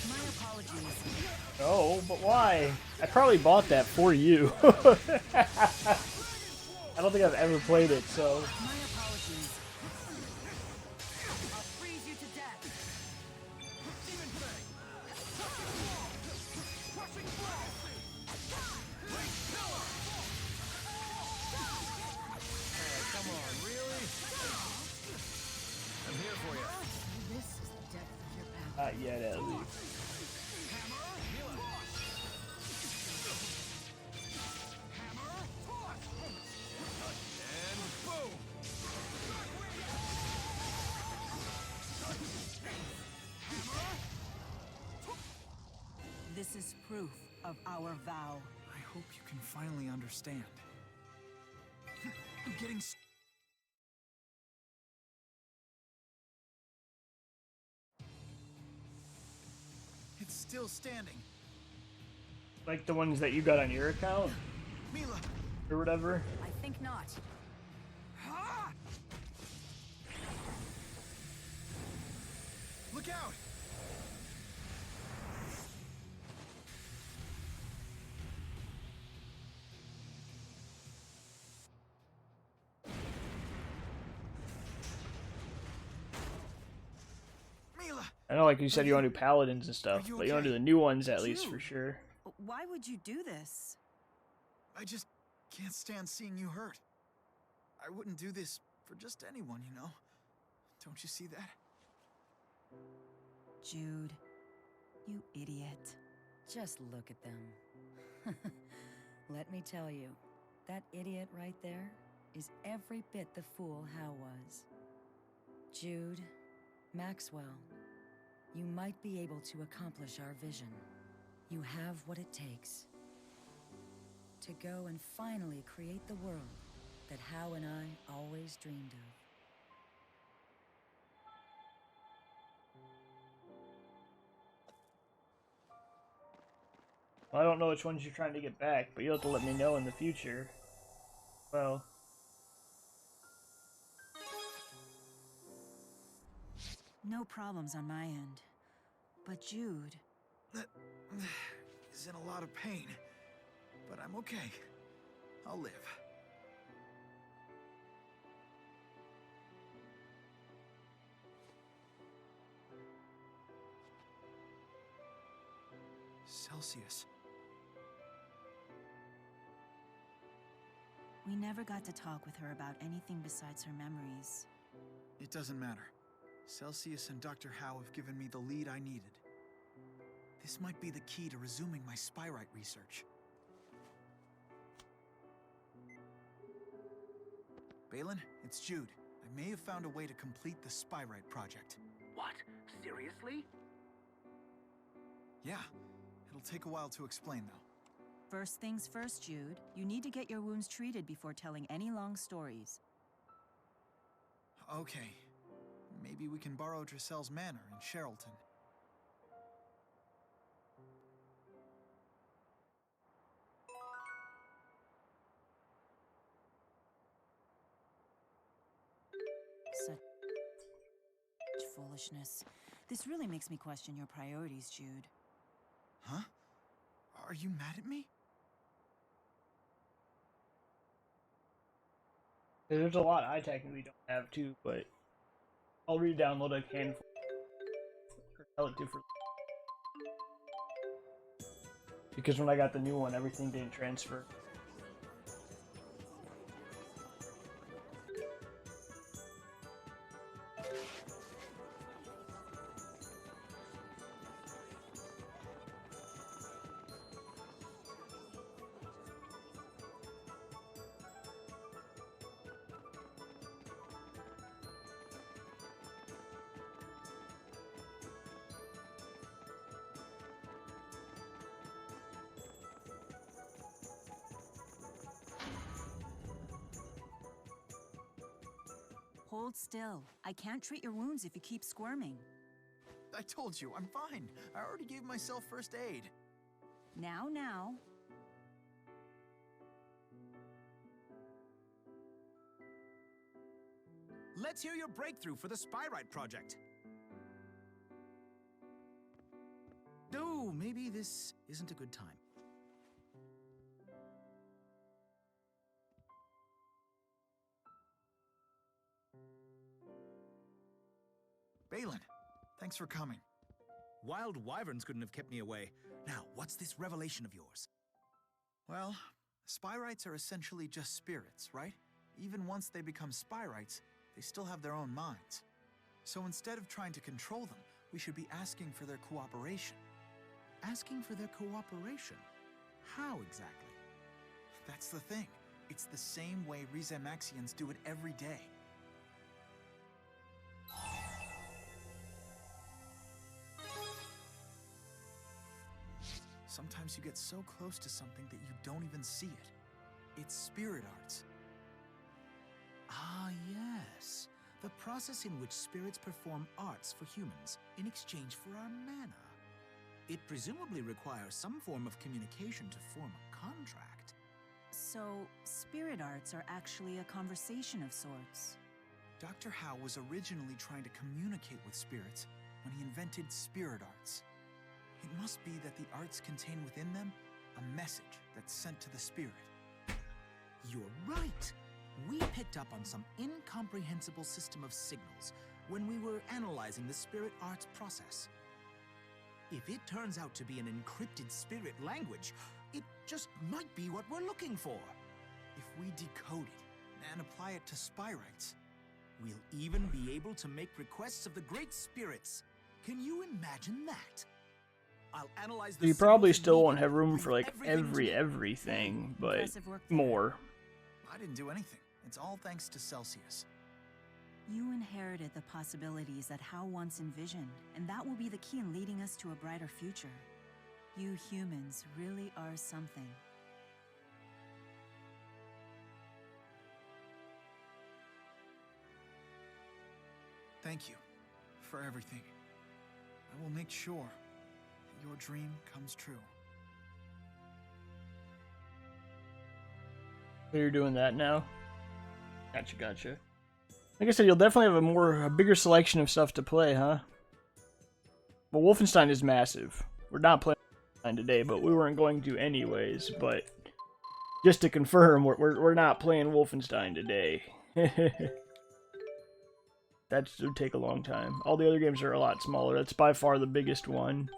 My apologies. Oh, but why? I probably bought that for you. I don't think I've ever played it, so... My apologies. I'll freeze you to death. Come on, really? I'm here for you. This is the depth of your path. Not yet, at least. And boom! This is proof of our vow. I hope you can finally understand. I'm getting... It's still standing. Like the ones that you got on your account? Mila! Or whatever? I think not. Look out! Mila! I know, like you said, you want to do paladins and stuff, you but you want to do okay? the new ones at least Jude. for sure. Why would you do this? I just can't stand seeing you hurt. I wouldn't do this for just anyone, you know? Don't you see that? Jude, you idiot. Just look at them. Let me tell you, that idiot right there is every bit the fool Hal was. Jude, Maxwell, you might be able to accomplish our vision. You have what it takes to go and finally create the world that Hal and I always dreamed of. Well, I don't know which ones you're trying to get back, but you'll have to let me know in the future. Well... No problems on my end. But Jude... Is in a lot of pain, but I'm okay. I'll live. Celsius. We never got to talk with her about anything besides her memories. It doesn't matter. Celsius and Dr. Howe have given me the lead I needed. This might be the key to resuming my Spyrite research. Balin, it's Jude. I may have found a way to complete the Spyrite project. What? Seriously? Yeah. It'll take a while to explain, though. First things first, Jude. You need to get your wounds treated before telling any long stories. Okay. Maybe we can borrow Drissel's manor in Sherrilton. Such foolishness. This really makes me question your priorities, Jude. Huh? Are you mad at me? There's a lot I technically don't have too, but I'll re-download a handful or tell it to for because when I got the new one, everything didn't transfer. Hold still. I can't treat your wounds if you keep squirming. I told you, I'm fine. I already gave myself first aid. Now. Let's hear your breakthrough for the Spyrite project. Oh, maybe this isn't a good time. Balin, thanks for coming. Wild wyverns couldn't have kept me away. Now, what's this revelation of yours? Well, Spyrites are essentially just spirits, right? Even once they become Spyrites, they still have their own minds. So instead of trying to control them, we should be asking for their cooperation. Asking for their cooperation? How exactly? That's the thing. It's the same way Rizamaxians do it every day. Sometimes you get so close to something that you don't even see it. It's spirit arts. Ah, yes. The process in which spirits perform arts for humans in exchange for our mana. It presumably requires some form of communication to form a contract. So, spirit arts are actually a conversation of sorts. Dr. Howe was originally trying to communicate with spirits when he invented spirit arts. It must be that the arts contain within them a message that's sent to the spirit. You're right! We picked up on some incomprehensible system of signals when we were analyzing the spirit arts process. If it turns out to be an encrypted spirit language, it just might be what we're looking for. If we decode it and apply it to spy rights, we'll even be able to make requests of the great spirits. Can you imagine that? I'll analyze the You probably symbols still and won't meaning, have room bring for like everything everything, but Impressive work there. more. I didn't do anything. It's all thanks to Celsius. You inherited the possibilities that Hao once envisioned, and that will be the key in leading us to a brighter future. You humans really are something. Thank you for everything. I will make sure that your dream comes true. So you're doing that now? Gotcha. Like I said, you'll definitely have a bigger selection of stuff to play, huh? Well, Wolfenstein is massive. We're not playing Wolfenstein today, but we weren't going to anyways. But just to confirm, we're not playing Wolfenstein today. That would take a long time. All the other games are a lot smaller. That's by far the biggest one.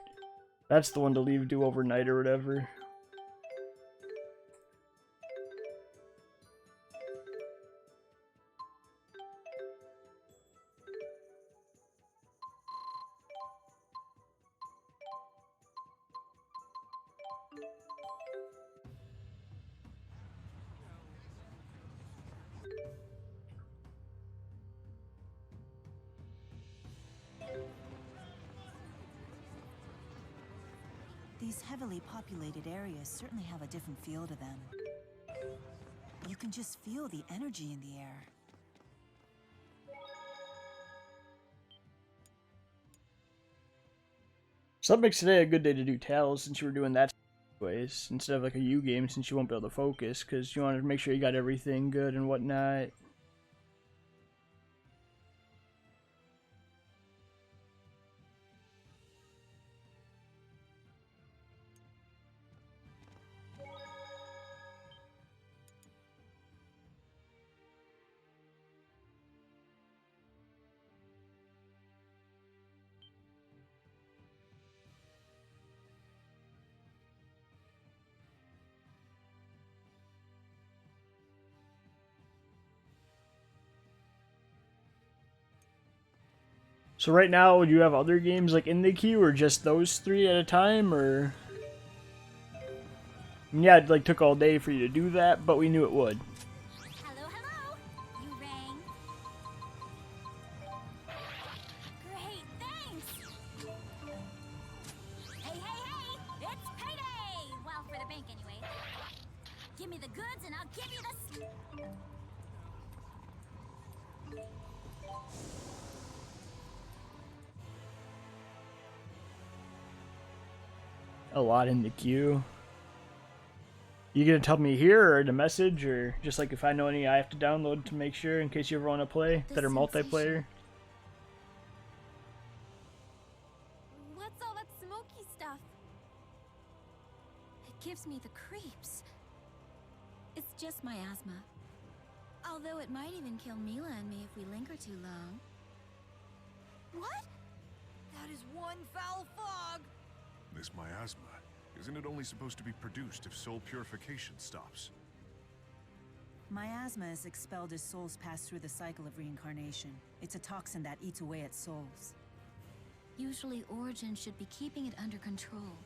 That's the one to do overnight or whatever. These heavily populated areas certainly have a different feel to them. You can just feel the energy in the air. So that makes today a good day to do tales, since you were doing that ways instead of like a U game, since you won't be able to focus because you wanted to make sure you got everything good and whatnot. So right now, would you have other games like in the queue, or just those three at a time, or? I mean, yeah, it like took all day for you to do that, but we knew it would. Hello. You rang. Great, thanks. Hey. It's payday. Well, for the bank anyway. Give me the goods and I'll give you the... A lot in the queue. You gonna tell me here or in a message, or just like if I know any I have to download to make sure in case you ever want to play that are multiplayer? What's all that smoky stuff? It gives me the creeps. It's just my asthma. Although it might even kill Mila and me if we linger too long. What? That is one foul fog! This miasma, isn't it only supposed to be produced if soul purification stops? Miasma is expelled as souls pass through the cycle of reincarnation. It's a toxin that eats away at souls. Usually Origin should be keeping it under control.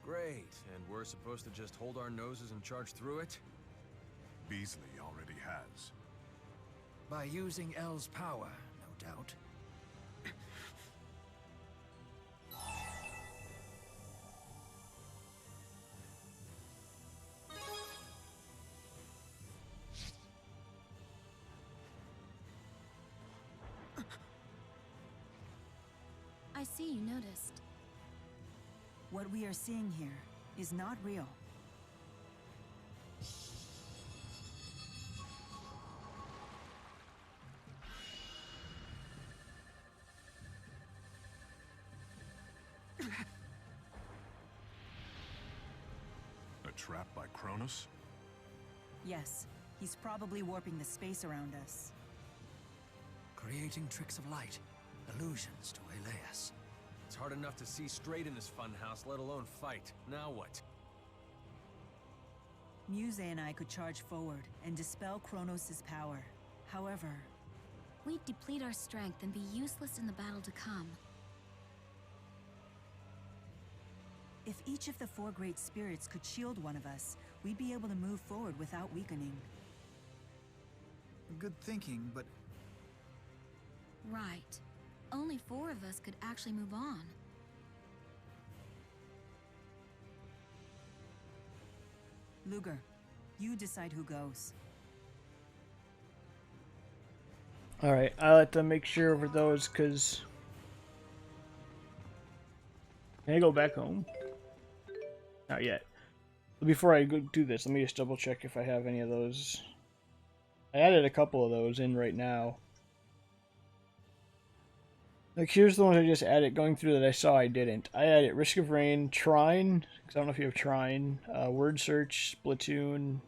Great, and we're supposed to just hold our noses and charge through it? Beasley already has. By using L's power, no doubt. I see you noticed. What we are seeing here is not real. A trap by Kronos? Yes, he's probably warping the space around us. Creating tricks of light, illusions to waylay us. hard enough to see straight in this funhouse, let alone fight. Now what? Muse and I could charge forward and dispel Kronos' power. However, we'd deplete our strength and be useless in the battle to come. If each of the four great spirits could shield one of us, we'd be able to move forward without weakening. Good thinking, but... Right. Only 4 of us could actually move on. Luger, you decide who goes. Alright, I like to make sure over those, because... Can I go back home? Not yet. But before I go do this, let me just double check if I have any of those. I added a couple of those in right now. Like, here's the ones I just added, going through that I saw I didn't. I added Risk of Rain, Trine, because I don't know if you have Trine, Word Search, Splatoon,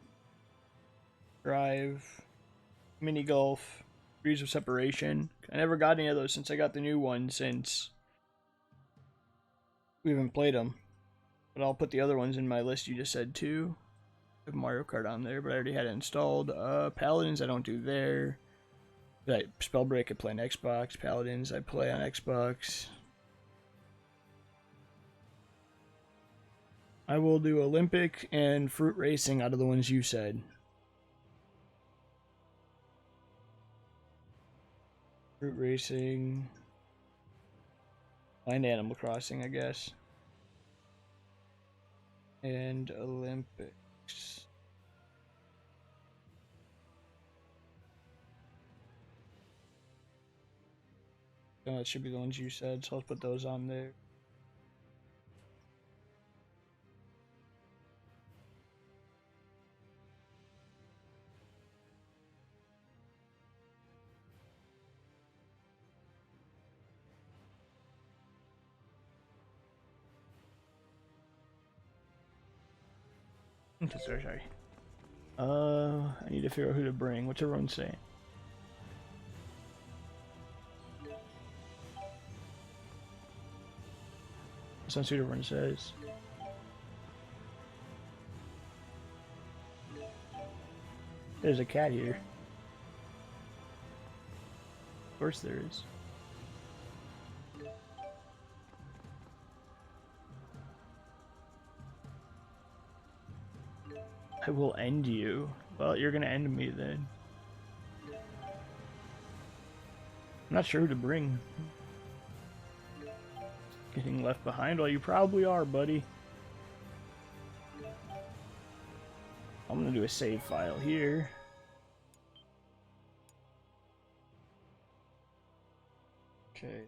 Drive, Mini Golf, Degrees of Separation. I never got any of those since I got the new one, since we haven't played them. But I'll put the other ones in my list you just said too. I have Mario Kart on there, but I already had it installed. Paladins I don't do there. Spellbreak I play on Xbox. Paladins I play on Xbox. I will do Olympic and Fruit Racing out of the ones you said. Fruit Racing. And Animal Crossing, I guess. And Olympics. That should be the ones you said, so I'll put those on there. Okay, sorry. I need to figure out who to bring. What's everyone saying? Let's see what everyone says. There's a cat here. Of course there is. I will end you. Well, you're gonna end me then. I'm not sure who to bring. Getting left behind? Well, you probably are, buddy. I'm gonna do a save file here. Okay.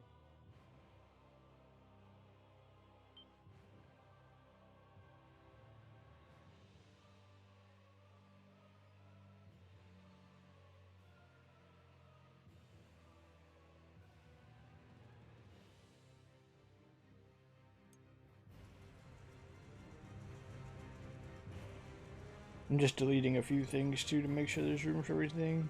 I'm just deleting a few things too to make sure there's room for everything.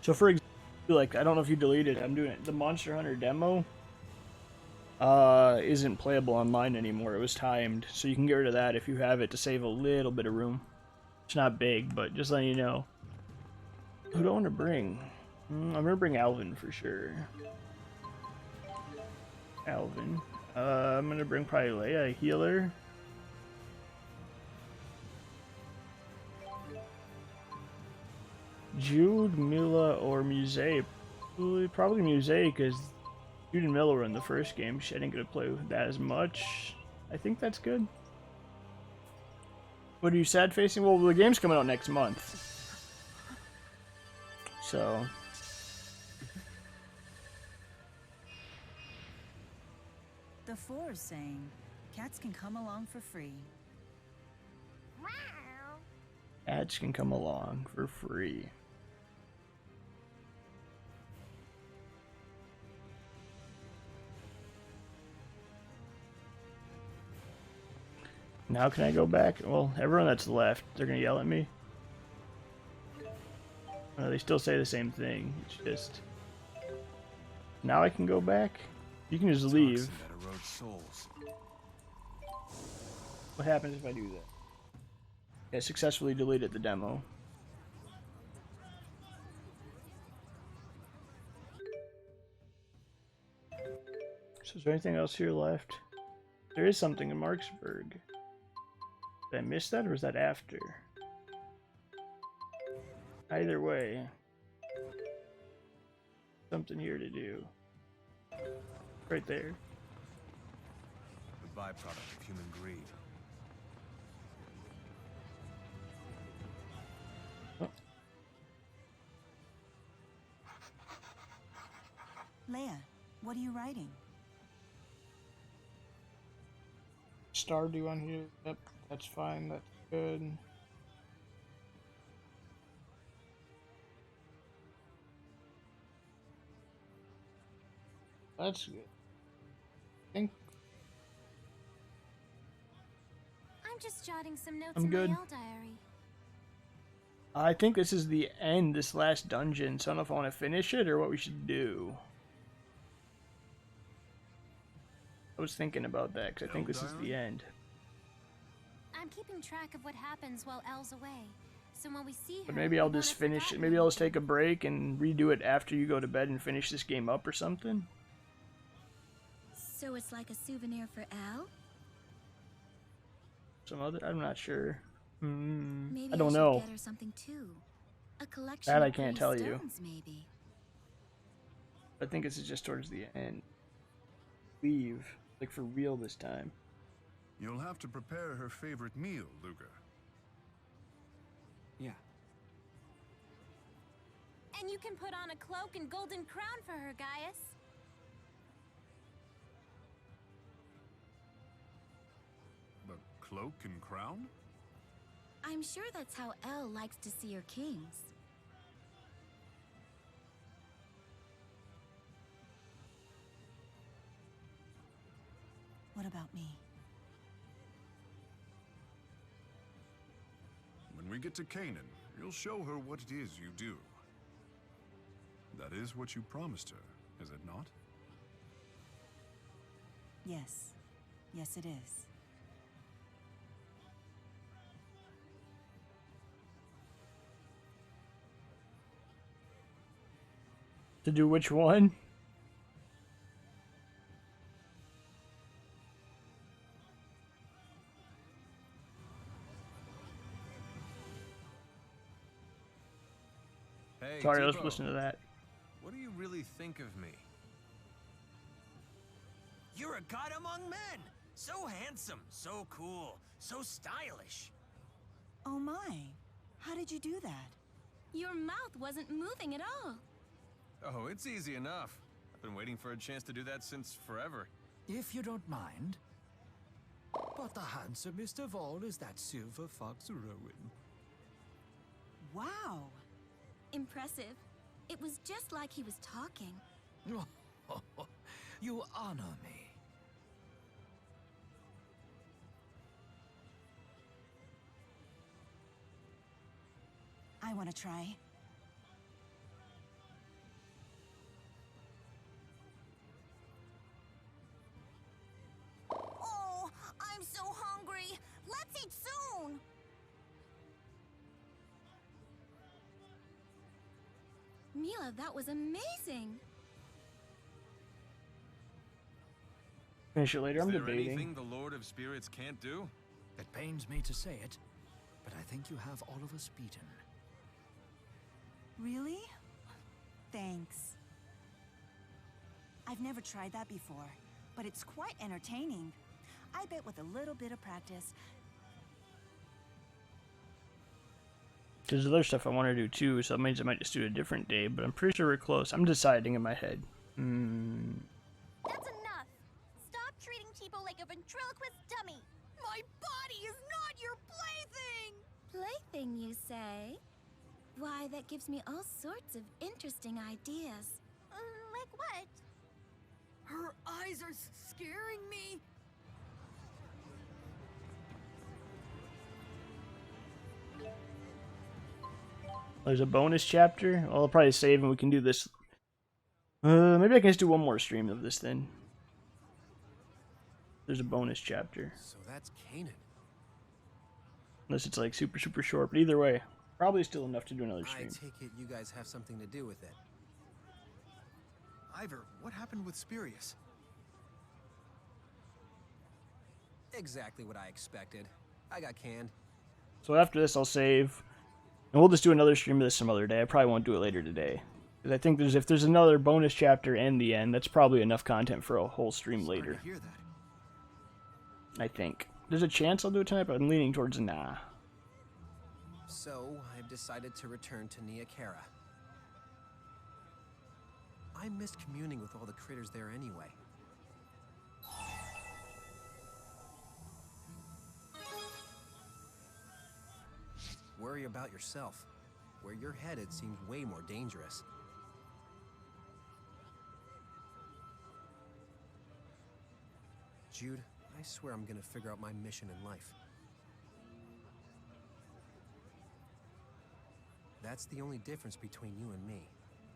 So for example, like, I don't know if you deleted it, I'm doing it. The Monster Hunter demo isn't playable online anymore. It was timed, so you can get rid of that if you have it to save a little bit of room. It's not big, but just letting you know. Who do I want to bring? I'm gonna bring Alvin for sure. Alvin. I'm gonna bring probably Leia, a healer. Jude, Mila, or Muse. Probably Muse, because Jude and Mila were in the first game. I didn't get to play with that as much. I think that's good. What are you sad facing? Well, the game's coming out next month. So. The Four is saying cats can come along for free. Cats can come along for free. Now can I go back? Well, everyone that's left, they're gonna yell at me. They still say the same thing. It's just... Now I can go back? You can just leave. What happens if I do that? I successfully deleted the demo. So is there anything else here left? There is something in Marksburg. Did I miss that, or was that after? Either way, something here to do. Right there. The byproduct of human greed. Oh. Leia, what are you writing? Stardew on here. Yep, that's fine. That's good. That's good. I'm just jotting some notes I'm in good. my L diary. I think this is the end, this last dungeon, so I don't know if I want to finish it or what we should do. I was thinking about that, because I think this is the end. I'm keeping track of what happens while Elle's away. So when we see her, But maybe I'll just finish it. Maybe I'll just take a break and redo it after you go to bed and finish this game up or something. So it's like a souvenir for Elle? Some other, I'm not sure. Maybe I don't should know. Get her something too. A collection That I of can't pretty tell you. stones, maybe. I think this is just towards the end. Leave, like for real this time. You'll have to prepare her favorite meal, Luger. Yeah. And you can put on a cloak and golden crown for her, Gaius. The cloak and crown? I'm sure that's how Elle likes to see her kings. What about me? When we get to Canaan, you'll show her what it is you do. That is what you promised her, is it not? Yes. Yes, it is. To do which one? Hey, Sorry, let's Tipo, listen to that. What do you really think of me? You're a god among men! So handsome, so cool, so stylish. Oh my. How did you do that? Your mouth wasn't moving at all. Oh, it's easy enough. I've been waiting for a chance to do that since forever. If you don't mind. But the handsomest of all is that silver fox Rowan. Wow. Impressive. It was just like he was talking. You honor me. I want to try. Oh, I'm so hungry. Let's eat soon. Mila, that was amazing. Finish it later. I'm Is there debating. anything the Lord of Spirits can't do? It pains me to say it, but I think you have all of us beaten. Really? Thanks. I've never tried that before, but it's quite entertaining. I bet with a little bit of practice. There's other stuff I want to do too, so that means I might just do it a different day, but I'm pretty sure we're close. I'm deciding in my head. That's enough. Stop treating ventriloquist dummy. My body is not your plaything! Plaything, you say? Why, that gives me all sorts of interesting ideas. Like what? Her eyes are scaring me. There's a bonus chapter. Well, I'll probably save and we can do this. Maybe I can just do one more stream of this then. There's a bonus chapter. So that's Canaan. Unless it's like super, super short. But either way, probably still enough to do another stream. I take it you guys have something to do with it. Ivor, what happened with Spirius? Exactly what I expected. I got canned. So after this, I'll save. And we'll just do another stream of this some other day. I probably won't do it later today. Because I think if there's another bonus chapter and the end, that's probably enough content for a whole stream later. To hear that. I think. There's a chance I'll do it tonight, but I'm leaning towards nah. So, I've decided to return to Nia Khera. I missed communing with all the critters there anyway. Worry about yourself. Where you're headed seems way more dangerous. Jude, I swear I'm gonna figure out my mission in life. That's the only difference between you and me.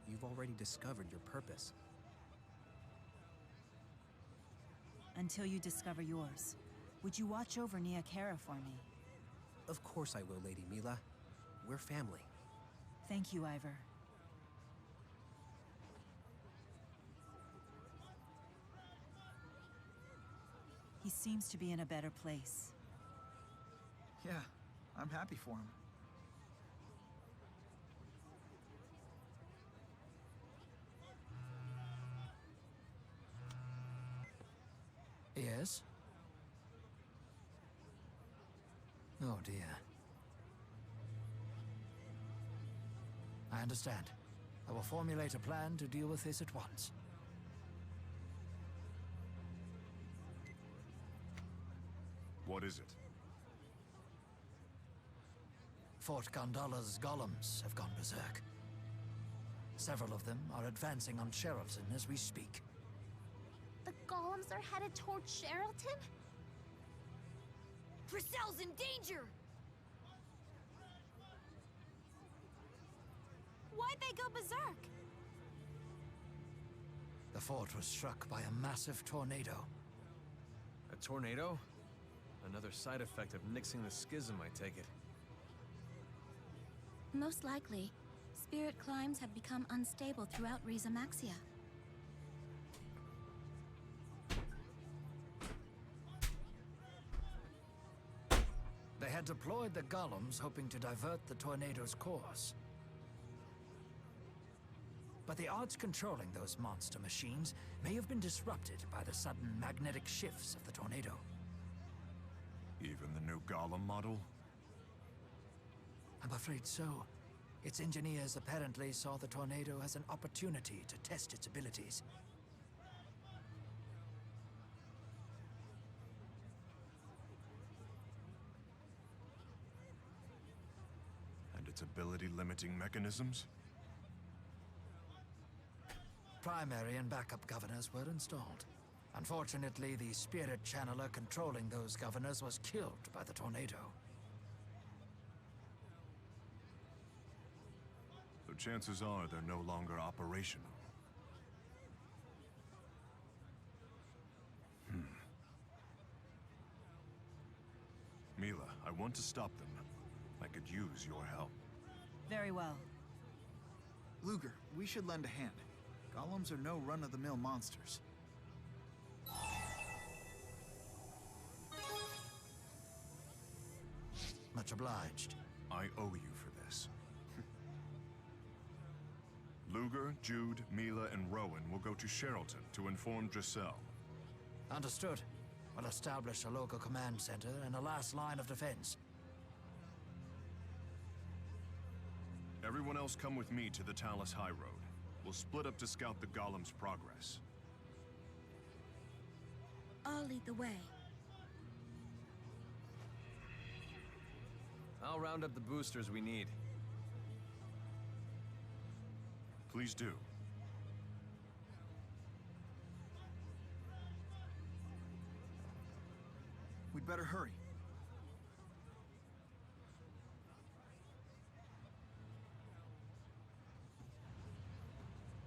You've already discovered your purpose. Until you discover yours, would you watch over Nia Khera for me? Of course I will, Lady Mila. We're family. Thank you, Ivor. He seems to be in a better place. Yeah, I'm happy for him. Yes? Oh dear. I understand. I will formulate a plan to deal with this at once. What is it? Fort Gondala's golems have gone berserk. Several of them are advancing on Sherrilton as we speak. The golems are headed toward Sherrilton? Grisel's in danger! Why'd they go berserk? The fort was struck by a massive tornado. A tornado? Another side effect of nixing the schism, I take it. Most likely. Spirit climbs have become unstable throughout Riza Maxia. They had deployed the golems hoping to divert the tornado's course. But the odds controlling those monster machines may have been disrupted by the sudden magnetic shifts of the tornado. Even the new Golem model? I'm afraid so. Its engineers apparently saw the tornado as an opportunity to test its abilities. And its ability-limiting mechanisms? Primary and backup governors were installed. Unfortunately, the spirit channeler controlling those governors was killed by the tornado. So chances are they're no longer operational. Mila, I want to stop them. I could use your help. Very well. Luger, we should lend a hand. Golems are no run-of-the-mill monsters. Much obliged. I owe you for this. Luger, Jude, Mila, and Rowan will go to Sherrilton to inform Giselle. Understood. We'll establish a local command center and a last line of defense. Everyone else come with me to the Talus High Road. We'll split up to scout the Golem's progress. I'll lead the way. I'll round up the boosters we need. Please do. We'd better hurry.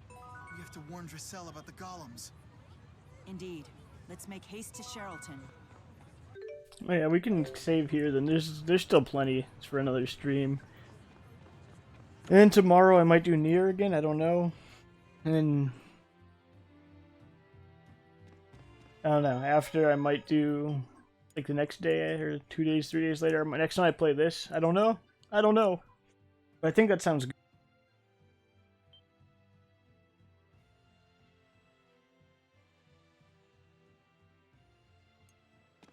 We have to warn Dracel about the golems. Indeed. Let's make haste to Sherrilton. Oh yeah, we can save here. Then there's still plenty for another stream. And then tomorrow I might do Nier again. I don't know. And then I don't know. After I might do like the next day or 2 days, 3 days later. Next time I play this. I don't know. I don't know. But I think that sounds good.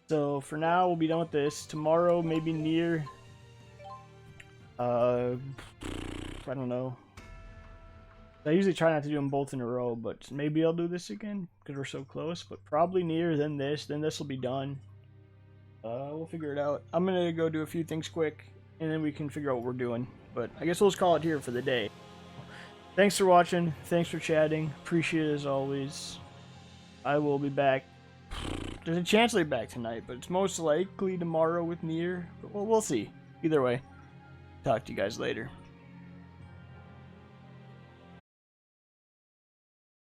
So for now, we'll be done with this. Tomorrow, maybe Nier. I don't know. I usually try not to do them both in a row, but maybe I'll do this again because we're so close. But probably Nier, then this will be done. We'll figure it out. I'm gonna go do a few things quick, and then we can figure out what we're doing. But I guess we'll just call it here for the day. Thanks for watching. Thanks for chatting. Appreciate it as always. I will be back. There's a chance I'll be back tonight, but it's most likely tomorrow with Nier. But we'll see. Either way, talk to you guys later.